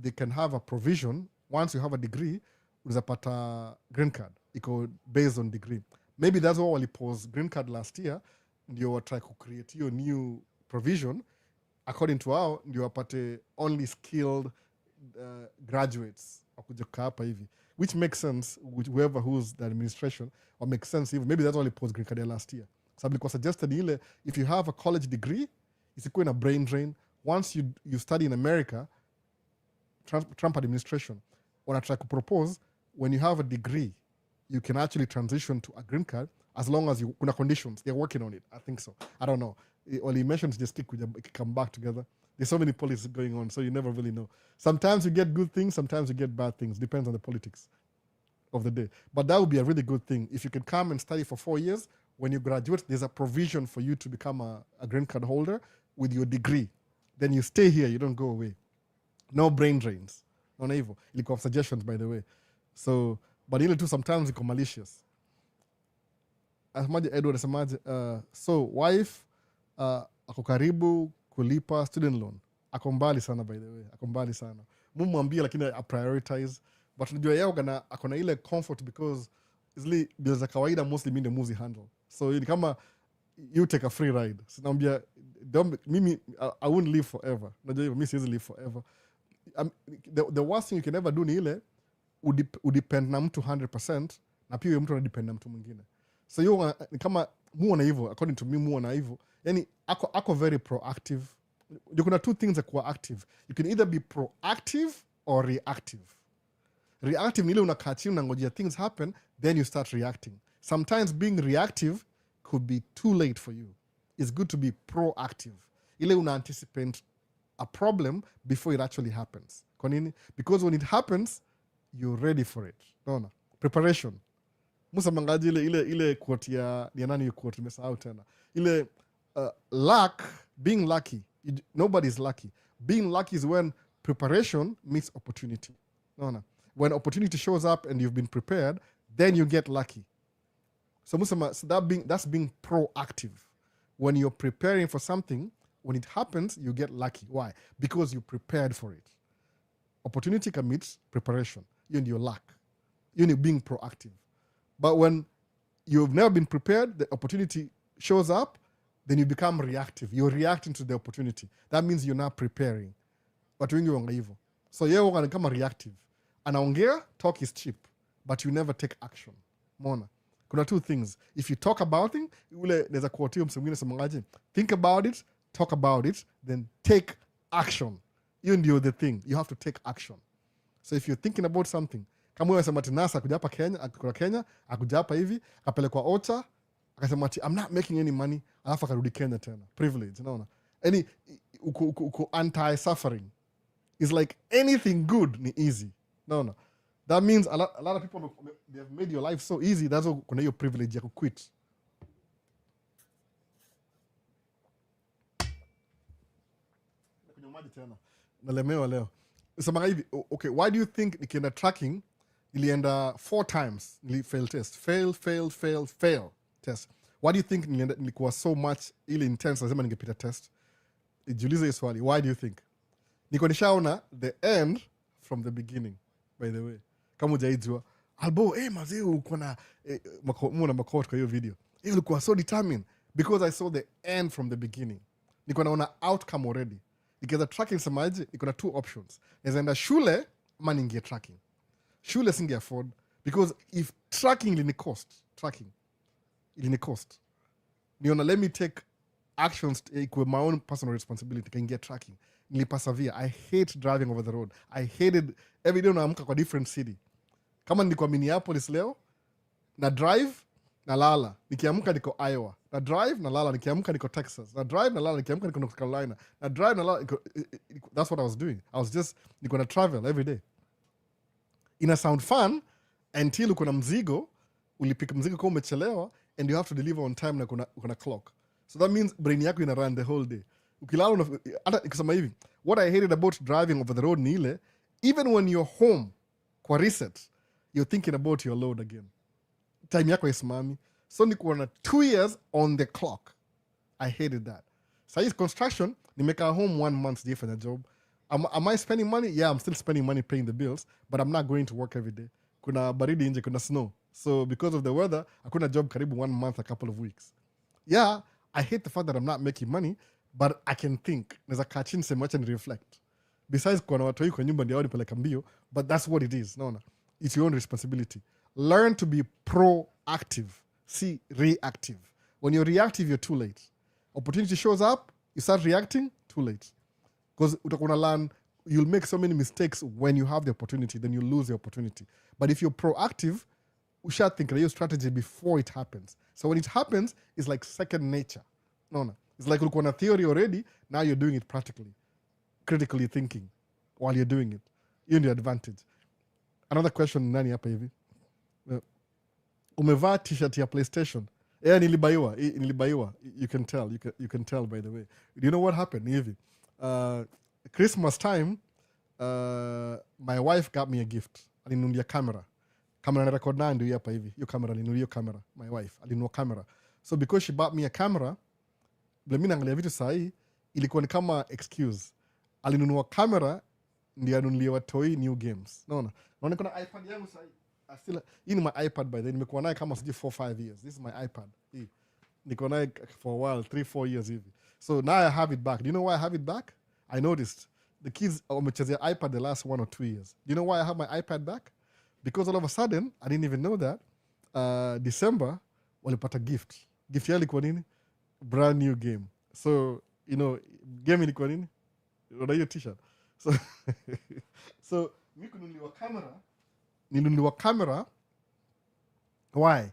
[SPEAKER 1] they can have a provision. Once you have a degree, unapata green card. Iko based on degree. Maybe that's why walipose green card last year, ndio try to create your new provision. According to how, ndio wapate only skilled graduates wakuja hapa hivi. Which makes sense with whoever who's the administration, or makes sense even. Maybe that's why post green card last year. So because suggested if you have a college degree, it's in a brain drain. Once you study in America, Trump administration, when I try to propose, when you have a degree, you can actually transition to a green card as long as you kuna conditions. They're working on it. I think so. I don't know. All he mentions just come back together. There's so many politics going on, so you never really know. Sometimes you get good things, sometimes you get bad things. Depends on the politics of the day. But that would be a really good thing. If you can come and study for 4 years, when you graduate, there's a provision for you to become a green card holder with your degree. Then you stay here, you don't go away. No brain drains. No evil. Ilikuwa suggestions, by the way. So, but ile tu sometimes iko malicious. Asemaje Edward, asemaje, so wife ako karibu kulipa student loan. Ako mbali sana, by the way. Ako mbali sana. Mumwambia lakini I prioritize. But najua yao ako na ile comfort because isli bills za kawaida mostly mimi moves handle. So ni kama you take a free ride. Sinaambia mimi I won't live forever. Najua mimi siwezi live forever. The worst thing you can ever do ni ile udepend na mtu 100% na pia mtu anadepend na mtu mwingine. So you ni kama muona hivyo, according to me muona hivyo. Yani ako very proactive. Kuna two things that are active. You can either be proactive or reactive. Reactive ni ile unakaa chini unangojea things happen, then you start reacting. Sometimes being reactive could be too late for you. It's good to be proactive. Ile una anticipate a problem before it actually happens. Kwa nini? Because when it happens, you're ready for it. Naona? Preparation. Musa mangaji ile quote ya nani yu quote, nimesahau tena. Ile luck, being lucky. Nobody's lucky. Being lucky is when preparation meets opportunity. Naona? When opportunity shows up and you've been prepared, then you get lucky. So that's being proactive. When you're preparing for something, when it happens, you get lucky. Why? Because you prepared for it. Opportunity commits preparation. You're in your luck. You're being proactive. But when you've never been prepared, the opportunity shows up, then you become reactive. You're reacting to the opportunity. That means you're not preparing. But when you're evil. So you're going to become reactive. Anaongea, talk is cheap, but you never take action. Mona. Kuna two things. If you talk about it, there's a quote here, think about it, talk about it, then take action. You ndio the thing. You have to take action. So if you're thinking about something, kama wewe unasema NASA akuja hapa Kenya, akuja hapa hivi, akapelekwa OCHA, akasema I'm not making any money, alafu akarudi Kenya tena. Privilege, unaona? Any uko anti-suffering. It's like anything good ni easy. No. That means a lot of people, they have made your life so easy, that's why kuna hiyo privilege ya kuquit. Nalemewa leo. Sema hivi, okay, why do you think nikienda tracking nilienda 4 times fail test? Fail test. Why do you think nilikuwa so much ile intense lazima ningepita test? Jiulize hiyo swali. Why do you think? Niko nishaona the end from the beginning, by the way. Kama hujaijua, albo mazee uko na muna makoti kwa hiyo video. Ulikuwa so determined because I saw the end from the beginning. Niko naona outcome already. Nikiweza tracking semaje, niko na 2 options. Naweza enda shule ama ningie tracking. Shule singe afford because if tracking ilini cost. Niona let me take actions with my own personal responsibility can get tracking. Nilipersevere. I hate driving over the road. I hated every day unaamka kwa different city. Kama niko Minneapolis leo, na drive na lala. Nikiamka niko Iowa. Na drive na lala. Nikiamka niko Texas. Na drive na lala. Nikiamka niko North Carolina. Na drive na lala. That's what I was doing. I was just niko na travel every day. Ina sound fun until uko na mzigo, ulipika mzigo kwa umechelewa and you have to deliver on time na kuna clock. So that means brain yako ina run the whole day. Ukilala hata kusema hivi, what I hated about driving over the road ni ile, even when you're home kwa reset, you're thinking about your load again. Time yako isimami. So niko na 2 years on the clock. I hated that. So construction, nimeka home 1 month sijafanya job. Am I spending money? Yeah, I'm still spending money paying the bills, but I'm not going to work every day. Kuna baridi nje, kuna snow. So because of the weather, hakuna job karibu 1 month, a couple of weeks. Yeah, I hate the fact that I'm not making money, but I can think. Naweza kaa chini sema acha ni reflect. Besides kuna watu kwa nyumba ndio wanipeleka mbio, but that's what it is. No. It's your own responsibility. Learn to be proactive. See, reactive. When you're reactive, you're too late. Opportunity shows up, you start reacting, too late. Because utakuna learn, you'll make so many mistakes when you have the opportunity, then you lose the opportunity. But if you're proactive, usha think your strategy before it happens. So when it happens, it's like second nature. No. It's like ulikuwa na theory already, now you're doing it practically. Critically thinking while you're doing it. You're in the advantage. Another question, nani hapa hivi? Umevaa t-shirt ya PlayStation. Nilibaiwa. You can tell. You can tell by the way. Do you know what happened hivi? Christmas time, my wife got me a gift. Alinunulia camera. Camera na record na ndio hapa hivi. Hiyo camera alinunulia camera. My wife alinunua camera. So because she bought me a camera, bila mimi naangalia vitu sahi, ilikuwa ni kama excuse. Alinunua camera ndio anunulia watoi new games. Naona kuna iPad yangu sahi. Hii ni my iPad by then. Nimekuwa naye kama sijui 4-5 years. This is my iPad. Niko naye for a while, 3-4 years hivi. So now I have it back. Do you know why I have it back? I noticed the kids wamechezea iPad the last 1 or 2 years. Do you know why I have my iPad back? Because all of a sudden, I didn't even know that, December, walipata gift. Gift ya ilikuwa nini? Brand new game. So, game ilikuwa nini? Una hiyo t-shirt. So mi ninunuliwa camera. Why?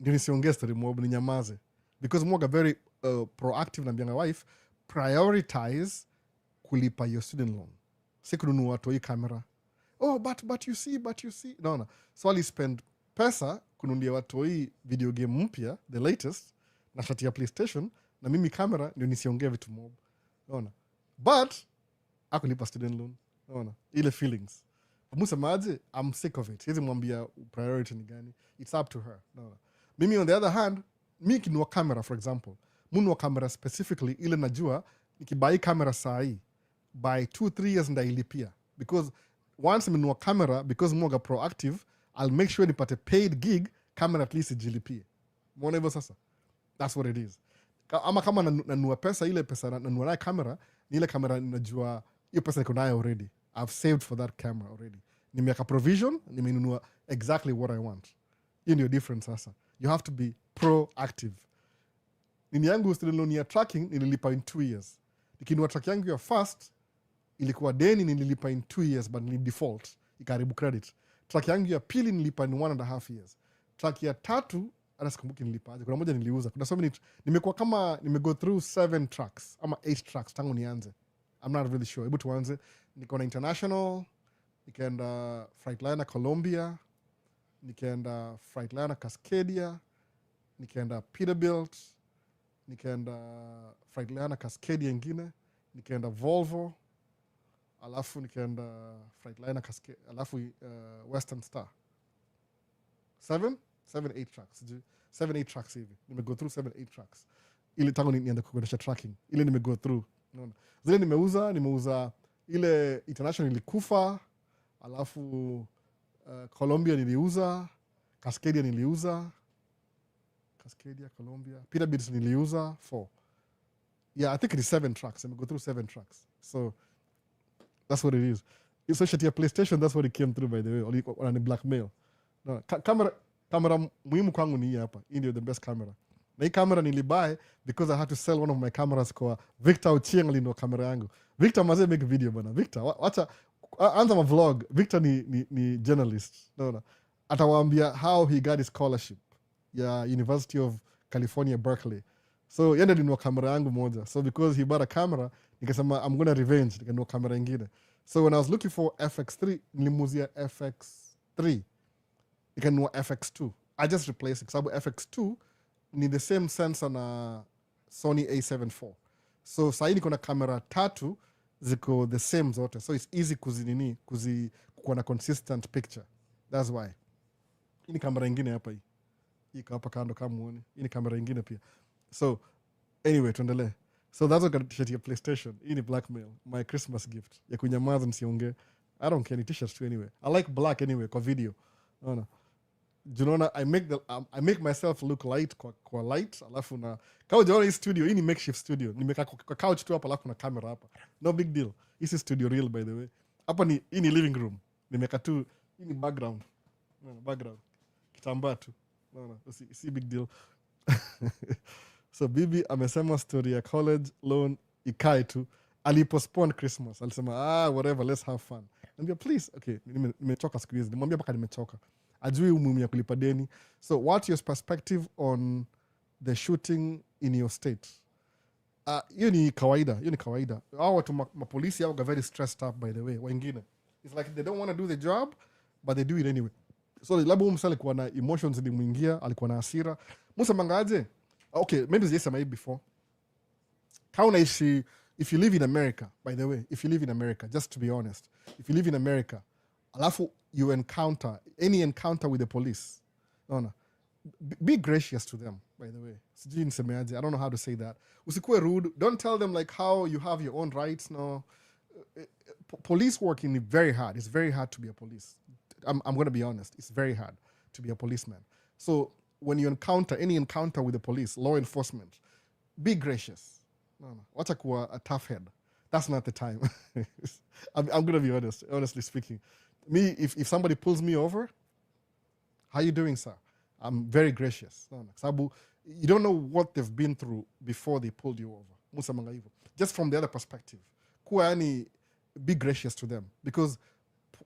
[SPEAKER 1] Ndio nisiongee story mob ni nyamaze. Because mwaga very proactive na mbianga wife, prioritize kulipa your student loan. Si kununua toi camera. Oh, but you see. No. So I spend pesa kununulia watoi video game mpya, the latest, na shati ya PlayStation, na mimi camera ndio nisiongee vitu mob. No. But akulipa student loan. No. Ile feelings. Musemaje, I'm sick of it. Hizi mwambia priority ni gani. It's up to her. No. Mimi on the other hand, mi kinunua camera for example. Mununua camera specifically ile najua nikibai camera sahi by 2-3 years ndailipia. Because once nimenunua camera, because mwaga proactive, I'll make sure nipate paid gig, camera at least ijilipie. Mwona hivyo sasa? That's what it is. Ama kama nanunua pesa, ile pesa nanunua naye camera, ni ile camera najua hiyo pesa niko nayo already. I've saved for that camera already. Nimeweka provision, nimenunua exactly what I want. Hiyo ndio difference sasa. You have to be proactive. Nini yangu student loan ya tracking nililipa in 2 years. Nikinunua track yangu ya first ilikuwa deni nililipa in 2 years but ni default. Ikaribu credit. Track yangu ya pili nilipa in 1.5 years. Track ya tatu hata sikumbuki nilipa aje. Kuna moja niliuza. Kuna so many nimekuwa kama nimego through 7 tracks ama 8 tracks tangu nianze. I'm not really sure. Hebu tuanze. Niko na International, nikaenda Freightliner Colombia, nikaenda Freightliner Cascadia, nikaenda Peterbilt, nikaenda Freightliner Cascadia ingine, nikaenda Volvo, alafu nikaenda Freightliner Cascadia, alafu Western Star. 7-8 tracks. 7-8 tracks hivi. Nimego through 7-8 tracks. Ile tangu nienda kuendesha tracking. Ile nimego through. No. Zile nimeuza ile International ilikufa, alafu Colombia niliuza, Cascadia niliuza, Colombia, Peterbilt niliuza 4. Yeah, I think it is 7 tracks. I'm going to go through 7 tracks. So that's what it is. So shit ya PlayStation, that's what it came through by the way. On a blackmail. No, camera muhimu kwangu ni hii hapa. Hii ndio the best camera. Na hii camera nilibuy because I had to sell one of my cameras kwa Victor Ochieng alinunua kamera yangu. Victor maze make video bana. Victor, wacha anza ma vlog. Victor ni journalist. No. Atawaambia how he got his scholarship ya University of California Berkeley. So yeye alinunua kamera yangu moja. So because he bought a camera, nikasema I'm gonna revenge, nikanunua kamera nyingine. So when I was looking for FX3, nilimuzia FX3. Nikanunua FX2. I just replaced it. Sababu FX2 ni the same sensor na Sony A7 IV. So sahi niko na kamera 3 ziko the same zote. So it's easy kuwa na consistent picture. That's why. Hii ni kamera ingine hapa hii. Hii hapa kando kama muone. Hii ni kamera ingine pia. So anyway, tuendelee. So that's what got t-shirt ya PlayStation. Hii ni blackmail. My Christmas gift. Ya kunyamaza nisiongee. I don't care, ni t-shirts too anyway. I like black anyway kwa video. No. Junaona, I make myself look light kwa light, alafu na kama unaona hii studio, hii ni makeshift studio. Nimekaa kwa couch tu hapa alafu na camera hapa. No big deal. This is studio real by the way. Hapa hii ni living room. Nimekaa tu, hii ni background. No, background. Kitambaa tu. No, si big deal. So bibi amesema story ya college loan ikae tu. Alipostpone Christmas. Alisema whatever, let's have fun. Niambia please, okay, nimechoka siku hizi. Nimwambia mpaka nimechoka. ajui umuhimu ya kulipa deni. So what's your perspective on the shooting in your state? Hiyo ni kawaida. Hao watu mapolisi hao very stressed up, by the way, wengine. It's like they don't want to do the job, but they do it anyway. So labda huyu msa alikuwa na emotions zilimwingia, alikuwa na hasira. Musa mangaje? Okay, maybe sijasema hii before. How unaishi, if you live in America, by the way, if you live in America, just to be honest, if you live in America, alafu you encounter, any encounter with the police, no, be gracious to them, by the way. Sijui nisemeaje, I don't know how to say that. Usikue rude. Don't tell them like how you have your own rights. No. Police work is very hard. It's very hard to be a police. I'm going to be honest. It's very hard to be a policeman. So when you encounter any encounter with the police, law enforcement, be gracious. No. Wacha kuwa a tough head. That's not the time. I'm going to be honest, honestly speaking. Me, if somebody pulls me over, how you doing, sir? I'm very gracious. No. Sabu, you don't know what they've been through before they pulled you over. Musa mangaivo. Just from the other perspective. Kuani, be gracious to them. Because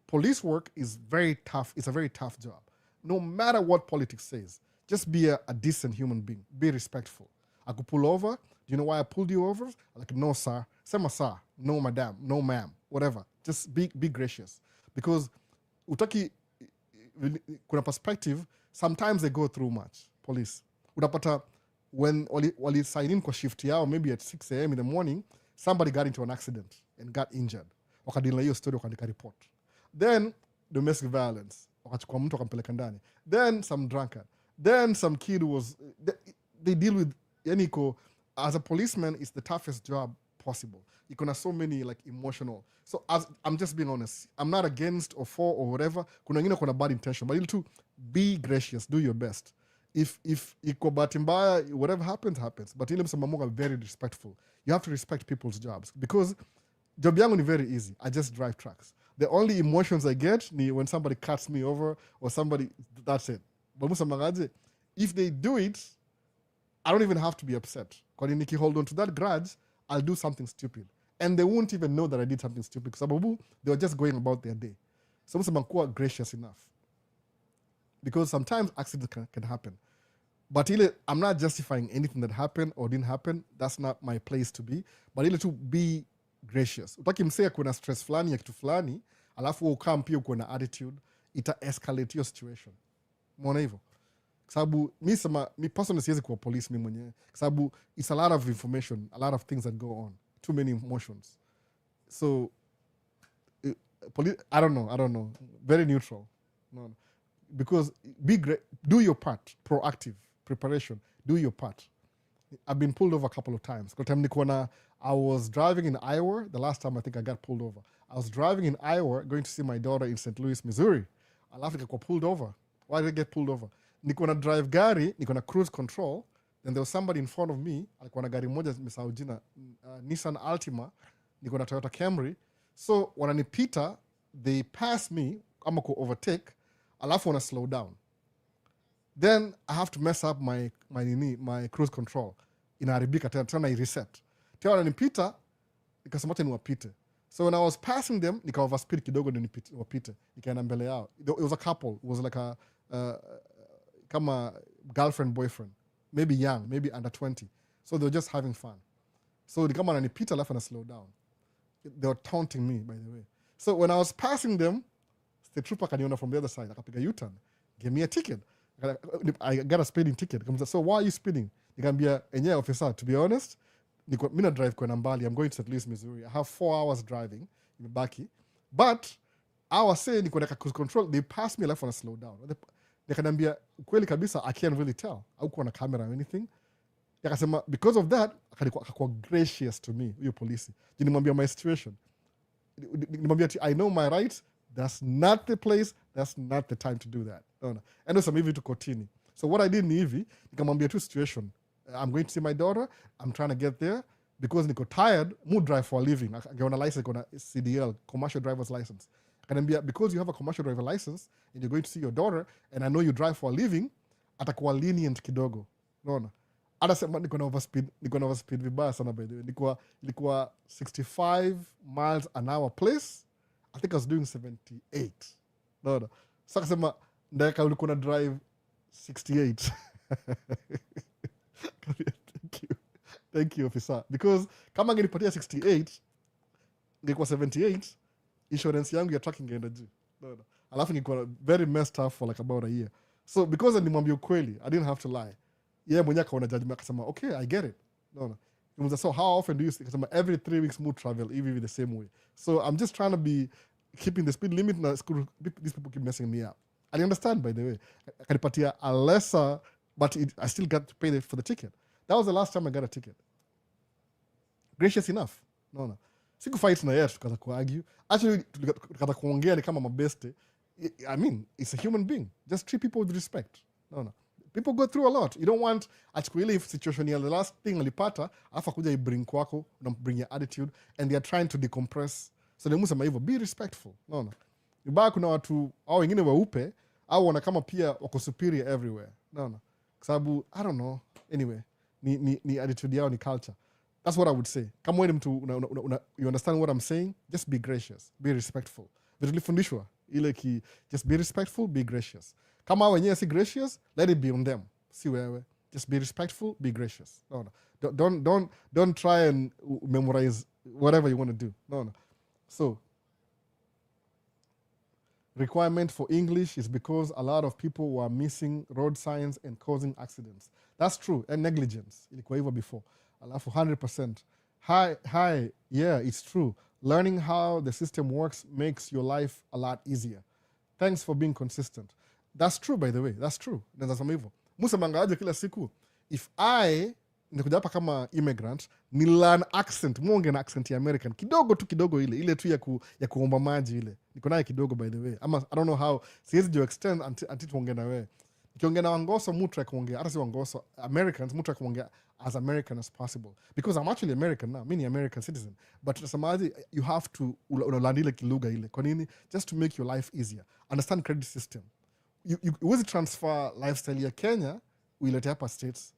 [SPEAKER 1] police work is very tough. It's a very tough job. No matter what politics says, just be a decent human being. Be respectful. I could pull over. Do you know why I pulled you over? Like, no, sir. Sema sir. No, madam. No, ma'am. Whatever. Just be gracious. Because utaki, kuna perspective, sometimes they go through much, police. Utapata, when wali sign in kwa shift yao, maybe at 6 a.m. in the morning, somebody got into an accident and got injured. Wakadila hiyo story, wakandika report. Then, domestic violence. Wakachukua mtu wakampeleka ndani. Then, some drunkard. Then, some kid was... They deal with... Yaniko, as a policeman, it's the toughest job possible. You can have so many like emotional. So I'm just being honest. I'm not against or for or whatever. Kuna wengine kuna bad intention, but to be gracious, do your best. If iko bahati mbaya, whatever happens. But ile msamamoga very respectful. You have to respect people's jobs because job yangu ni very easy. I just drive trucks. The only emotions I get ni when somebody cuts me over or somebody. That's it. But musamagaje, if they do it, I don't even have to be upset. Because if you hold on to that grudge, I'll do something stupid. And they won't even know that I did something stupid. Because they were just going about their day. So I'm gracious enough. Because sometimes accidents can happen. But I'm not justifying anything that happened or didn't happen. That's not my place to be. But to be gracious. Utaki msea kuna stress flani ya kitu flani, alafu ukam pia uko na attitude, ita escalate your situation. Mwona hivyo? Sababu mi personally siwezi kuwa police mi mwenyewe. Sababu it's a lot of information, a lot of things that go on. Too many emotions. So I don't know. Very neutral. No. Because do your part. Proactive preparation. Do your part. I've been pulled over a couple of times. I was driving in Iowa. The last time I think I got pulled over. I was driving in Iowa, going to see my daughter in St. Louis, Missouri. Alafu nikakuwa pulled over. Why did I get pulled over? Niko na drive gari, niko na cruise control. Then there was somebody in front of me. Alikuwa na gari moja nimesahau jina, Nissan Altima. Niko na Toyota Camry. So wananipita, they pass me, ama ku overtake. Alafu wana slow down. Then I have to mess up my cruise control. Inaharibika tena reset. Tena wananipita, nikasema acha niwapite. So when I was passing them, nika overspeed kidogo ndio niwapite. Nikaenda mbele yao. It was a couple. It was like a kama girlfriend, boyfriend. Maybe young, maybe under 20. So they were just having fun. So ni kama wananipita alafu na slow down. They were taunting me, by the way. So when I was passing them, the trooper kaniona from the other side. Akapiga U-turn. Gave me a ticket. I got a speeding ticket. So why are you speeding? Nikamwambia enyewe officer, to be honest, mina drive kwa mbali. I'm going to St. Louis, Missouri. I have 4 hours driving. Imebaki. But I was saying niko na cruise control. They passed me alafu na slow down. Nikamwambia kweli kabisa, I can't really tell. Haukuwa na camera or anything. Yakasema because of that, akakuwa gracious to me, huyo polisi. Nimwambia my situation. Nimwambia I know my rights. That's not the place. That's not the time to do that. No. And also maybe to continue. So what I did ni hivi, nikamwambia tu situation. I'm going to see my daughter. I'm trying to get there. Because niko tired, mu drive for a living. I got a license, got a CDL, commercial driver's license. Akaniambia, because you have a commercial driver license and you're going to see your daughter and I know you drive for a living, atakuwa lenient kidogo. Unaona? Hata sema niko na overspeed vibaya sana by the way. Nilikuwa 65 miles an hour place. I think I was doing 78. Unaona? Sasa akasema ndaka ulikuwa na drive 68. Thank you officer, because kama angenipatia 68 ingekuwa 78, insurance yangu ya truck ingeenda juu. No. Alafu ingekuwa very messed up for like about a year. So because nimwambia ukweli, I didn't have to lie. Yeye mwenyewe akaona judgment akasema okay, I get it. No. So how often do you see? Akasema every 3 weeks move travel even the same way. So I'm just trying to be keeping the speed limit. These people keep messing me up. I understand, by the way. Akanipatia a lesser, but I still got to pay for the ticket. That was the last time I got a ticket. Gracious enough. No. Sikufight na yeye tukaanza kuargue. Actually tukaanza kuongea ni kama mabeste. I mean, it's a human being. Just treat people with respect. No. People go through a lot. You don't want achukue ile situation ya the last thing alipata afa kuja ibring kwako na bring your attitude and they are trying to decompress. So they must hivyo, be respectful. No. Ibaya kuna watu au wengine weupe au wana kama pia wako superior everywhere. No. Kwa sababu I don't know. Anyway, ni attitude yao, ni culture. That's what I would say. Kama wewe mtu you understand what I'm saying? Just be gracious, be respectful. Vilifundishwa ile just be respectful, be gracious. Kama wenyewe si gracious, let it be on them. Si wewe. Just be respectful, be gracious. No. Don't try and memorize whatever you want to do. No. So, requirement for English is because a lot of people were missing road signs and causing accidents. That's true. And negligence. Ilikuwa hivyo before. Alafu 100%. Hi, yeah, it's true. Learning how the system works makes your life a lot easier. Thanks for being consistent. That's true, by the way. That's true. Nazasema hivyo. Musa mangaje kila siku. If I nikuja hapa kama immigrant, ni learn accent, muonge na accent ya American. Kidogo ile tu ya kuomba maji ile. Niko naye kidogo, by the way. Ama I don't know how. Siwezi jo extend until tuongea na wewe. Nikiongea na Wangoso mtu akuongea, hata si Wangoso, Americans mtu akuongea as American as possible. Because I'm actually American now. Mimi ni American citizen. But tunasemaje, you have to unaland ile kilugha ile. Kwa nini? Just to make your life easier. Understand credit system. You always transfer lifestyle ya Kenya uilete hapa States.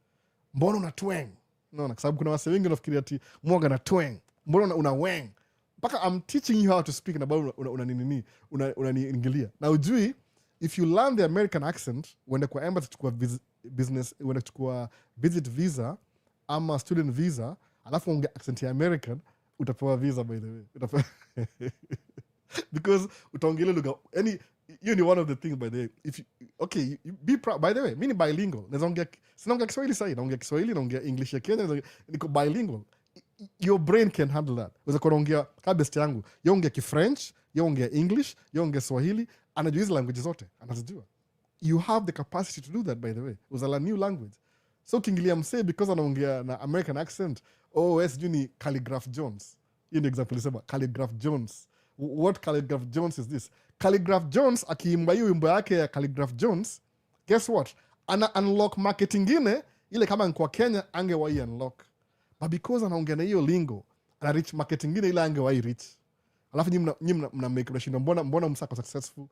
[SPEAKER 1] Mbona una twang? No, kwa sababu kuna wase wengi wanafikiria ati mwoga na twang. Mbona una wang? Mpaka I'm teaching you how to speak na bado unaniingilia. Na ujui, if you learn the American accent, uende kwa embassy chukua business, uende chukua visit visa ama student visa, alafu unge accent ya American, utapewa visa, by the way. Because utaongele lugha you know one of the things, by the way, if you, you be proud. By the way, mimi ni bilingual. Sinaongea Kiswahili sasa, naongea Kiswahili, naongea English ya Kenya, niko bilingual. Your brain can handle that. Unaweza kuongea kama best yangu, yongea Kifrench, yongea English, yongea Swahili, anajua hizo languages zote, anazijua. You have the capacity to do that, by the way. Uzala new language. So kingilia msee because anaongea na American accent, sijui ni Calligraph Jones. Hiyo ni example nisema Calligraph Jones. What Calligraph Jones is this? Calligraph Jones akiimba hiyo wimbo yake ya Calligraph Jones, guess what? Ana unlock market ingine ile kama kwa Kenya angewahi unlock. But because anaongea na hiyo lingo, ana reach market ingine ile angewahi reach. Alafu nyinyi mna make mnashinda mbona msako successful.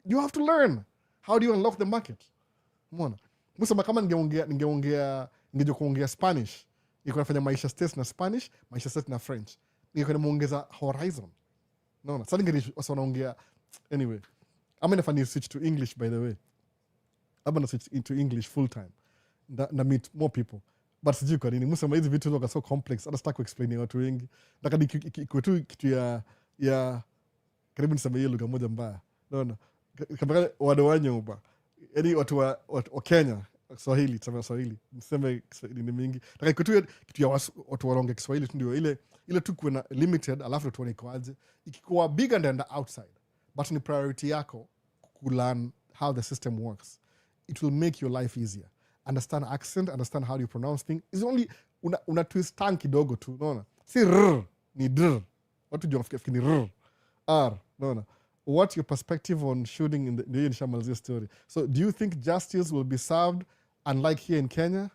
[SPEAKER 1] You have to learn. How do you unlock the market? Umeona? Msema kama ningeongea kuongea Spanish, niko nafanya Maisha States na Spanish, Maisha States na French. Niko namuongeza horizon. No. Sasa wanaongea anyway. I'm going to switch to English, by the way. I'm going to switch into English full time. Na meet more people. But sijui kwa nini. Musema hizi vitu zoka so complex. Hata sitaki kuexplain watu wengi. Nataka ikuwe tu kitu ya karibu niseme hiyo lugha moja mbaya. No. Kama wanawanyo ba. Yaani watu wa Kenya, Swahili, tuseme Swahili. Niseme ni mingi. Nataka ikuwe tu kitu ya watu wanaongea Kiswahili tu ndio ile tu kuwe na limited, alafu tuone iko aje. Ikikuwa bigger and outside. But ni priority yako kulearn how the system works. It will make your life easier. Understand accent, understand how you pronounce things. It's only una twist tongue kidogo tu, unaona? Si r, ni dr. Watu jua nafikiri ni r. R, unaona? What's your perspective on shooting in the Shamalzi story? So, do you think justice will be served unlike here in Kenya?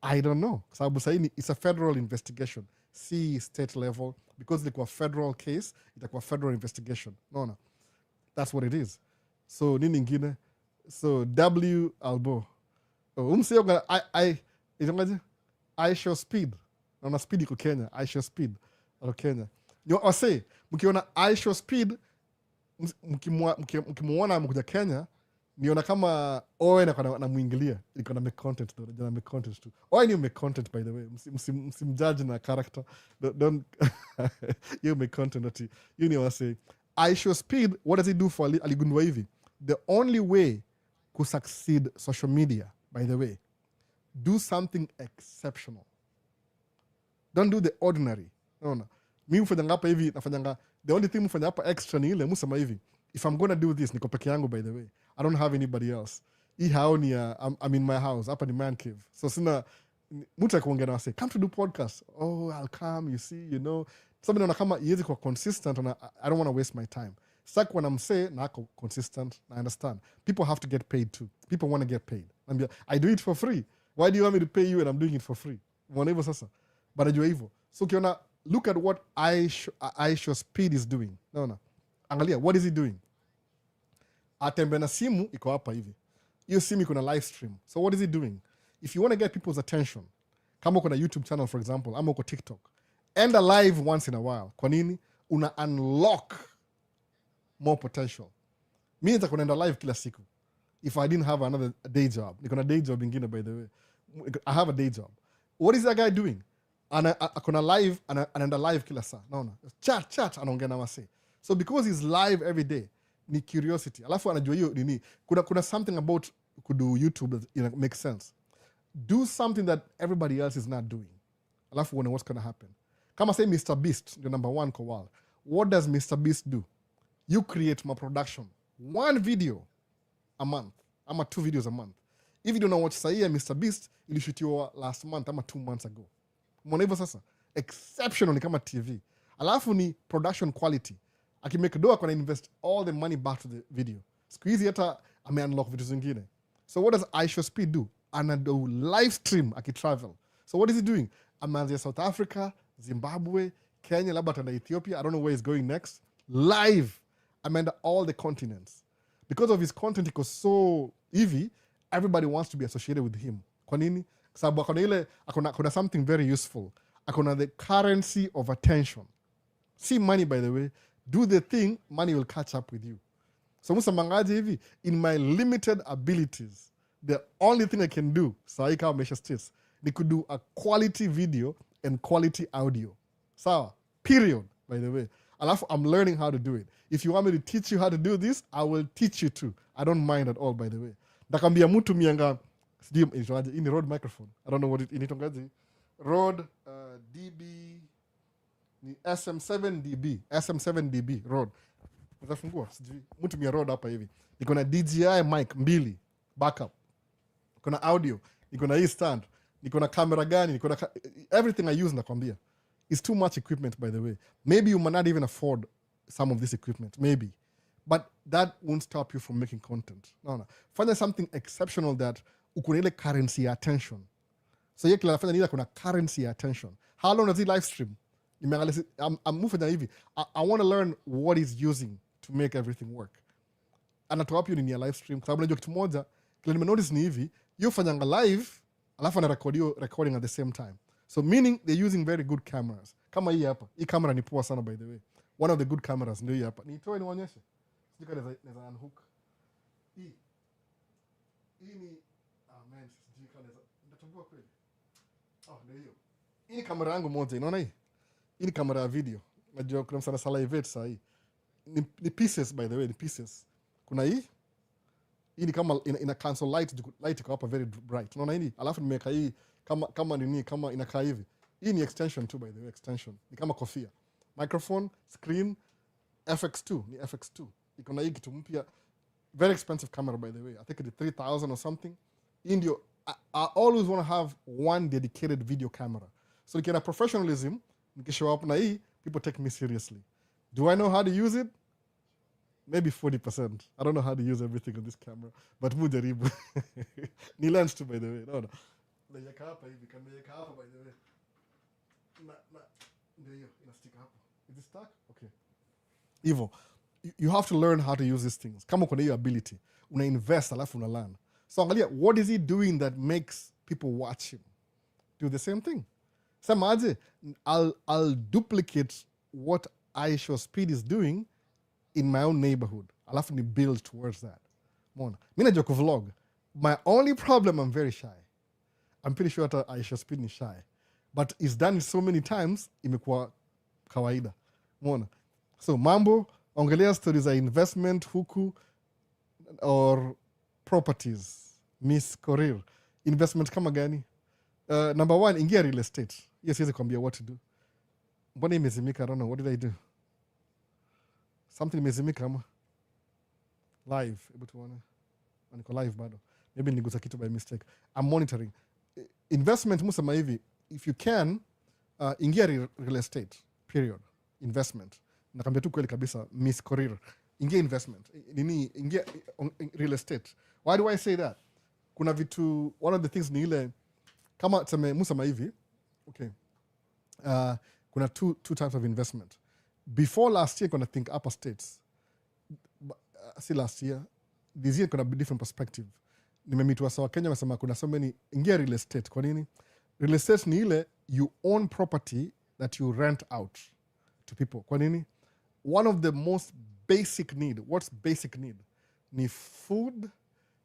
[SPEAKER 1] I don't know. Sababu sahi it's a federal investigation. See state level. Because it's a federal case, it's a federal investigation. No. That's what it is. So, nini ingine? So, W. Albo. I show speed. Naona speed iko Kenya. I show speed. Kenya. Wase, mkiona I show speed, mkimuona mkuja Kenya, niona kama Owen namuingilia ilikuwa na make content though, na make content tu. Owen you make content by the way, msimjudge na character, don't you make content ati you know say I show speed. What does it do for aligundua hivi? The only way to succeed social media, by the way, do something exceptional. Don't do the ordinary. No. Mi mfanyanga hapa hivi nafanyanga, the only thing mfanya hapa extra ni ile musema hivi, if I'm gonna do this niko peke yangu by the way, I don't have anybody else. Hii hao ni I'm in my house, hapa ni man cave, so sina mtu akuongea na wase come to do podcast. Oh, I'll come, you see, you know, sababu naona kama iwezi kuwa consistent and I don't want to waste my time. Sasa when I'm say na ako consistent, I understand people have to get paid too. People want to get paid. I do it for free. Why do you want me to pay you and I'm doing it for free? Mwana hivyo sasa. But najua hivyo. So ukiona, look at what I show speed is doing. No. Angalia, what is he doing? Atembe na simu iko hapa hivi. Hiyo simu iko na live stream. So what is he doing? If you want to get people's attention, kama uko na YouTube channel for example, ama uko TikTok, enda live once in a while. Kwa nini? Una unlock more potential. Mi nita kunaenda live kila siku. If I didn't have another day job. Niko na day job ingine by the way. I have a day job. What is that guy doing? Akona live, anaenda live kila saa. Naona. Chat, anaongea na wase. So because he's live every day, ni curiosity. Alafu anajua hiyo nini. Kuna something about kudu YouTube that makes sense. Do something that everybody else is not doing. Alafu uone what's gonna happen. Kama say Mr. Beast, the number one kwa wall. What does Mr. Beast do? You create my production. One video a month. Ama 2 videos a month. If you don't know what sahihi Mr. Beast, ilishutiwa last month ama 2 months ago. Mwona hivyo sasa? Exceptional ni kama TV. Alafu ni production quality. Akimake doa kwa na invest all the money back to the video. Siku hizi hata ame-unlock vitu zingine. So what does I Show Speed do? Anado live stream akitravel. So what is he doing? Ameanzia South Africa, Zimbabwe, Kenya, labda ataenda Ethiopia. I don't know where he's going next. Live. Ameenda all the continents. Because of his content iko so hivi, everybody wants to be associated with him. Kwa nini? Sababu akona something very useful. Akona the currency of attention. See money, by the way. Do the thing, money will catch up with you. So musa mangaji hivi, in my limited abilities, the only thing I can do, sahi kama Maisha states, ni could do a quality video and quality audio. Sawa? Period, by the way. Alafu, I'm learning how to do it. If you want me to teach you how to do this, I will teach you too. I don't mind at all, by the way. Nakambia mtu mianga, ini Rode microphone. I don't know what it initongaji. Rode DB, ni SM7DB, Rode. Utafungua, sijui. Mtu mia Rode hapa hivi. Niko na DJI mic 2, backup. Niko na audio, niko na hii stand, niko na camera gani, niko na everything I use nakwambia. It's too much equipment, by the way. Maybe you might not even afford some of this equipment, maybe. But that won't stop you from making content. No. Find something exceptional that ukuna ile currency attention. So yeye kila nafanya nila kuna currency attention. How long does he live stream? I'm moving hivi. I want to learn what he's using to make everything work. Anatoa wapi ni live stream? Kwa sababu najua kitu moja, kile nimenotice ni hivi, yo fanyanga live, alafu ana recording at the same time. So meaning they're using very good cameras. Kama hii hapa. Hii camera ni poa sana, by the way. One of the good cameras ndio hii hapa. Nitoe nionyeshe. Sijui kama naweza unhook. Hii ni man, sijui kama naweza nitatoboa kweli. Ndio hiyo. Hii ni kamera yangu moja, unaona hii? Hii ni kamera ya video. Najua kuna msana salivate saa hii. Ni pieces, by the way, ni pieces. Kuna hii ni kama ina cancel light iko hapa very bright. Unaona hii? Alafu nimeweka hii kama inakaa hivi. Hii ni extension too, by the way, extension. Ni kama kofia. Microphone, screen, FX2, ni FX2. Iko na hii kitu mpya. Very expensive camera, by the way. I think it's 3,000 or something. Indio, I always want to have one dedicated video camera. So nikienda professionalism, nikishow up na hii, people take me seriously. Do I know how to use it? Maybe 40%. I don't know how to use everything on this camera. But mujaribu. Ni lens too, by the way. No. Naiweka hapa hivi, kameweka hapa, by the way. Ndio hiyo, inastika hapa. Is it stuck? Okay. Hivyo, you have to learn how to use these things. Kama kuna hiyo ability, una invest alafu una learn. So angalia, what is he doing that makes people watch him? Do the same thing. Sema aje, I'll duplicate what I Show Speed is doing in my own neighborhood. Alafu ni build towards that. Mona. Mi najua kuvlog. My only problem, I'm very shy. I'm pretty sure hata Aisha Speed ni shy. But it's done it so many times, imekuwa kawaida. Mona. So mambo, ongelea stories za investment huku or properties. Miss Korir. Investment kama gani? Number one, ingia real estate. Yes, siwezi kuambia what to do. Mbona imezimika? I don't know. What did I do? Something imezimika ama? Live. Hebu tuone. Niko live bado. Maybe nigusa kitu by mistake. I'm monitoring. Investment musema hivi. If you can, ingia real estate. Period. Investment. Nakambia tu kweli kabisa. Miss Korir. Ingia investment. Ingia real estate. Why do I say that? Kuna vitu, one of the things ni ile, kama tuseme musema hivi, okay, kuna two types of investment. Before last year, kuna think upper states. See last year, this year kuna different perspective. Nimemitua sawa Kenya, mesema kuna so many, ingia real estate. Kwa nini? Real estate ni ile, you own property that you rent out to people. Kwa nini? One of the most basic need, what's basic need? Ni food,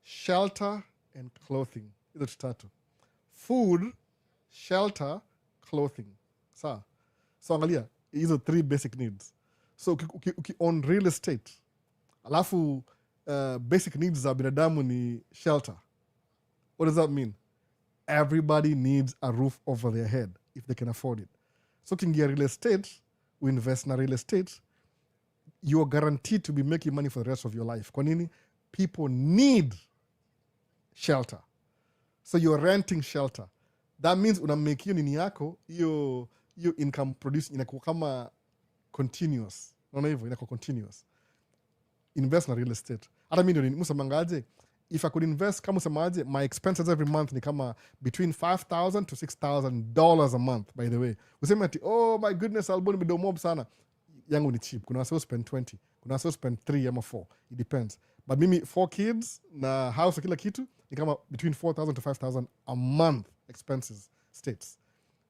[SPEAKER 1] shelter, and clothing. Hizo tutatu. Food, shelter, clothing. Sawa. So angalia, hizo three basic needs. So uki own real estate, alafu basic needs za binadamu ni shelter. What does that mean? Everybody needs a roof over their head if they can afford it. So ukiingia real estate, we invest in real estate, you are guaranteed to be making money for the rest of your life. Kwa nini? People need shelter. So you're renting shelter. That means unamake hiyo nini yako, hiyo income produce inakuwa kama continuous. Unaona hivyo, inakuwa continuous. Invest na real estate. Hata mimi ndio musemangaje, if I could invest, kama usemaje, my expenses every month ni kama between $5,000 to $6,000 a month, by the way. Useme ati, oh my goodness, album ni mob sana. Yangu ni cheap. Kuna wasio spend 20. Kuna wasio spend 3 ama 4. It depends. But mimi 4 kids na house kila kitu ni kama between $4,000 to $5,000 a month expenses states.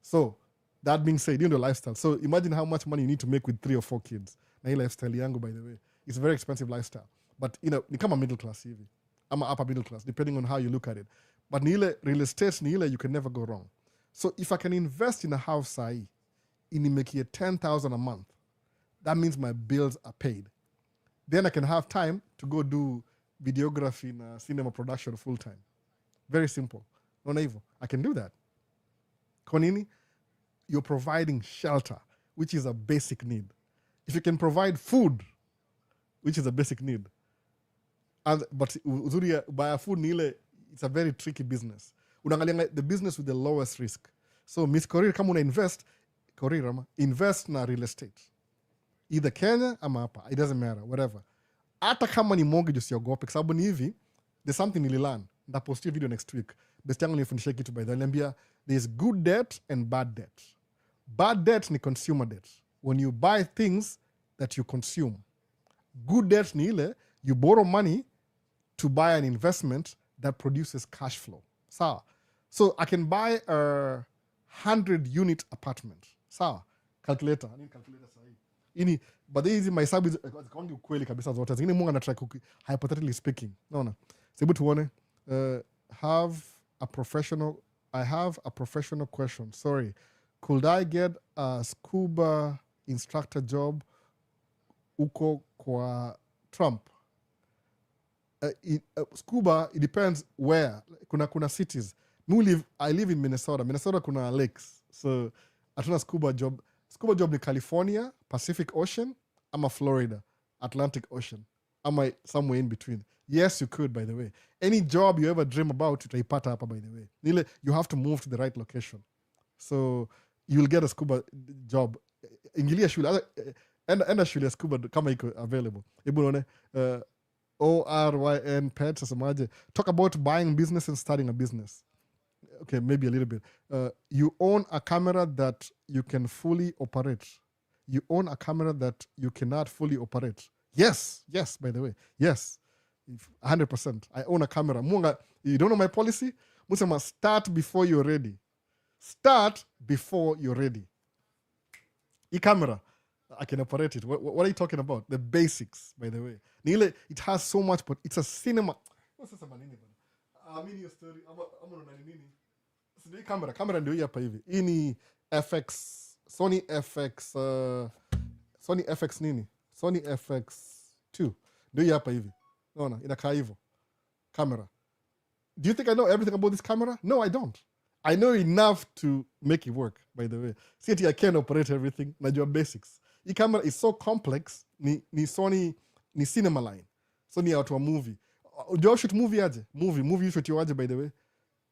[SPEAKER 1] So that being said, you know the lifestyle. So imagine how much money you need to make with 3 or 4 kids. Na hii lifestyle yangu, by the way, it's a very expensive lifestyle. But you know, ni kama middle class hivi. Ama upper middle class, depending on how you look at it. But ni ile real estate ni ile you can never go wrong. So if I can invest in a house sahi, inimekie $10,000 a month, that means my bills are paid. Then I can have time to go do videography in cinema production full time. Very simple. Naona hivyo. I can do that. Kwa nini? You're providing shelter, which is a basic need. If you can provide food, which is a basic need, but uzuri buy food ni ile, it's a very tricky business. Unaangalia the business with the lowest risk. So Miss Korir, kama una invest na real estate. Either Kenya ama hapa, it doesn't matter, whatever. Hata kama ni mortgage usiogope, kwa sababu ni hivi, there's something nililearn. Nitapostia video next week. Best yangu nilifundisha kitu by the way. There's good debt and bad debt. Bad debt ni consumer debt. When you buy things that you consume. Good debt ni ile, you borrow money to buy an investment that produces cash flow. Sawa. So I can buy a 100-unit apartment. Sawa. Calculator. I need calculator sahi. But hizi mahesabu zikaongi ukweli kabisa zote. Zingine mungu anatry hypothetically speaking. Naona. Sebu tuone. I have a professional question. Sorry. Could I get a scuba instructor job uko kwa Trump? Scuba, it depends where. Kuna cities. I live in Minnesota. Minnesota kuna lakes. So hatuna scuba job. Scuba job ni California, Pacific Ocean, ama Florida, Atlantic Ocean, ama somewhere in between. Yes, you could, by the way. Any job you ever dream about, utaipata hapa, by the way. Nile, you have to move to the right location. So you'll get a scuba job. Ingilia shule. Enda shule ya scuba kama iko available. Hebu nione. ORYN Pets asemaje. Talk about buying business and starting a business. Okay, maybe a little bit. You own a camera that you can fully operate. You own a camera that you cannot fully operate. Yes, by the way. Yes, 100%. I own a camera. Munga, you don't know my policy? Musema, start before you're ready. Start before you're ready. E-camera, I can operate it. What are you talking about? The basics, by the way. Nile, it has so much, but it's a cinema. Sasa manini bana. Mimi hiyo story ama ndo nini? Sio kamera ndio hii hapa hivi. Hii ni FX Sony FX nini? Sony FX2. Ndio hii hapa hivi. Unaona inakaa hivyo. Camera. Do you think I know everything about this camera? No, I don't. I know enough to make it work, by the way. See, I can't operate everything. Najua basics. Hii camera is so complex. Ni Sony, ni cinema line. Sony out wa movie. Do you shoot movie aje? Movie you shoot you aje, by the way.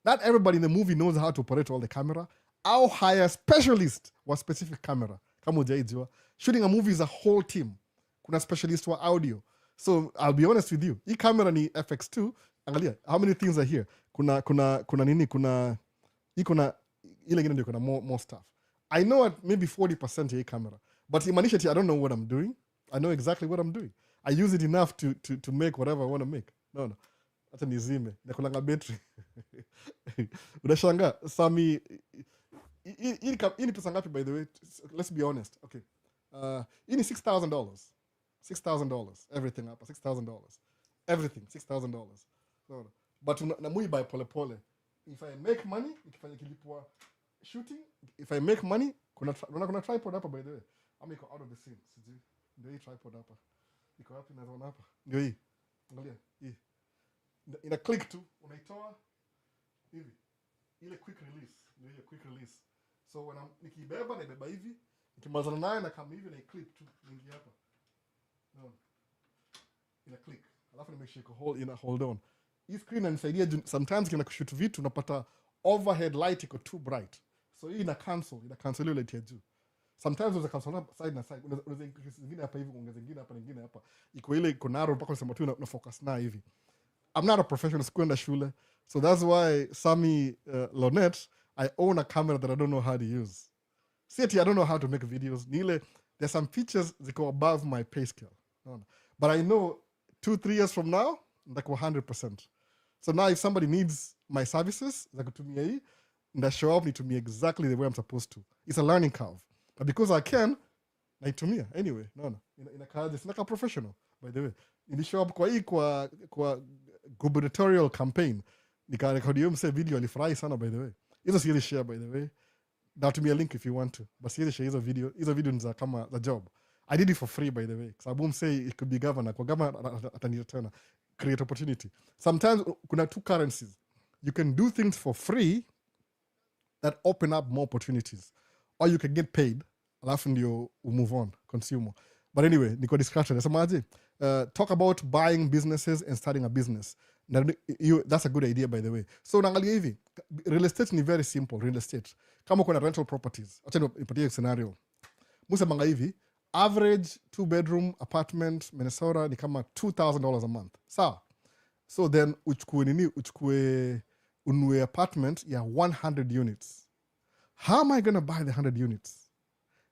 [SPEAKER 1] Not everybody in the movie knows how to operate all the camera. I'll hire a specialist with specific camera. Kama hujaijua. Shooting a movie is a whole team. Kuna specialist wa audio. So I'll be honest with you. Hii camera ni FX2. Angalia, how many things are here? Kuna nini? Kuna ile ingine ndio kuna more stuff. I know at maybe 40% ya hii camera. But imaanisha I don't know what I'm doing. I know exactly what I'm doing. I use it enough to make whatever I want to make. No. Hata nizime. Nakulanga battery. Unashanga Sami hii ni pesa ngapi, by the way? Let's be honest. Okay. Hii ni $6,000. $6,000. Everything up. $6,000. Everything. $6,000. No. But namui by pole. If I make money, ikifanya kilipwa shooting, if I make money, kuna tripod hapa, by the way. Ama iko out of the scene. Sijui. Ndio hii tripod hapa. Iko wapi naona hapa? Ndio hii. Angalia hii. Ina click tu, unaitoa hivi. Ile quick release. Ndio hiyo quick release. So nikibeba naibeba hivi, nikimalizana nayo na kama hivi na clip tu ningi hapa. No. Ina click. Alafu nimeshika hold on. Hii screen inanisaidia sometimes kina kushoot vitu unapata overhead light iko too bright. So hii ina cancel ile light ya juu. Sometimes unaweza cancel side na side. Unaweza increase zingine hapa hivi, kuongeza zingine hapa, nyingine hapa. Iko ile iko narrow mpaka unasema tu na focus na hivi. I'm not a professional, sikuenda shule. So that's why Sami Lonet, I own a camera that I don't know how to use. See, I don't know how to make videos. There's some features that go above my pay scale. But I know 2-3 years from now, like 100%. So now if somebody needs my services, like to me, they show up to me exactly the way I'm supposed to. It's a learning curve. But because I can, like to me, anyway, in a car, it's like a professional, by the way. In the shop, kwa gubernatorial campaign, nikarekodi mse video alifurahi sana, by the way. Hizo siwezi share, by the way. Now to me a link if you want to. But siwezi share hizo video ni za kama the job. I did it for free, by the way. Sababu mse it could be governor. Kwa governor atanita tena. Create opportunity. Sometimes kuna two currencies. You can do things for free that open up more opportunities. Or you can get paid. Alafu ndio move on, consumer. But anyway, niko discussion. Nasemaje? Talk about buying businesses and starting a business. That's a good idea, by the way. So naangalia hivi, real estate ni very simple, real estate. Kama kuna rental properties, acha nipatie scenario. Musemanga hivi, average 2-bedroom apartment Minnesota ni kama $2,000 a month. Sawa? So then unue apartment ya 100 units. How am I going to buy the 100 units?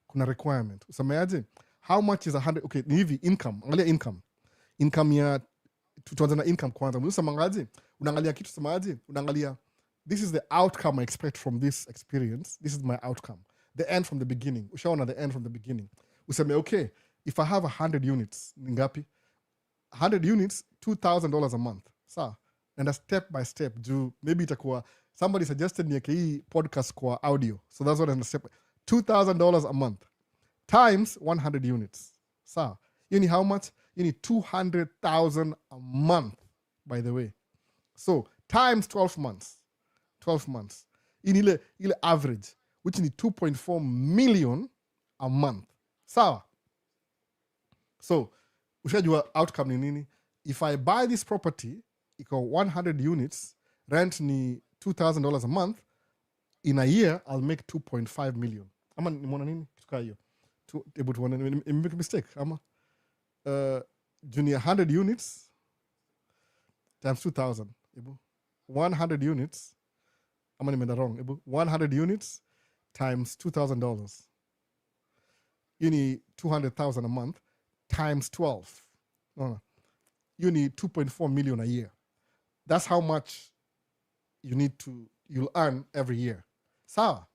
[SPEAKER 1] Kuna requirement. Usameaje? How much is 100? Okay, ni hivi income. Angalia income. Income ya tuanze na income kwanza. Unaangalia unaangalia kitu semaje? Unaangalia this is the outcome I expect from this experience. This is my outcome. The end from the beginning. Ushaona the end from the beginning. Useme okay, if I have 100 units, ni ngapi? 100 units, $2,000 a month. Sawa? And a step by step. Maybe itakuwa somebody suggested niweke hii podcast kwa audio. So that's what I'm step. $2,000 a month times 100 units. Sawa? You need how much? You need $200,000 a month, by the way. So times 12 months. 12 months. In ile average, which is 2.4 million a month. Sawa? So, ushajua outcome ni nini? If I buy this property, iko 100 units, rent ni $2,000 a month, in a year, I'll make 2.5 million. Ama nimona nini? Kituka hiyo. Able to make a mistake. Ama junior 100 units times 2,000. 100 units. Ama nimeenda wrong. 100 units times $2,000. You need 200,000 a month times 12. No. You need 2.4 million a year. That's how much you'll earn every year. Sawa.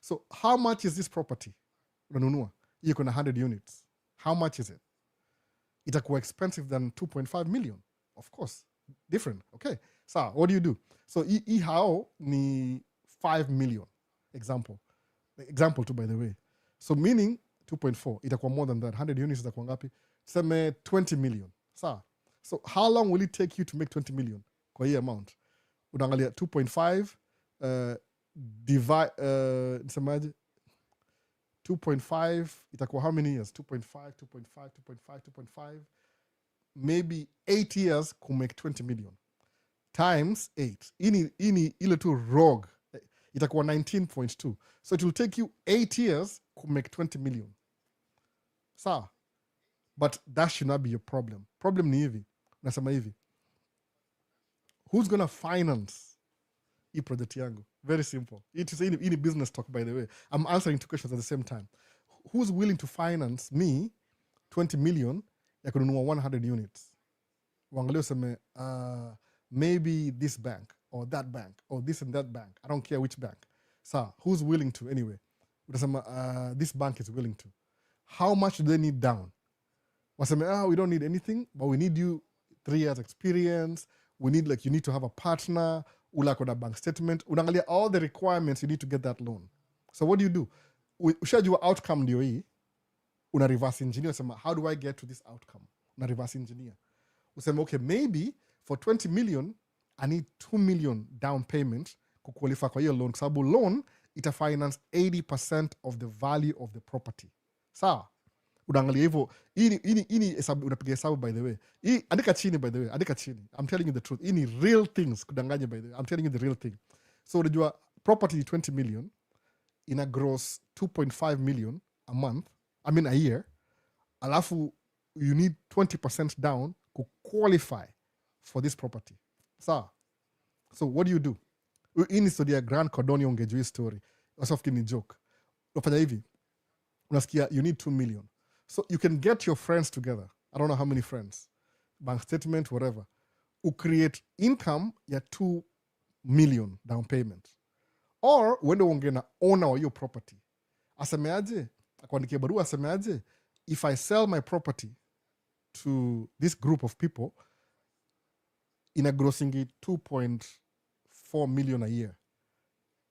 [SPEAKER 1] So how much is this property? Unanunua. You can 100 units. How much is it? Itakuwa expensive than 2.5 million. Of course. different. Okay, so what do? So how ni 5 million example too, by the way. So meaning 2.4 itakuwa more than that. 100 units itakuwa ngapi? Tuseme 20 million. Sawa. So how long will it take you to make 20 million kwa hii amount? Unaangalia 2.5 divide nisemaje, 2.5 itakuwa how many years? 2.5 maybe 8 years to make 20 million times 8. Ini ile tu rogue itakuwa 19.2. So it will take you 8 years to make 20 million. Sawa. But that should not be your problem. Problem ni hivi. Nasema hivi. Who's gonna finance hii project yangu? Very simple. It is any business talk, by the way. I'm answering two questions at the same time. Who's willing to finance me 20 million ya kununua 100 units? Wangalio seme, maybe this bank or that bank or this and that bank. I don't care which bank. So who's willing to anyway? Utasema, this bank is willing to. How much do they need down? Waseme, we don't need anything, but we need you 3 years experience. We need, like, you need to have a partner. Ula bank statement. Unaangalia all the requirements you need to get that loan. So what do? Ushajua outcome ndio hii. Una reverse engineer. Usema, how do I get to this outcome? Una reverse engineer. Usema, okay, maybe for 20 million, I need 2 million down payment to qualify kwa hiyo loan. Sababu loan, ita finance 80% of the value of the property. Sawa? Unaangalia hivyo. Ini unapiga hesabu, by the way. Andika chini, by the way. Andika chini. I'm telling you the truth. Ini real things kudanganya, by the way. I'm telling you the real thing. So unajua property 20 million ina gross 2.5 million a month. I mean a year. Alafu you need 20% down to qualify for this property. So what do? Ini story Grand Cardone ungejua story. Wasofi ni joke. Unafanya hivi. Unasikia you need 2 million. So you can get your friends together. I don't know how many friends. Bank statement, whatever. You create income ya 2 million down payment. Or wende wonge na owner wa your property. Asemeaje? Akuandikie barua asemeaje? If I sell my property to this group of people, ina grossingi 2.4 million a year.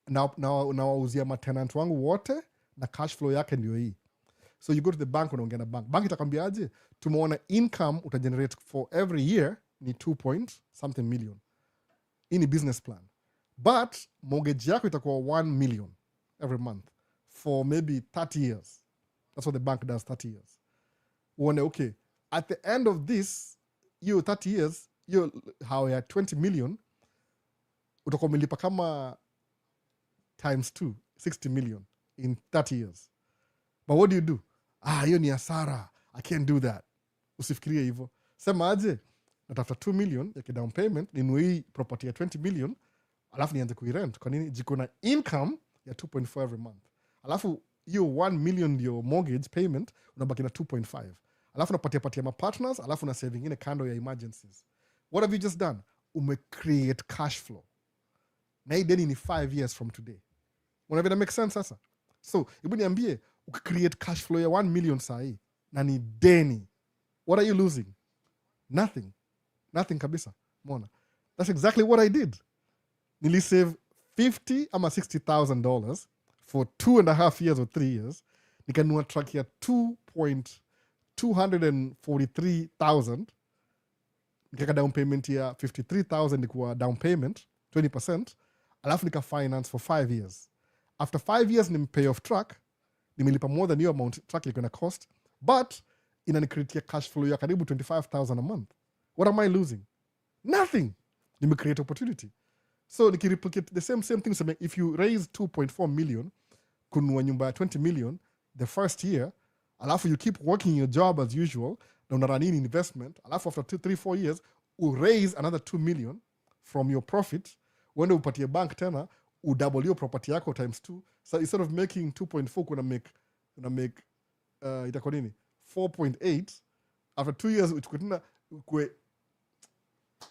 [SPEAKER 1] Na wauzia matenant wangu wote na cash flow yake ndio hii. So you go to the bank, unaongea na bank. Bank itakwambiaje? Tumeona income utagenerate for every year ni 2 point something million. Hii ni business plan. But mortgage yako itakuwa 1 million every month for maybe 30 years. That's what the bank does, 30 years. Uone, okay, at the end of this, you 30 years, you how ya 20 million, utakuwa umelipa kama times 2, 60 million in 30 years. But what do? Hiyo ni hasara. I can't do that. Usifikirie hivyo. Sema aje, natafuta 2 million ya down payment, ninunue hii property ya 20 million, alafu nianze kuirent. Kwa nini? Jiko na income ya 2.4 every month. Alafu hiyo 1 million ndio mortgage payment, unabaki na 2.5. Alafu napatia mapartners, alafu na saving ingine kando ya emergencies. What have you just done? Create cash flow. Na hii deni ni 5 years from today. Unavyo make sense sasa? So, hebu niambie, create cash flow ya 1 million sahi na ni deni. What are you losing? Nothing. Nothing kabisa. Mona. That's exactly what I did. Nili save $50,000 ama $60,000 for 2.5 years or 3 years. Nikanunua truck ya 2,243,000. Nikaka down payment ya 53,000 nikuwa down payment, 20%. Alafu nika finance for 5 years. After 5 years nimpay off truck, nimelipa more than your amount truck ilikuwa na cost, but inanicreate cash flow ya karibu 25,000 a month. What am I losing? Nothing. Nimecreate opportunity. So nikireplicate the same thing. So if you raise 2.4 million kununua nyumba ya 20 million the first year, alafu you keep working your job as usual, na unarun investment, alafu after 2, 3, 4 years you raise another 2 million from your profit, uende upatie bank tena, udouble your property yako times 2. So instead of making 2.4 kuna make itakuwa nini 4.8 after 2 years. Utakutana kwe,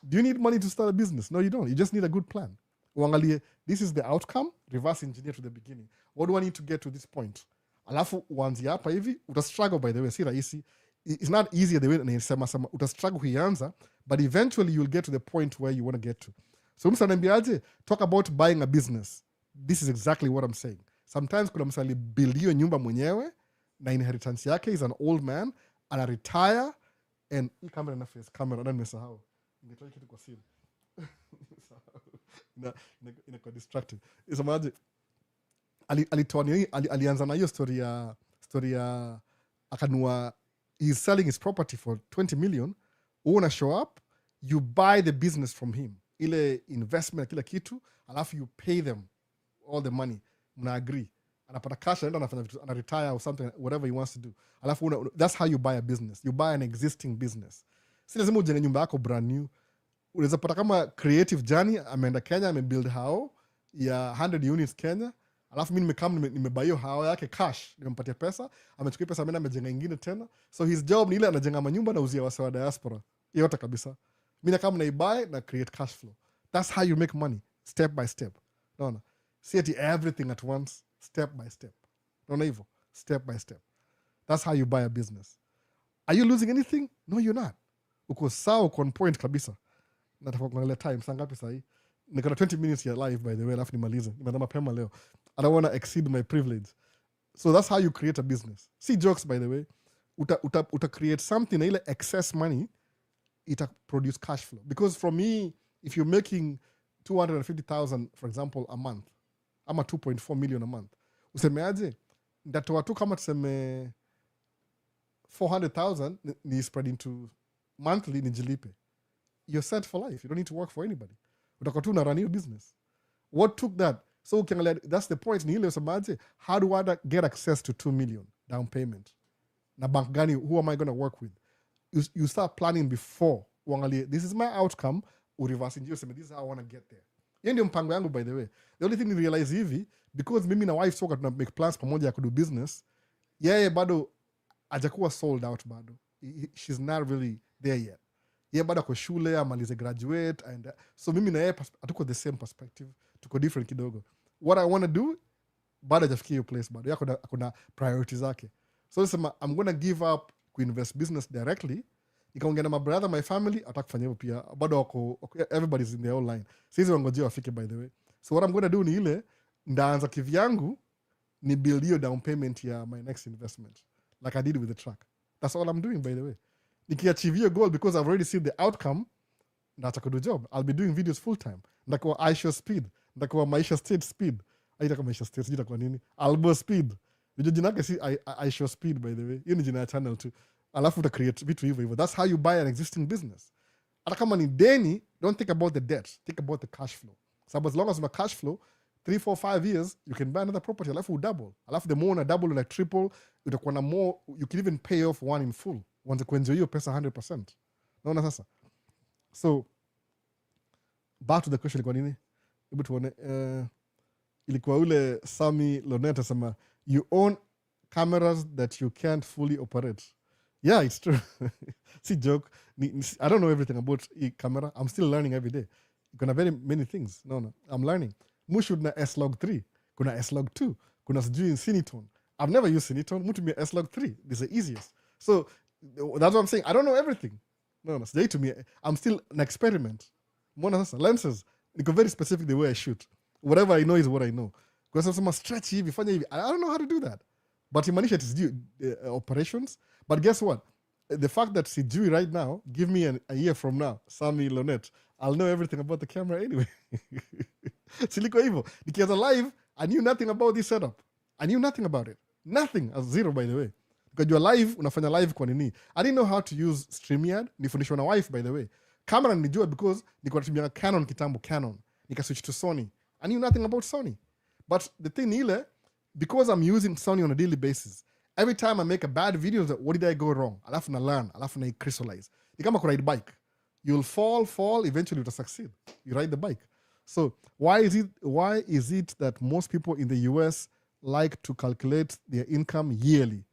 [SPEAKER 1] do you need money to start a business? No, you don't. You just need a good plan. Uangalie, this is the outcome, reverse engineer to the beginning. What do I need to get to this point? Alafu uanzie hapa hivi, uta struggle, by the way, si rahisi. it's not easy the way nisema utastruggle kuianza, but eventually you'll get to the point where you want to get to. So msa nambiaje, talk about buying a business. This is exactly what I'm saying. Sometimes kuna msa build hiyo nyumba mwenyewe na inheritance yake is an old man, ana retire, and hii camera na face camera na nimesahau. Ningetoa kitu kwa simu. Inakuwa distracting. Isemaje, alianza na hiyo story ya akanua, he's selling his property for 20 million. Una show up, you buy the business from him, ile investment kila kitu, alafu you pay them all the money, mna agree, anapata cash, anaenda anafanya vitu, ana retire or something, whatever he wants to do. Alafu that's how you buy a business. You buy an existing business. Si lazima ujenge nyumba yako brand new. Unaweza pata kama Creative Journey ameenda Kenya, amebuild hao ya 100 units Kenya, alafu mimi nimebuy hiyo hao yake cash, nimempatia pesa, amechukua pesa ameenda amejenga ingine tena. So his job ni ile anajenga manyumba na uzia wasa wa diaspora yote kabisa. Mimi kama naibuy na create cash flow. That's how you make money, step by step. Naona see it everything at once, step by step. Naona hivyo, step by step. That's how you buy a business. Are you losing anything? No, you're not. Uko sawa, uko on point kabisa. Nataka kuangalia time saa ngapi sasa hii. Niko na 20 minutes ya live by the way, alafu nimalize. Nimeanza mapema leo. I don't want to exceed my privilege. So that's how you create a business. See jokes by the way. Uta create something na ile excess money, ita produce cash flow. Because for me, if you're making 250,000 for example a month, ama 2.4 million a month, usemeaje, ndatoa tu kama tuseme 400,000 ni spread into monthly nijilipe. You're set for life. You don't need to work for anybody. Utakuwa tu unarun your business. What took that? So that's the point. Ni ile usemaje, how do I get access to 2 million down payment? Na bank gani, who am I going to work with? You start planning before. Uangalie, this is my outcome. Ureverse engineer, this is how I want to get there. Hiyo ndio mpango yangu by the way. The only thing you realize hivi, because mimi na wife soka tuna make plans pamoja ya kudo business, yeye bado hajakuwa sold out bado. She's not really there yet. Yeye bado kwa shule, amalize graduate, and so mimi na yeye hatuko the same perspective, tuko different kidogo. What I want to do, bado hajafikia hiyo place bado. Yako kuna priorities zake. So nisema I'm going to give up kuinvest business directly. Nikaongea na my brother, my family, atakufanya hivyo pia. Bado wako, everybody's in their own line. Sisi wangojea wafike by the way. So what I'm going to do ni ile, ndaanza kivyangu, ni build hiyo down payment ya my next investment. Like I did with the truck. That's all I'm doing by the way. Nikiachieve your goal because I've already seen the outcome, nataka kudo job. I'll be doing videos full time. Ndakuwa Aisha speed. Ndakuwa Maisha state speed. Aitaka Maisha state, sijui itakuwa nini. Albo speed. Ndio jina yake si Aisha speed by the way. Hiyo ni jina ya channel tu. Alafu uta create vitu hivyo. That's how you buy an existing business. Hata kama ni deni, don't think about the debt. Think about the cash flow. So as long as una cash flow, 3, 4, 5 years, you can buy another property. Alafu udouble. Alafu the more una double like triple, utakuwa na more, you can even pay off one in full. Wanze kuenjoy hiyo pesa 100%. Naona sasa. So, back to the question ilikuwa nini? Hebu tuone. Ilikuwa ule Sami Loneta sama, you own cameras that you can't fully operate. Yeah, it's true. See, joke. I don't know everything about camera. I'm still learning every day. Kuna very many things. No. I'm learning. Mushud na S-Log 3. Kuna S-Log 2. Kuna sijui Cinetone. I've never used Cinetone. Mutu mi S-Log 3. This is the easiest. So, that's what I'm saying. I don't know everything. No. Sijai to me. I'm still an experiment. Mbona sasa. Lenses. Niko very specific the way I shoot. Whatever I know is what I know. Kwa sababu stretch hivi, fanya hivi. I don't know how to do that. But Manisha, it is operations. But guess what? The fact that Sijui right now, give me a year from now, Sami Lonet, I'll know everything about the camera anyway. Siliko hivyo. Nikianza live, I knew nothing about this setup. I knew nothing about it. Nothing. As zero, by the way. Because you're live, unafanya live kwa nini. I didn't know how to use StreamYard. Nifundishwa na wife, by the way. Camera nijua because niko natumia Canon kitambo, Canon. Nika switch to Sony. I knew nothing about Sony. But the thing ile, because I'm using Sony on a daily basis, every time I make a bad video, what did I go wrong? Alafu na learn, alafu na crystallize. You kama kuride bike. You'll fall, eventually you'll succeed. You ride the bike. So why is it that most people in the US like to calculate their income yearly?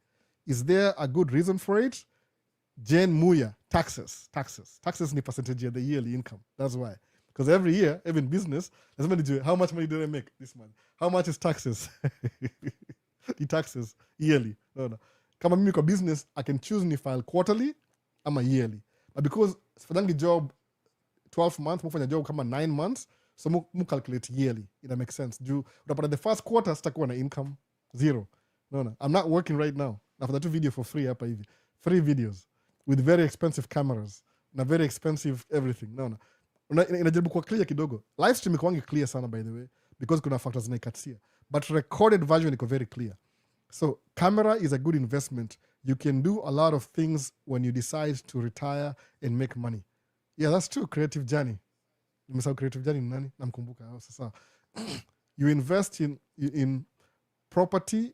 [SPEAKER 1] Is there a good reason for it? Jane Muya, taxes. Taxes ni percentage of the yearly income. That's why. Because every year, even business, how much money did I make this month? How much is taxes? The taxes yearly. No. Kama mimi kwa business, I can choose ni file quarterly ama yearly. But because sifanyangi job 12 months, mufanya job kama 9 months, so mu calculate yearly. It makes sense. Juu utapata the first quarter sitakuwa na income zero. No. I'm not working right now. Nafanya tu video for free hapa hivi. 3 videos with very expensive cameras na very expensive everything. No. Inajaribu kuwa clear kidogo. Live stream iko wangi clear sana by the way because kuna factors zinaikatia. But recorded version iko very clear. So camera is a good investment. You can do a lot of things when you decide to retire and make money. Yeah, that's true. Creative journey. Nimesahau creative journey ni nani? Namkumbuka. Sasa you invest in property,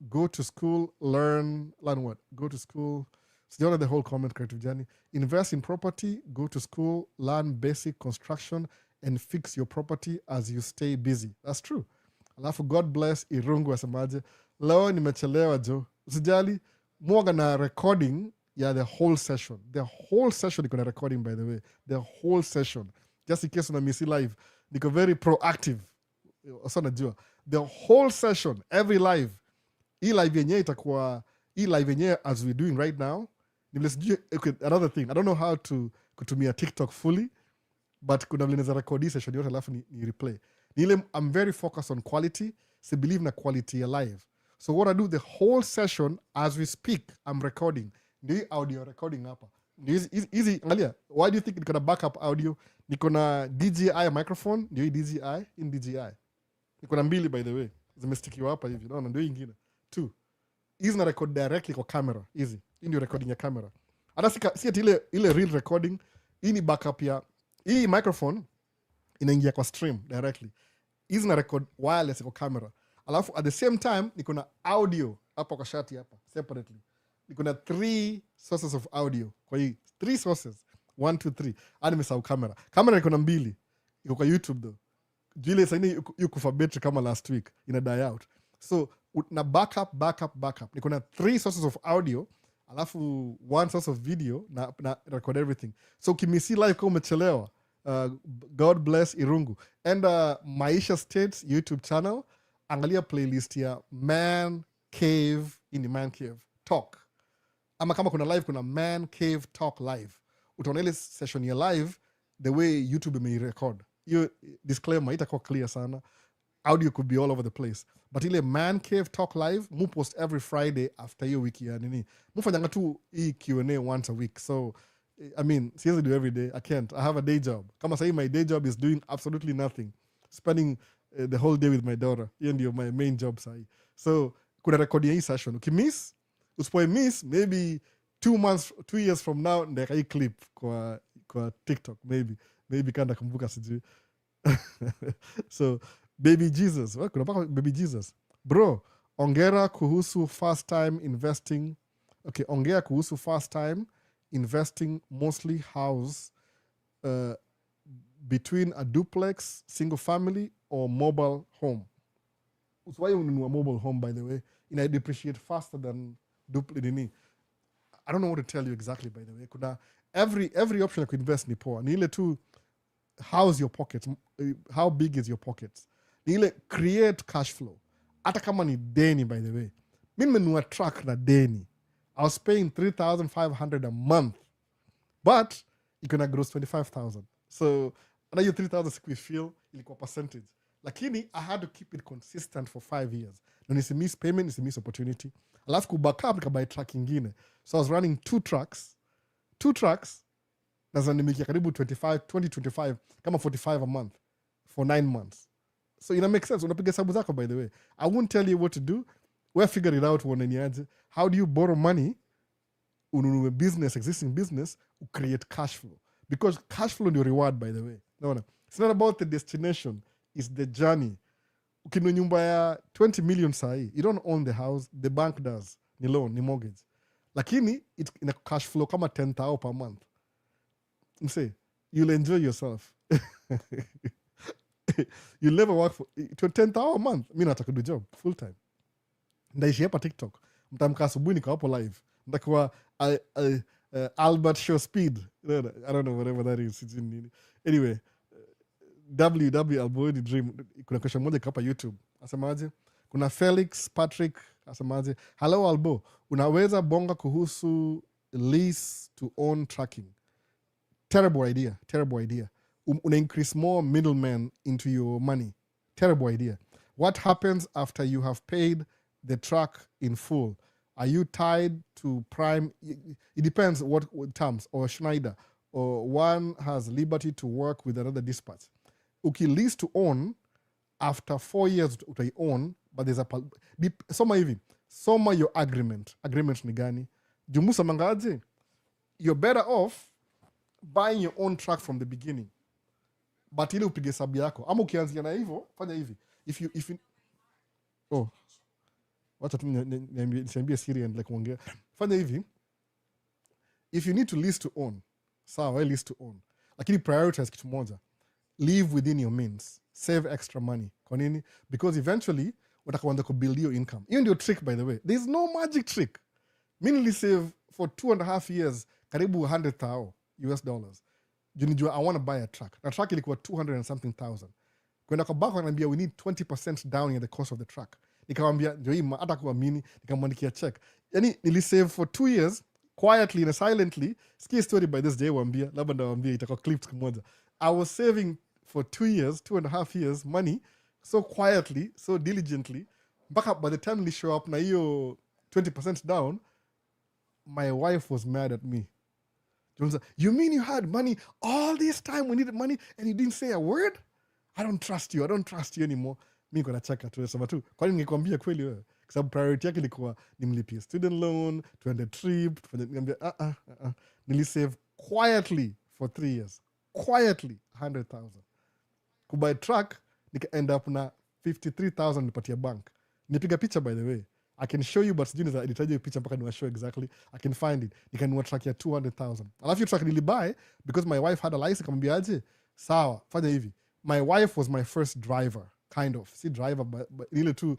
[SPEAKER 1] go to school, learn what? Go to school. So the whole comment, creative journey. Invest in property, go to school, learn basic construction, and fix your property as you stay busy. That's true. Alafu God bless Irungu asemaje. Leo nimechelewa jo. Usijali, mwaga na recording ya the whole session. The whole session iko na recording by the way. The whole session. Just in case una misi live. Niko very proactive. Asa najua. The whole session, every live. Hii live yenye itakuwa, hii live yenye as we're doing right now. Okay, another thing. I don't know how to kutumia TikTok fully, but kuna vile neza record hii session yote alafu ni replay. I'm very focused on quality. So believe na quality alive. So what I do the whole session as we speak, I'm recording. Ndio hii audio recording hapa. Easy, angalia. Why do you think niko na backup audio? Niko na DJI microphone, ndio hii DJI in DJI. Niko na mbili by the way. Zimestikiwa hapa hivi. Naona ndio ingine. 2. Hizi na record directly kwa camera. Easy. Hii ndio recording ya camera. Hata si ati ile real recording. Hii ni backup ya hii microphone inaingia kwa stream directly. Hizi na record wireless kwa camera. Alafu at the same time niko na audio hapa kwa shati hapa separately. Niko na 3 sources of audio. Kwa hii 3 sources. 1 2 3. Hadi nimesahau camera. Camera niko na 2. Iko kwa YouTube though. Jile sasa yuko for battery kama last week ina die out. So na backup. Niko na 3 sources of audio. Alafu 1 source of video na record everything. So kimisi live kama umechelewa. God bless Irungu. And Maisha States YouTube channel. Angalia playlist ya Man Cave in the Man Cave Talk. Ama kama kuna live, kuna Man Cave Talk live. Utaona ile session ya live, the way YouTube may record. Hiyo disclaimer, itakuwa clear sana. Audio could be all over the place. But ile Man Cave Talk live, mu post every Friday after hiyo wiki ya nini. Mufanyanga tu hii Q&A once a week. So, I mean, seriously do every day. I can't. I have a day job. Kama sahi, my day job is doing absolutely nothing. Spending the whole day with my daughter. Hiyo ndio my main job sahi. So, kuna rekodi ya hii session. Ukimiss, usipoe miss, maybe 2 years from now, ndeka hii clip kwa TikTok, maybe kanda kumbuka sijui. So, Baby Jesus. Kuna paka Baby Jesus. Bro, ongera kuhusu first time investing. Okay, ongea kuhusu first time investing mostly house between a duplex, single family, or mobile home. It's why you ununua mobile home, by the way. I depreciate faster than duplex. I don't know what to tell you exactly, by the way. Kuna every option you could invest ni poa. Ni ile tu, how's your pockets? How big is your pockets? Ni ile create cash flow. Hata kama ni deni, by the way. Mimi nimenunua truck na deni. I was paying $3,500 a month. But you can gross 25,000. So, na hiyo 3,000 siku feel ilikuwa percentage. Lakini I had to keep it consistent for 5 years. Na nisimiss payment, nisimiss opportunity. Alafu kubackup nikabuy truck ingine. So I was running 2 trucks. 2 trucks. Na zanimikia karibu 20-25 kama 45 a month for 9 months. So ina make sense. Unapiga hesabu zako, by the way. I won't tell you what to do. We'll figure it out one niaje. How do you borrow money? Ununue business, existing business, create cash flow. Because cash flow is your reward, by the way. No. It's not about the destination. It's the journey. Ukinunua nyumba ya 20 million sahi, you don't own the house. The bank does. Ni loan, ni mortgage. Lakini, it's in a cash flow kama 10,000 per month. You say, you'll enjoy yourself. You'll never work for 10,000 a month. Mimi nataka do job full time. Ndaishi hapa TikTok. Mtamka asubuhi niko hapo live. Ndakuwa Albert Show Speed. I don't know whatever that is. Anyway, WW Alboy the Dream. Kuna question moja hapa YouTube. Asemaje? Kuna Felix Patrick asemaje, hello Albo, unaweza bonga kuhusu lease to own tracking. Terrible idea. Una increase more middlemen into your money. Terrible idea. What happens after you have paid the truck in full? Are you tied to Prime? It depends what terms, or Schneider, or one has liberty to work with another dispatch. Lease to own, after 4 years utai own, but there's a soma hivi, soma your agreement ni gani. Jumusa mangaje, you're better off buying your own truck from the beginning, but ili upige sabu yako, ama ukianzia na hivyo fanya hivi. If you wacha tu niambie siri and like kuongea. Fanya hivi, if you need to lease to own, sawa, lease to own, lakini prioritize kitu moja, live within your means, save extra money. Kwa nini? Because eventually utakaanza kubuild your income. Hiyo ndio trick, by the way. There's no magic trick. Mimi nilisave for 2.5 years karibu $100,000 US. Junijua I want to buy a truck. Na truck ilikuwa 200 and something thousand. Kwenda kwa bank wananiambia we need 20% down in the cost of the truck. Nikamwambia ndio hii hata kuamini, nikamwandikia check. Yani nilisave for 2 years quietly and silently. Ski story by this day waambia, labda ndawaambia itakuwa clip siku moja. I was saving for 2 years, 2.5 years money, so quietly, so diligently. Mpaka by the time we show up na hiyo 20% down, my wife was mad at me. You mean you had money all this time, we needed money and you didn't say a word? I don't trust you anymore. Mi niko nacheka tu, sema tu, kwani ningekwambia kweli wewe? Kwa sababu priority yake ilikuwa nimlipie student loan, tuende trip, nikamwambia nilisave quietly for 3 years. Quietly, 100,000. Kubuy truck, nika end up na 53,000 nipatia bank. Nipiga picha, by the way. I can show you, but sijui nitaje hiyo picha mpaka niwa show exactly. I can find it. Nikanunua truck ya 200,000. Alafu hiyo truck nilibuy because my wife had a license. Nikamwambia aje, sawa, fanya hivi. My wife was my first driver, kind of. Si driver, but ile tu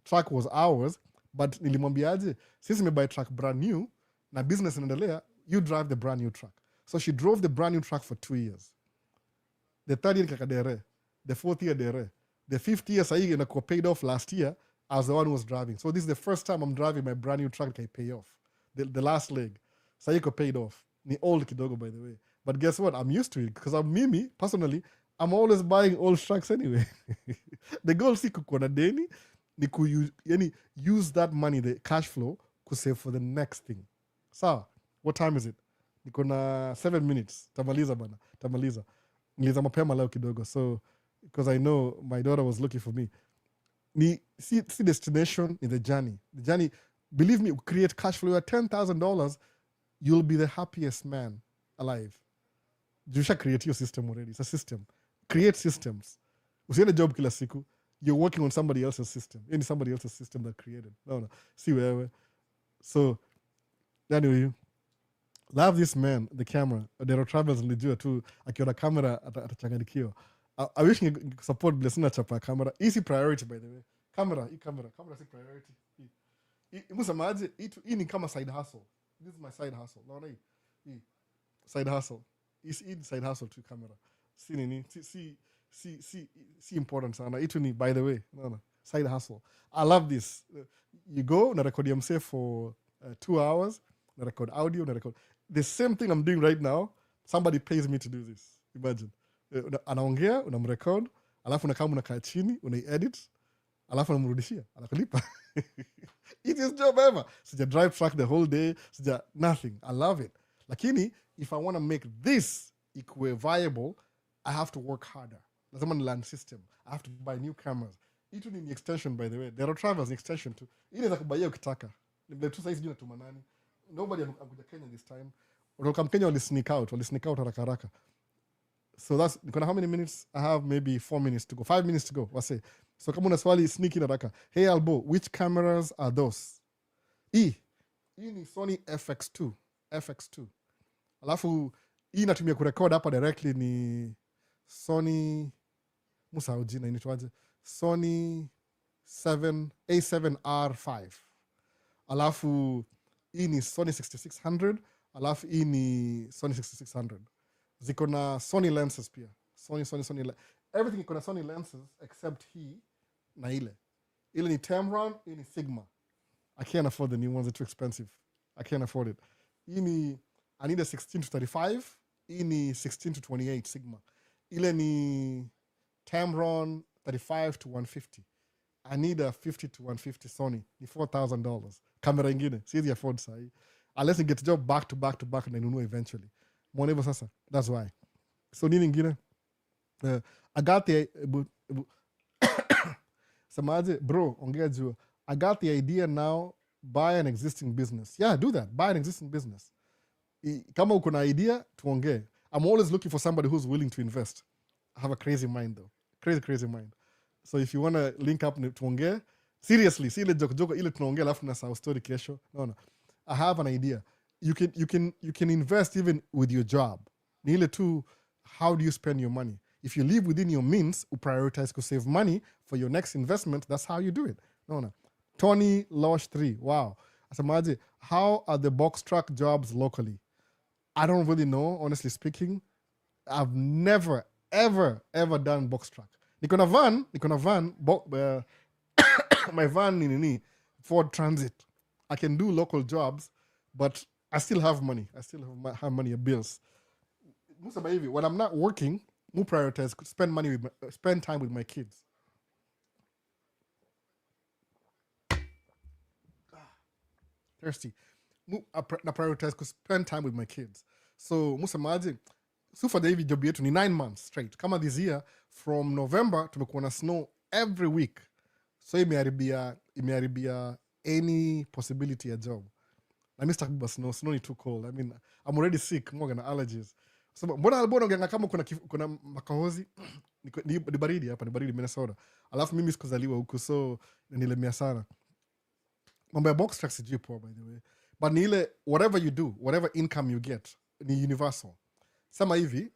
[SPEAKER 1] truck was ours, but nilimwambia aje, since nimebuy truck brand new na business inaendelea, you drive the brand new truck. So she drove the brand new truck for 2 years. The third year kakadere. The fourth year dere. The fifth year sahi inakuwa paid off last year. I was the one who was driving. So this is the first time I'm driving my brand new truck I pay off. The last leg. Sahi iko paid off. Ni old kidogo, by the way. But guess what? I'm used to it. Because Mimi, personally, I'm always buying old trucks anyway. The goal si kukuwa na deni, ni use that money, the cash flow, kusave for the next thing. Sawa, what time is it? Niko na 7 minutes. Tamaliza. Niliza mapema leo kidogo. So, because I know my daughter was looking for me. See destination in the journey. The journey, believe me, create cash flow at $10,000, you'll be the happiest man alive. Jusha create your system already. It's a system. Create systems. Usiende job kila siku. You're working on somebody else's system. Any somebody else's system that created. No. See wherever. So, anyway, love this man, the camera. There are travels nilijua tu akiona camera atachanganikiwa. I wish support blessing chapa camera. Easy priority, by the way. Camera si priority. Imusamaje, hii ni kama side hustle. This is my side hustle. Naona hii. Side hustle. Hii side hustle to camera. Si nini? Si important sana. Itu ni, by the way. No. Side hustle. I love this. You go, na record mse for 2 hours, na record audio, na record. The same thing I'm doing right now, somebody pays me to do this. Imagine. Anaongea, unamrecord, alafu unakaa unakaa chini, unai-edit, alafu unamrudishia, anakulipa. Easiest job ever. Sija drive truck the whole day, sija nothing. I love it. Lakini, if I want to make this equally viable, I have to work harder. Lazima ni learn system. I have to buy new cameras. Itu ni extension, by the way. There are travels extension too. Ile za kubaia ukitaka. Nibile tu saizi juu natuma nani. Nobody akuja Kenya this time. Watoka Kenya wali sneak out haraka. So that's, how many minutes? I have maybe 4 minutes to go. 5 minutes to go. Wase. So kama una swali sneak in haraka. Hey Albo, which cameras are those? Hii ni Sony FX2. Alafu hii natumia kurecord hapa directly ni Sony Musa ujina inaitwaje? Sony A7R5. Alafu hii ni Sony 6600. Alafu hii ni Sony 6600. Ziko na Sony lenses pia. Sony. Everything iko na Sony lenses except hii na ile. Ile ni Tamron, hii ni Sigma. I can't afford the new ones, they're too expensive. I can't afford it. Hii ni, I need a 16 to 35. Hii ni 16 to 28 Sigma. Ile ni Tamron 35 to 150. I need a 50 to 150 Sony. Ni $4,000. Camera ingine. Siwezi afford sahi. Unless you get job back to back to back na inunua eventually. Mwanevo sasa. That's why. So nini ingine? I got the... Samaje, bro, ongea jua. I got the idea now, buy an existing business. Yeah, do that. Buy an existing business. Kama uko na idea, tuongee. I'm always looking for somebody who's willing to invest. I have a crazy mind though. Crazy mind. So if you want to link up tuongee, seriously, si ile joke ile tunaongea alafu na sawa story kesho. No. I have an idea. You can invest even with your job. Ni ile tu, how do you spend your money? If you live within your means, you prioritize to save money for your next investment. That's how you do it. No. Tony Losh 3. Wow. Asamaje, how are the box truck jobs locally? I don't really know, honestly speaking. I've never, ever done box truck. Niko na van, my van ni Ford Transit. I can do local jobs, but I still have money. I still have money, bills. When I'm not working, I prioritize spend time with my kids. Thirsty. I prioritize to spend time with my kids. So musamaje, so for the job yetu ni 9 months straight. Kama this year, from November tumekuwa na snow every week. So imeharibia any possibility ya job. Na mimi sitaki snow ni too cold. I mean, I'm already sick, more than allergies. So mbona ungeanga kama kuna makahozi ni baridi hapa, ni baridi Minnesota. Alafu mimi sikuzaliwa huko, so nilemea sana. Mambo ya box trucks sijui poa, by the way. But ni ile, whatever you do, whatever income you get, ni universal. Sema hivi,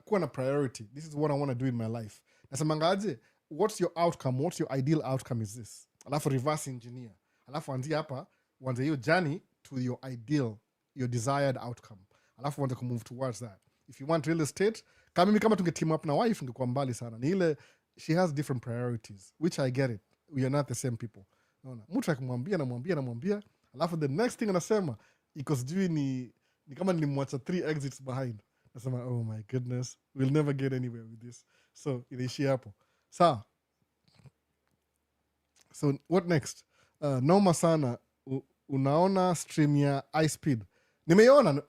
[SPEAKER 1] kuwa na priority. This is what I want to do in my life. Nasemanga aje, what's your outcome? What's your ideal outcome is this? Alafu reverse engineer. Alafu anzia hapa, uanze hiyo journey to your ideal, your desired outcome. Alafu uanze kumove towards that. If you want real estate, kama tunge team up na wife, ngekuwa mbali sana. Ni ile, she has different priorities, which I get it. We are not the same people. Mtu akumwambia, alafu the next thing anasema iko sijui ni kama nilimwacha 3 exits behind. Nasema, oh my goodness, we'll never get anywhere with this. So inaishia hapo. So what next? Noma sana, unaona stream ya iSpeed. Nimeiona,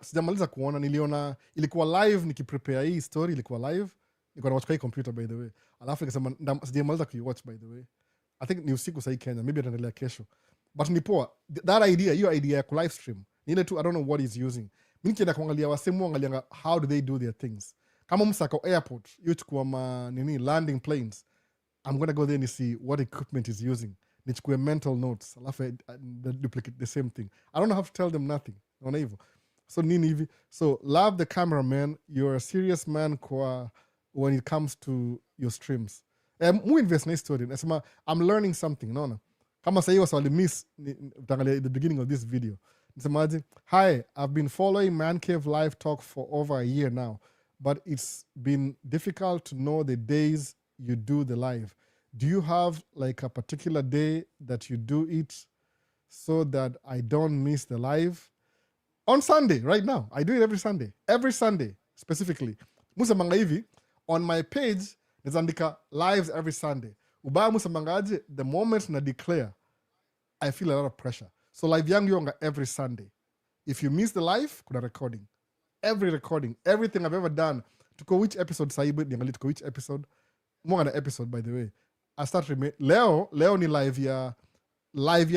[SPEAKER 1] sijamaliza kuona, niliona ilikuwa live nikiprepare hii story, ilikuwa live. Nilikuwa na watch kwa computer, by the way. Alafu nikasema sijamaliza kuiwatch, by the way. I think ni usiku sahi Kenya, maybe ataendelea kesho. But ni poa, that idea, hiyo idea ya ku live stream, ni ile tu, I don't know what he's using. Mimi kienda kuangalia wasemu, angalianga how do they do their things. Kama msako airport, hiyo chukua landing planes, I'm going to go there and see what equipment he's using. Nichukue mental notes, alafu duplicate the same thing. I don't have to tell them nothing. Naona hivyo. So nini hivi. So love the cameraman, you're a serious man when it comes to your streams. Mu invest na story. Nasema, I'm learning something. Naona. Kama sahi wasawali miss at the beginning of this video. Nasemaje, hi, I've been following Man Cave Live Talk for over a year now, but it's been difficult to know the days you do the live. Do you have like a particular day that you do it so that I don't miss the live? On Sunday, right now. I do it every Sunday. Every Sunday, specifically. Musamanga hivi, on my page, nizandika lives every Sunday. Ubaya musamanga aje, the moment na declare, I feel a lot of pressure. So live yangu yonga every Sunday. If you miss the live, kuna recording. Every recording, everything I've ever done. Tuko which episode saibu, niangali tuko which episode. Mwanga na episode, by the way. I start Leo ni live ya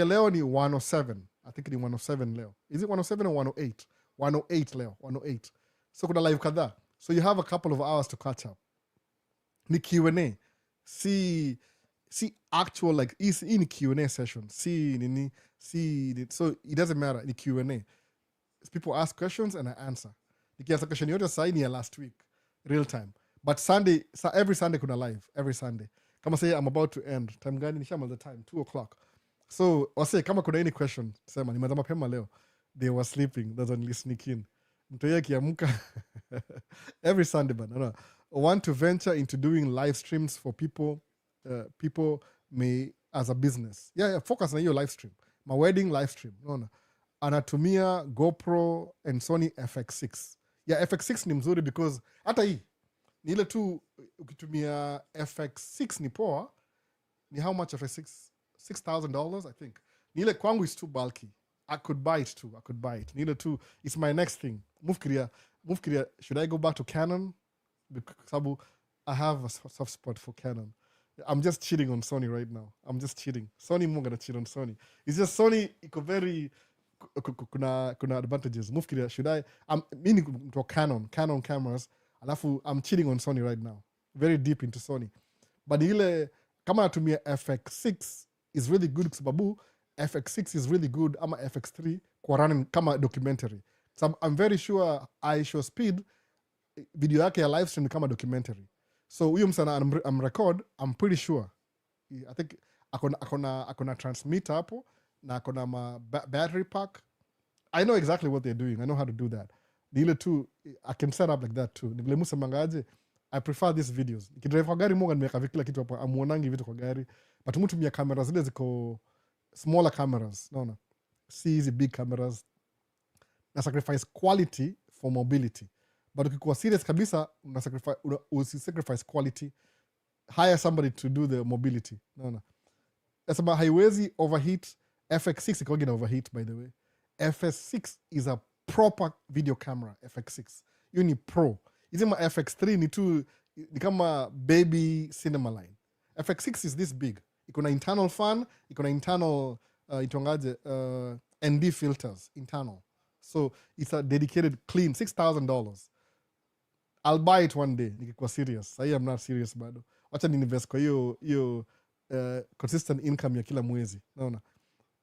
[SPEAKER 1] leo ni 107. I think ni 107 leo. Is it 107 or 108? 108 leo, 108. So kuna live kadhaa. So you have a couple of hours to catch up. Ni Q&A. See actual, like, in Q&A session. So it doesn't matter, in Q&A. People ask questions and I answer. Nikianza question yote sahi ni ya last week. Real time. But Sunday, every Sunday kuna live. Every Sunday. Kama say I'm about to end. Time gani nishamaliza time, 2:00. So, wase, kama kuna any question, sema, nimeanza mapema leo. They were sleeping, that's only sneak in. Mtoya kiamuka. Every Sunday, but no. Want to venture into doing live streams for people may as a business. Yeah, focus na hiyo live stream. My wedding live stream. Unaona? Anatumia GoPro and Sony FX6. Yeah, FX6 ni mzuri because hata hii ni ile tu ukitumia FX6 ni poa. Ni how much FX6? $6,000 I think. Ni ile kwangu is too bulky. I could buy it too. Ni ile tu, it's my next thing. Move career. Should I go back to Canon? Because I have a soft spot for Canon. I'm just cheating on Sony right now. I'm just cheating. Sony mo gonna cheat on Sony. It's just Sony iko very kuna advantages. Move career. Should I? I'm meaning to Canon cameras. Alafu I'm cheating on Sony right now. Very deep into Sony. But ile kama natumia FX6 is really good kwa sababu FX6 is really good ama FX3 kwa running kama documentary. So I'm very sure IShowSpeed video yake ya live stream kama documentary. So huyo msana I'm record, I'm pretty sure. I think akona transmitter hapo na akona battery pack. I know exactly what they're doing. I know how to do that. Ile tu I can set up like that too. Ni vile musemangaje I prefer these videos. Nikidrive kwa gari Morgan nimeweka kila kitu hapo. Amuonangi vitu kwa gari. But mtumia camera zile ziko smaller cameras. Naona. Si hizi big cameras. Na sacrifice quality for mobility. But ukikuwa serious kabisa sacrifice quality. Hire somebody to do the mobility. Naona. Nasema haiwezi overheat. FX6 iko gina overheat by the way. FS6 is a proper video camera. FX6. You need pro. Hizi ma FX3 ni kama baby cinema line. FX6 is this big. Iko na internal fan, iko na internal ND filters internal. So it's a dedicated clean $6,000. I'll buy it one day nikikuwa serious. Sahi I'm not serious bado. Wacha ni invest kwa hiyo consistent income ya kila mwezi. Naona.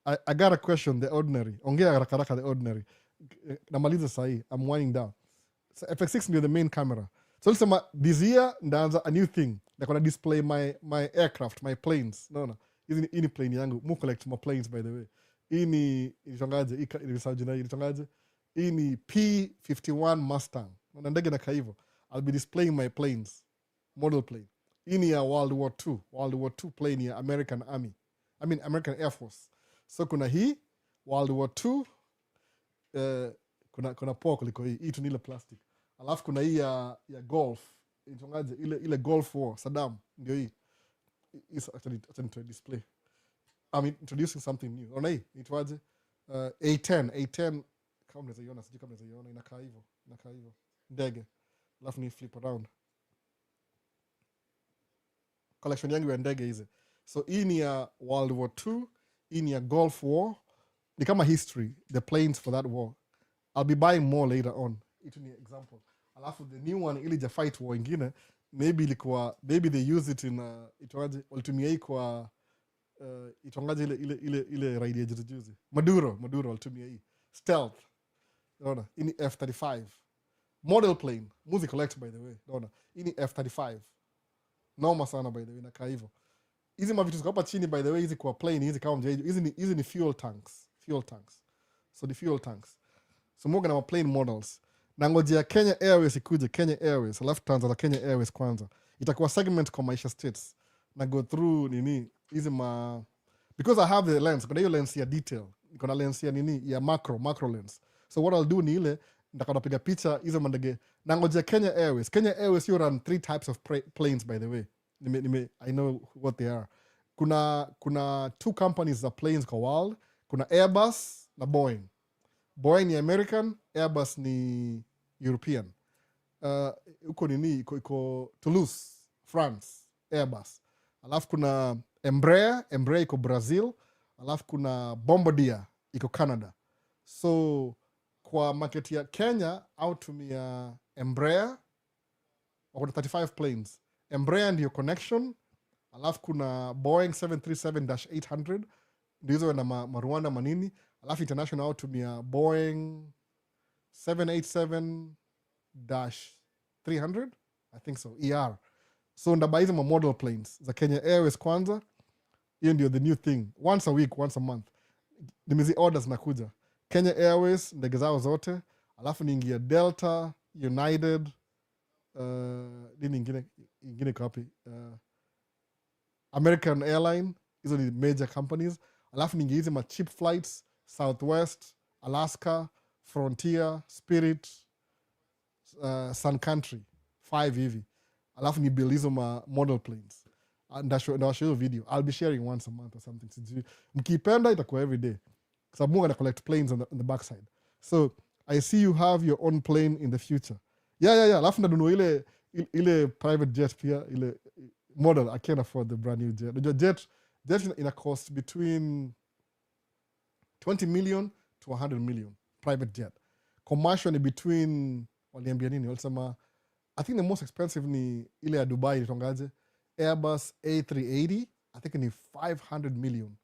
[SPEAKER 1] I got a question, the ordinary. Ongea haraka the ordinary. Namaliza sahi. I'm winding down. So FX6 ndio the main camera. So lisema this year ndaanza a new thing. Nakona display my aircraft, my planes. Naona. Hii ni plane yangu. Mu collect my planes by the way. Hii ni ilitangaje? Hii ni P-51 Mustang. Na ndege na kaivo. I'll be displaying my planes. Model plane. Hii ni ya World War II plane ya American Army. I mean American Air Force. So kuna hii World War II kuna poa kuliko hii tu ni ile plastic. Alafu kuna hii ya golf. Ile Gulf War Saddam ndio hii. Is actually to display. I'm introducing something new. Ona hii itwaje? A10 kama unaweza iona, sijui kama unaweza iona, inakaa hivyo. Ndege. Alafu ni flip around. Collection yangu ya ndege hizi. So hii ni ya World War II, hii ni ya Gulf War. Ni kama history, the planes for that war. I'll be buying more later on. Itu ni example. Alafu the new one ili ja fight war ingine, maybe they use it in walitumia hii kwa itongaje ile raid ya juzi. Maduro walitumia hii. Stealth. Unaona, ini F-35. Model plane, music collect by the way. Unaona, ini F-35. Noma sana by the way, inakaa hivyo. Hizi mavitu ziko hapa chini by the way, hizi kwa plane, hizi kama mjaji, hizi ni fuel tanks. So the fuel tanks. So moga na plane models. Na ngojea Kenya Airways ikuje, Kenya Airways, alafu tutaanza na Kenya Airways kwanza. Itakuwa segment kwa Maisha States. Na go through hizi because I have the lens, kuna hiyo lens ya detail. Kuna lens ya ya macro lens. So what I'll do ni ile ndakana piga picha hizo mandege. Na ngojea Kenya Airways. Kenya Airways you run 3 types of planes by the way. I know what they are. Kuna 2 companies za planes kwa world. Kuna Airbus na Boeing. Boeing ni American, Airbus ni European. Uko iko Toulouse, France, Airbus. Alafu kuna Embraer iko Brazil. Alafu kuna Bombardier iko Canada. So kwa market ya Kenya autumia Embraer wako 35 planes. Embraer ndio connection. Alafu kuna Boeing 737-800 ndio hizo na Rwanda manini. Alafu international autumia Boeing 787-300 I think so, ER. So ndaba hizo model planes za Kenya Airways kwanza. Hiyo ndio the new thing. Once a week, once a month. Nimezi orders nakuja. Kenya Airways ndege zao zote. Alafu niingia Delta, United, nini ingine kapi? American Airline, hizo ni major companies. Alafu ninge hizi ma cheap flights, Southwest, Alaska, Frontier, Spirit, Sun Country, 5 hivi. Alafu ni build hizo ma model planes. And I'll show you a video. I'll be sharing once a month or something. Mkipenda itakuwa every day. Because I'm gonna collect planes on the backside. So I see you have your own plane in the future. Yeah. Alafu nanunua ile private jet pia, ile model. I can't afford the brand new jet. The jet in a cost between 20 million to 100 million. Private jet. Commercial between waliambia nini? Walisema I think the most expensive ni ile ya Dubai itongaje? Airbus A380, I think ni 500 million.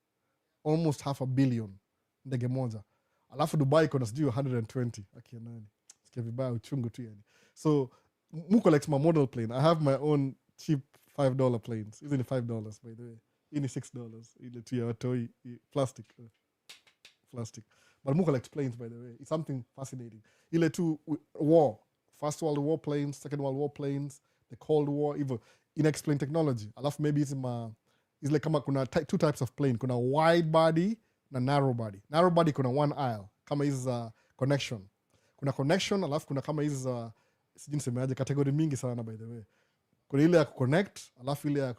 [SPEAKER 1] Almost half a billion. Ndege moja. Alafu Dubai kuna sijui 120. Akia nani. Sikia vibaya uchungu tu yani. So, mu collect my model plane. I have my own cheap $5 planes. Hizi ni $5 by the way. Hii ni $6. Ile tu ya watoi. Plastic. But mu collect planes by the way. It's something fascinating. Ile tu war. First World War planes, Second World War planes, the Cold War, even inexplain technology. Alafu maybe it's like kama kuna two types of plane. Kuna wide body na narrow body. Narrow body kuna one aisle. Kama hizi connection. Kuna connection, alafu kuna kama hizi sijui nisemeaje, category mingi sana by the way. Kuna ile ya connect, alafu ile ya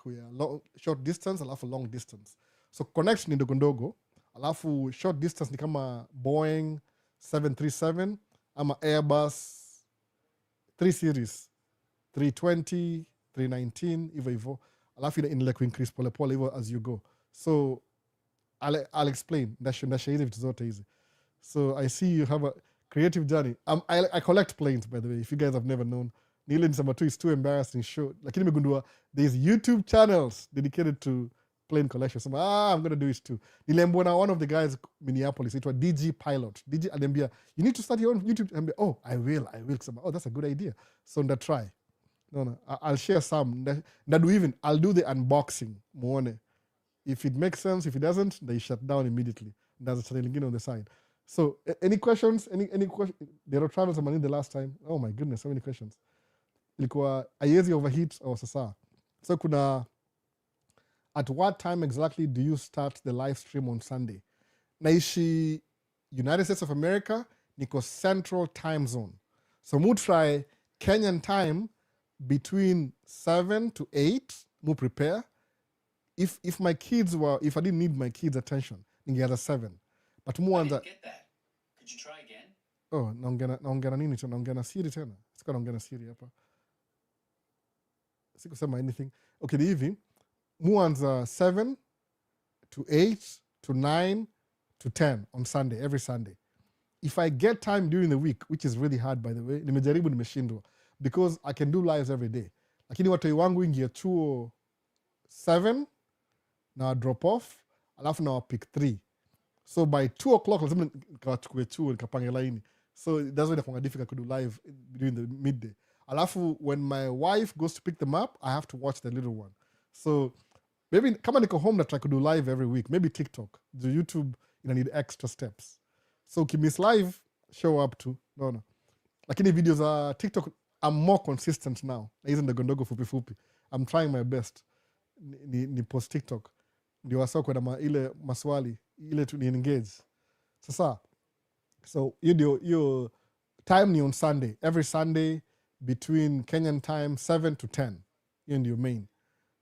[SPEAKER 1] short distance, alafu long distance. So connect ni ndogo ndogo, alafu short distance ni kama Boeing 737 ama Airbus 3 series 320 319 hivyo alafu inaendelea kuincrease polepole hivyo as you go. So I'll explain ndasha hizi vitu zote hizi. So I see you have a creative journey. I collect planes by the way, if you guys have never known. Nile nisema tu, it's too embarrassing show, lakini nimegundua there's YouTube channels dedicated to plane collection. So I'm gonna do it too. Niliambiwa one of the guys Minneapolis, it was DG Pilot. DG aliambia, you need to start your own YouTube. Aliambia, I will. Oh, that's a good idea. So nda try. No, I'll share some. I'll do the unboxing. Muone. If it makes sense, if it doesn't, they shut down immediately. There's a channel link on the side. So any questions? Any questions? There are travels I the last time. Oh my goodness, so many questions. Ilikuwa ayezi overheat or sasa. So kuna, at what time exactly do you start the live stream on Sunday? Naishi United States of America, niko Central Time Zone. So mu try Kenyan time between 7 to 8, mu prepare. If I didn't need my kids' attention, ningeanza 7. But mu anza. I didn't get that. Could you try again? Oh, naongea nini tena? Naongea na Siri tena. Siko naongea na Siri hapa. Siko sema anything. Okay, the evening. Muanza 7 to 8 to 9 to 10 on Sunday, every Sunday. If I get time during the week, which is really hard by the way, nimejaribu nimeshindwa, because I can do lives every day. Lakini watoi wangu ingia chuo 7, na drop off, alafu na pick 3. So by 2 o'clock, lazima nikawachukue chuo, nikapange laini. So that's why inakuwa difficult to do live during the midday. Alafu when my wife goes to pick them up, I have to watch the little one. So maybe kama niko home na try to do live every week, maybe TikTok. The YouTube need extra steps. So ukimiss live, show up to. No. Lakini videos za TikTok, I'm more consistent now. Na hizo ndogondogo fupi. I'm trying my best. Ni post TikTok. Ndio wasao kwa ile maswali, ile tu ni engage. Sasa, so hiyo time ni on Sunday. Every Sunday between Kenyan time 7 to 10. Hiyo ndio main.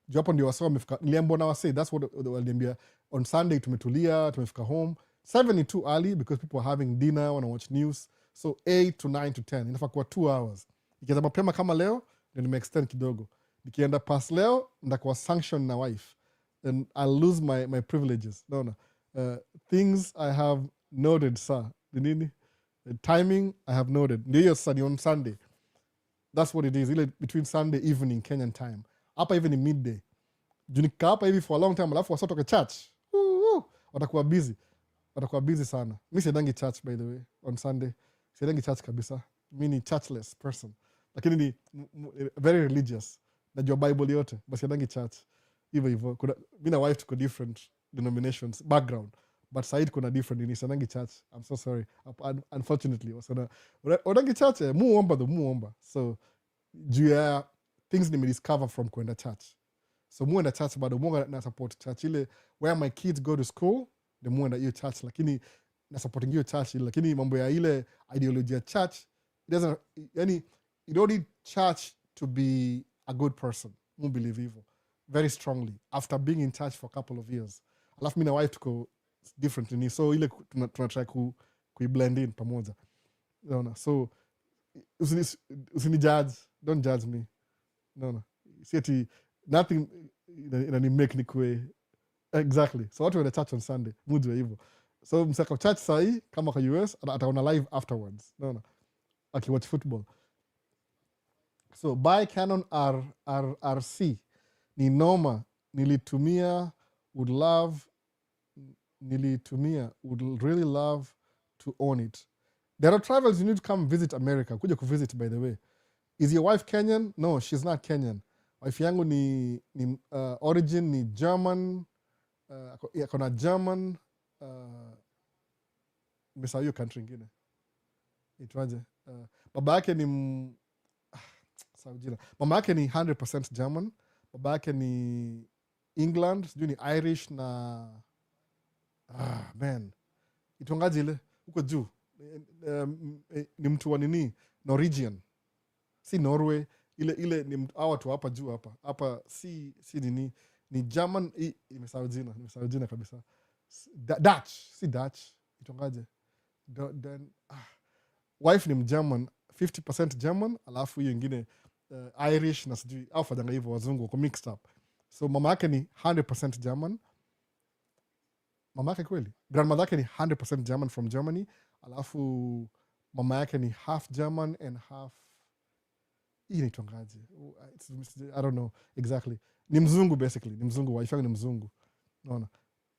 [SPEAKER 1] Japo ndio wasao wamefika. Niliambiwa na wasee, that's what waliambia. On Sunday tumetulia, tumefika home. 7 is too early because people are having dinner, wanna watch news. So 8 to 9 to 10. Inafaa kuwa 2 hours. Ikianza mapema kama leo, ndio nime-extend kidogo. Nikienda past leo, ndakuwa sanction na wife. Then I'll lose my privileges. No. Things I have noted, sir. Nini? Timing I have noted. Ndio hiyo sasa ni on Sunday. That's what it is. Ile between Sunday evening Kenyan time. Hapa even in midday. Junika hapa hivi for a long time, alafu wasatoka church. Watakuwa busy sana. Mi siendangi church by the way on Sunday. Siendangi church kabisa. Mi ni churchless person. Lakini ni very religious. Najua Bible yote, but siendangi church. Hivyo. Mi na wife tuko different denominations, background. But Said kuna different in siendangi church. I'm so sorry. Unfortunately. Odangi church, muomba. So, juu ya things nimediscover from kwenda church. so muenda church bado munga na support church ile where my kids go to school the muenda hiyo church lakini na supporting hiyo church ile lakini mambo ya ile ideology ya church it doesn't yani you don't need church to be a good person mu believe hivyo very strongly after being in church for a couple of years alafu mimi na wife tuko different ni so ile tunatry blend in pamoja unaona so usini judge don't judge me no see ati nothing inani make ni kwe exactly so watu wenda church on Sunday mujue hivyo so msaka church sahi kama kwa US ataona live afterwards no akiwatch football so buy Canon RC ni noma nilitumia would really love to own it. There are travels you need to come visit America. Kuja kuvisit by the way. Is your wife Kenyan? No, she's not Kenyan. Wife yangu ni origin ni German. Akona German. Mesa hiyo country ingine. Itwaje? Baba yake ni Saujina. Mama yake ni 100% German. Baba yake ni England. Sijui ni Irish na man. Itongaje ile? Uko juu. Ni mtu wa nini? Norwegian. Si Norway. Ile ni hawa tu hapa juu hapa. Hapa si nini. Ni German. Imesahau jina kabisa. Dutch. Si Dutch. Itongaje? Wife ni German. 50% German. Alafu hiyo ingine Irish na sijui. Au fadanga hivyo wazungu. Wako mixed up. So mama yake ni 100% German. Mama yake kweli. Grandmother yake ni 100% German from Germany. Alafu mama yake ni half German and half hii inaitwangaje? I don't know exactly. Ni mzungu basically. Ni mzungu. Wife yangu ni mzungu. Unaona?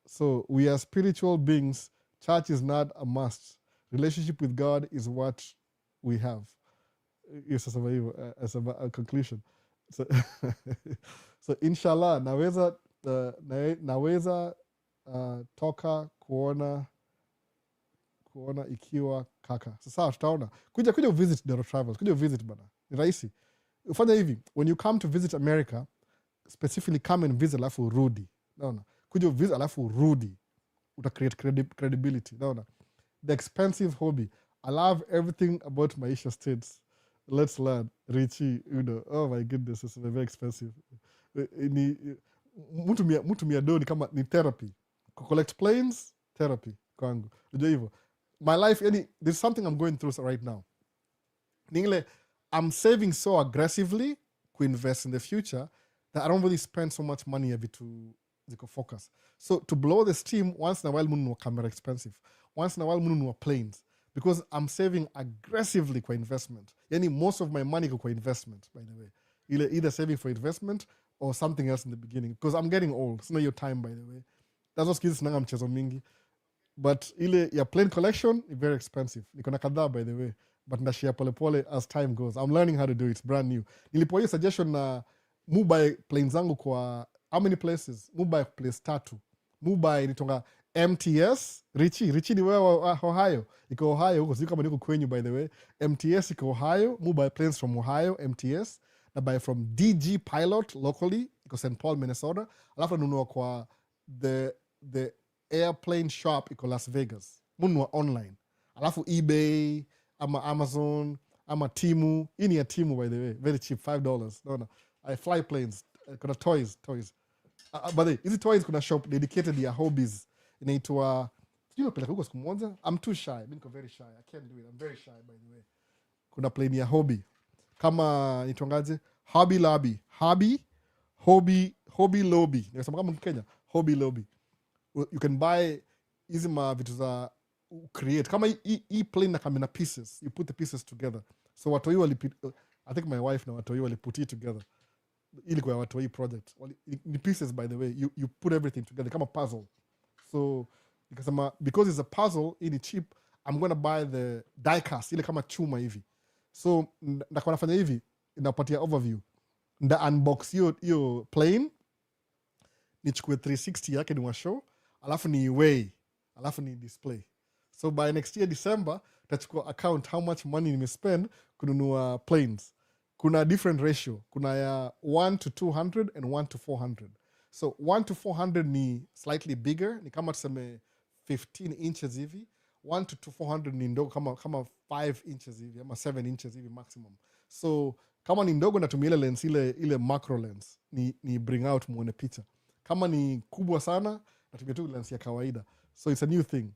[SPEAKER 1] So we are spiritual beings. Church is not a must. Relationship with God is what we have. Yes, as a conclusion. So inshallah naweza toka kuona ikiwa kaka. Sasa tutaona. Kuja visit Dero Travels. Kuja visit bana. Ni rahisi. Ufanya hivi, when you come to visit America, specifically come and visit alafu rudi. Naona. Kuja visit alafu rudi. Uta create credibility. Naona. The expensive hobby. I love everything about Maisha states. Let's learn. Richie, oh my goodness, it's very expensive. Mtu miado ni kama ni therapy. Collect planes, therapy. Kwangu. Unajua hivyo. My life, there's something I'm going through right now. Ningle, I'm saving so aggressively to invest in the future that I don't really spend so much money every to focus. So to blow the steam, once in a while, munu camera expensive. Once in a while, munu planes. Because I'm saving aggressively for investment. Most of my money go for investment, by the way. Either saving for investment or something else in the beginning. Because I'm getting old. It's not your time, by the way. That's what kids nanga mchezo mingi. But your plane collection is very expensive. Niko na kadhaa, by the way. But ndashare pole as time goes. I'm learning how to do it. It's brand new. Nilipoa suggestion na buy planes zangu kwa how many places? Buy place 3. Buy nitonga MTS. Richie ni wewe Ohio. Iko Ohio huko. Sio kama niko kwenyu, by the way. MTS iko Ohio. Buy planes from Ohio, MTS. Na buy from DG Pilot locally. Iko St. Paul, Minnesota. Alafu nunua kwa the airplane shop iko Las Vegas. Munua online. Alafu eBay, ama Amazon, ama Timu. Ini ya Timu, by the way. Very cheap, $5. No. I fly planes. Kuna toys. By the way, hizi toys kuna shop dedicated ya hobbies. Inaitwa, peleka huko siku moja. I'm too shy. Mimi niko very shy. I can't do it. I'm very shy, by the way. Kuna plane ya hobby. Kama nitwangaje? Hobby Lobby. Hobby Lobby. Nikasema kama Kenya. Hobby Lobby. You can buy hizi vitu za create. Kama hii plane na kama na pieces. You put the pieces together. So watoi I think my wife na watoi wali put it together. Ili kwa watoi project. Ni pieces, by the way. You put everything together. Kama puzzle. So nikasema because it's a puzzle, ini cheap, I'm gonna buy the die cast. Ile kama chuma hivi. So ndakuwa nafanya hivi. Inapatia overview. Nda unbox hiyo plane. Nichukue 360 yake ni wa show. Alafu ni weigh. Alafu ni display. So by next year December, tachukua account how much money nimespend kununua planes. kuna different ratio. Kuna ya 1 to 200 and 1 to 400. So 1 to 400 ni slightly bigger, ni kama tuseme 15 inches hivi. 1 to 400 ni ndogo kama 5 inches hivi ama 7 inches hivi maximum. So kama ni ndogo natumia ile lens ile macro lens ni bring out muone picha. Kama ni kubwa sana natumia tu lens ya kawaida. So it's a new thing.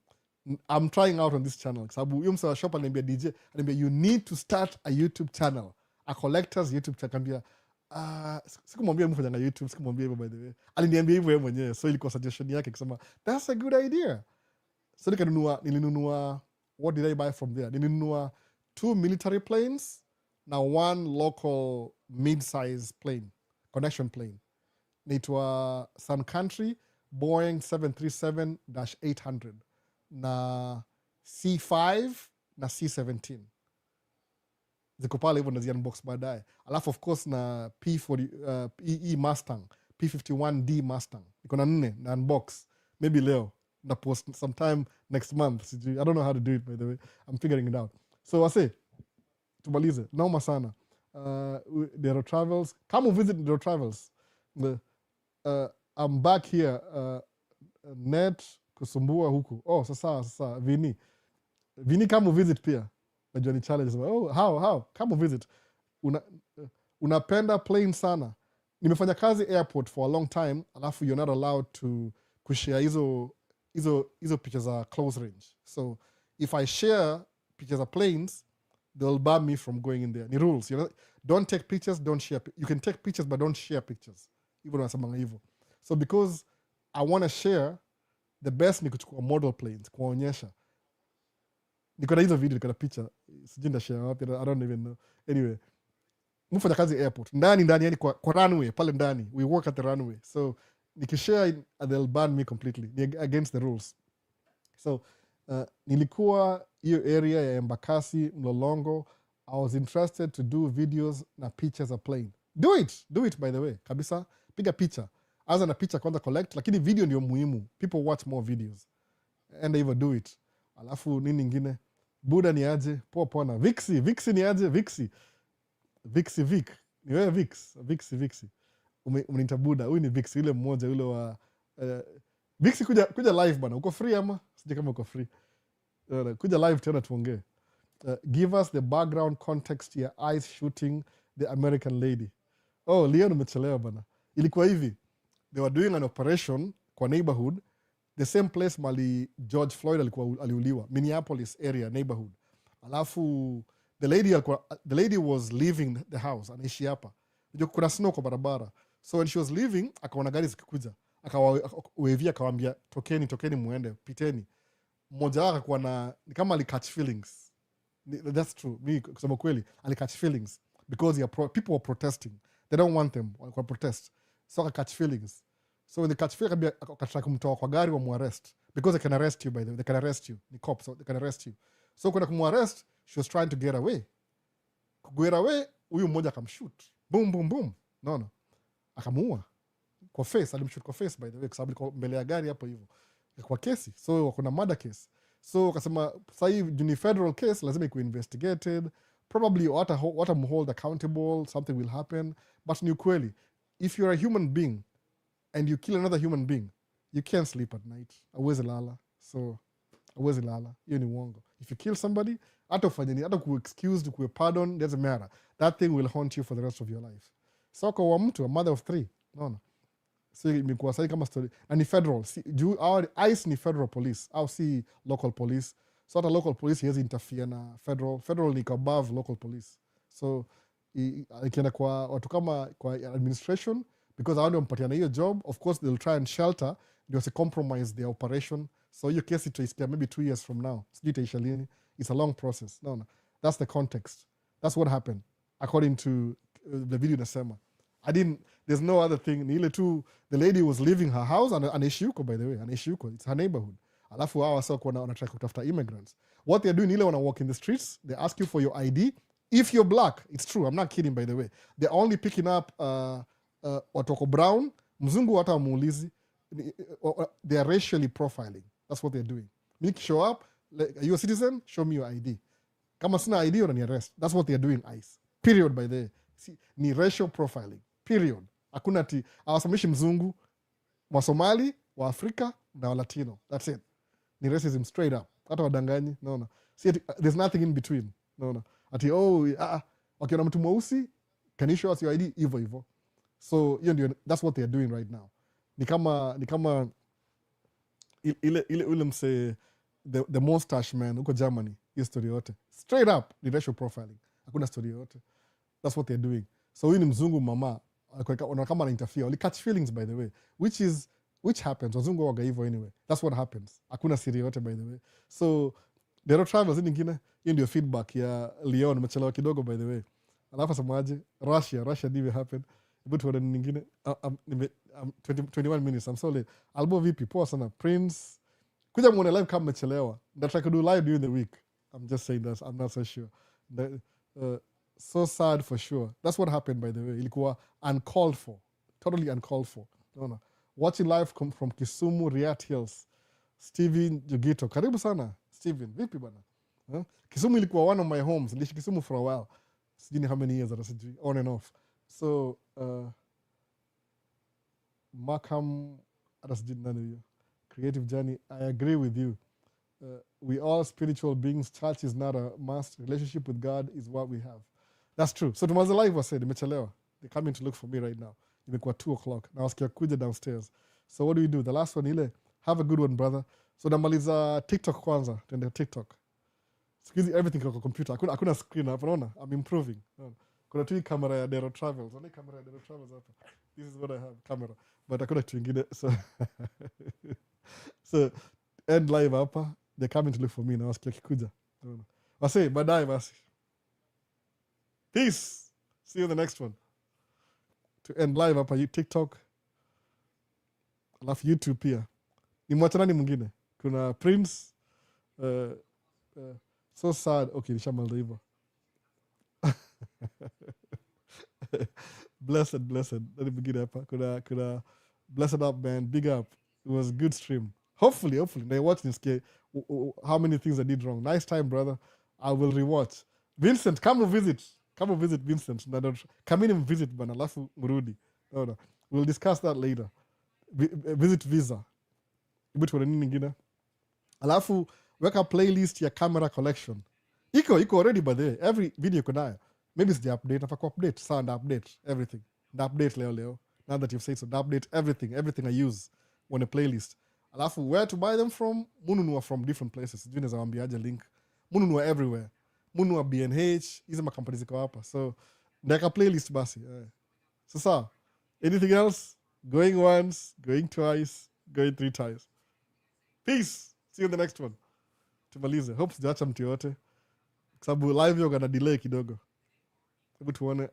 [SPEAKER 1] I'm trying out on this channel. Sababu huyo msa wa shop ananiambia DJ, ananiambia you need to start a YouTube channel. A collector's YouTube channel. Ananiambia sikumwambia mfanya YouTube, sikumwambia hivyo by the way. Aliniambia hivyo yeye mwenyewe. So ilikuwa suggestion yake kusema that's a good idea. So nilinunua what did I buy from there? Nilinunua 2 military planes na 1 local mid-size plane, connection plane. Naitwa Sun Country Boeing 737-800 na C5 na C17. Ziko pale hivyo nazi unbox baadaye. Alafu of course na P40 EE Mustang, P51D Mustang. Iko na 4 na unbox. Maybe leo na post sometime next month. I don't know how to do it by the way. I'm figuring it out. So wase tumalize. Naoma sana. Dero Travels. Come visit Dero Travels. I'm back here. Net kusumbua huku. Oh, sasa Vini come visit pia. Najua ni challenge. Oh, how? Come visit. Unapenda plane sana. Nimefanya kazi airport for a long time, alafu you're not allowed to kushare hizo pictures are close range. So if I share pictures of planes, they'll ban me from going in there. Ni rules. Don't take pictures, don't share. You can take pictures, but don't share pictures. Even wasamanga hivyo. So because I want to share, the best ni kuchukua model planes, kuwaonyesha. Niko na hizo video, niko na picha. Sijui ndashare wapi, I don't even know. Anyway, mfanya kazi airport. Ndani yani kwa runway, pale ndani. We work at the runway. So nikishare, they'll ban me completely. Ni against the rules. So nilikuwa hiyo area ya Embakasi, Mlolongo. I was interested to do videos na pictures of plane. Do it by the way. Kabisa, piga picha. Anza na picha kwanza collect, lakini video ndio muhimu. People watch more videos. And even do it. Alafu nini ingine? Buda ni aje? Poa na Vixi ni aje? Vixi Vic. Ni wewe Vixi. Umeniita Buda. Huyu ni Vixi, yule mmoja yule wa Vixi kuja live bana. Uko free ama? Sije kama uko free. Kuja live tena tuongee. Give us the background context ya ICE shooting the American lady. Oh, Leon umechelewa bana. Ilikuwa hivi. They were doing an operation kwa neighborhood, the same place mali George Floyd aliuliwa, Minneapolis area neighborhood. Alafu the lady was leaving the house, anaishi hapa. Kuna snow kwa barabara. So when she was leaving, akaona gari zikikuja. Akawavia akawaambia tokeni muende, piteni. Mmoja wao akakuwa na ni kama catch feelings. That's true. Mimi kusema kweli, catch feelings because people were protesting. They don't want them. Walikuwa protest. So catch feelings. So when they catch feelings, akataka kumtoa kwa gari wa muarrest because they can arrest you by the way. They can arrest you. Ni cops, so they can arrest you. So kwenda kumuarrest, she was trying to get away. Kugera away, huyu mmoja akamshoot. Boom. No. Akamuua. Kwa face, alimshoot kwa face by the way, kwa sababu mbele ya gari hapo hivyo. Kwa kesi. So kuna murder case. So akasema sasa hivi ni federal case, lazima ikuwe investigated. Probably what I'm hold accountable, something will happen. But ni ukweli, if you're a human being and you kill another human being, you can't sleep at night. Hauwezi lala. So hauwezi lala. Hiyo ni uongo. If you kill somebody, hata ufanye nini, hata ku-excused, ku-pardon, doesn't matter. That thing will haunt you for the rest of your life. So kwa mtu, a mother of 3. No. So imekuwa sahi kama story. Na ni federal. Our ICE ni federal police. Au si local police. So hata local police haiwezi interfere na federal. Federal ni above local police. So ikienda kwa watu kama kwa administration, because hao ndio mpatiana hiyo job, of course they'll try and shelter, ndio si compromise their operation. So hiyo kesi itaisikia maybe 2 years from now. Sijui itaisha lini. It's a long process. No. That's the context. That's what happened. According to the video nasema. There's no other thing. Ni ile tu, the lady was leaving her house, anaishi huko by the way. Anaishi huko. It's her neighborhood. Alafu hawa sasa wanataka kutafuta immigrants. What they're doing, ile wana walk in the streets, they ask you for your ID. If you're black, it's true. I'm not kidding by the way. They're only picking up watu wako brown, mzungu hata wamuulizi. They are racially profiling. That's what they're doing. Make show up, like, are you a citizen? Show me your ID. Kama sina ID, unani arrest. That's what they're doing, ICE. Period by the way. ni racial profiling period. Hakuna ati awasomeshi mzungu, wasomali, wa Afrika na wa Latino, that's it. Ni racism straight up, hata wadanganyi, naona. See, there's nothing in between, naona. Ati wakiona mtu mweusi, can you show us your ID? Hivyo. So that's what they're doing right now. Ni kama ile mse the mustache man huko Germany, hiyo story yote straight up ni racial profiling, hakuna story yote. That's what they're doing. So huyu ni mzungu mama kama anainterfere, wali catch feelings by the way, which happens, wazungu waga hivyo anyway. That's what happens, hakuna siri yote by the way. So Dero Travels nyingine, hiyo ndio feedback ya Leon, mechelewa kidogo by the way. Alafu samaje Russia ndivyo happen. But tuone nyingine 21 minutes, I'm so late. Albo vipi, poa sana Prince, kuja muone live kama mechelewa. That I could do live during the week. I'm just saying that, I'm not so sure. So sad for sure. That's what happened by the way. Ilikuwa uncalled for, totally uncalled for. No. Watching live from Kisumu, Riat Hills. Steven Jugito, karibu sana Steven, vipi bana? Kisumu ilikuwa one of my homes. Niliishi Kisumu for a while. Sijui how many years, on and off. So Markham, creative journey, I agree with you. We all spiritual beings. Church is not a must. Relationship with God is what we have. That's true. So tumaza live was said, imechelewa. They're coming to look for me right now. Imekuwa 2:00. Na wasikia kuja downstairs. So what do? The last one ile, have a good one brother. So namaliza TikTok kwanza, tuende TikTok. Squeeze everything kwa computer. Hakuna screen hapa, unaona? I'm improving. Kuna tu camera ya Dero Travels. Ona camera ya Dero Travels hapa. This is what I have, camera. But hakuna kitu kingine. So end live hapa. They're coming to look for me na wasikia kikuja. Wase, baadaye basi. Peace. See you in the next one. To end live hapa TikTok. Alafu YouTube pia. Ni mwacha nani mwingine? Kuna Prince. So sad. Okay, nishamaliza hivyo. Blessed. Let me begin hapa. Kuna blessed up man. Big up. It was a good stream. Hopefully. They watch this. How many things I did wrong. Nice time, brother. I will rewatch. Vincent, come visit Vincent. Come in and visit bana. Alafu mrudi. No. We'll discuss that later. Visit Visa. Ibu tuone nini nyingine. Alafu weka playlist ya camera collection. Iko already by the way. Every video iko nayo. Maybe it's the update. Nafaa update. Sound update. Everything. The update leo. Now that you've said so, the update everything I use on a playlist. Alafu where to buy them from? Mununua from different places. Sijui naweza waambiaje link. Mununua everywhere. Mununua B&H. Hizo makampuni ziko hapa. So ndeka playlist basi. Sasa, anything else? Going once, going twice, going 3 times. Peace. See you in the next one. Tumalize. Hope sijaacha mtu yote. Kwa sababu live yoga na delay kidogo. Hebu tuone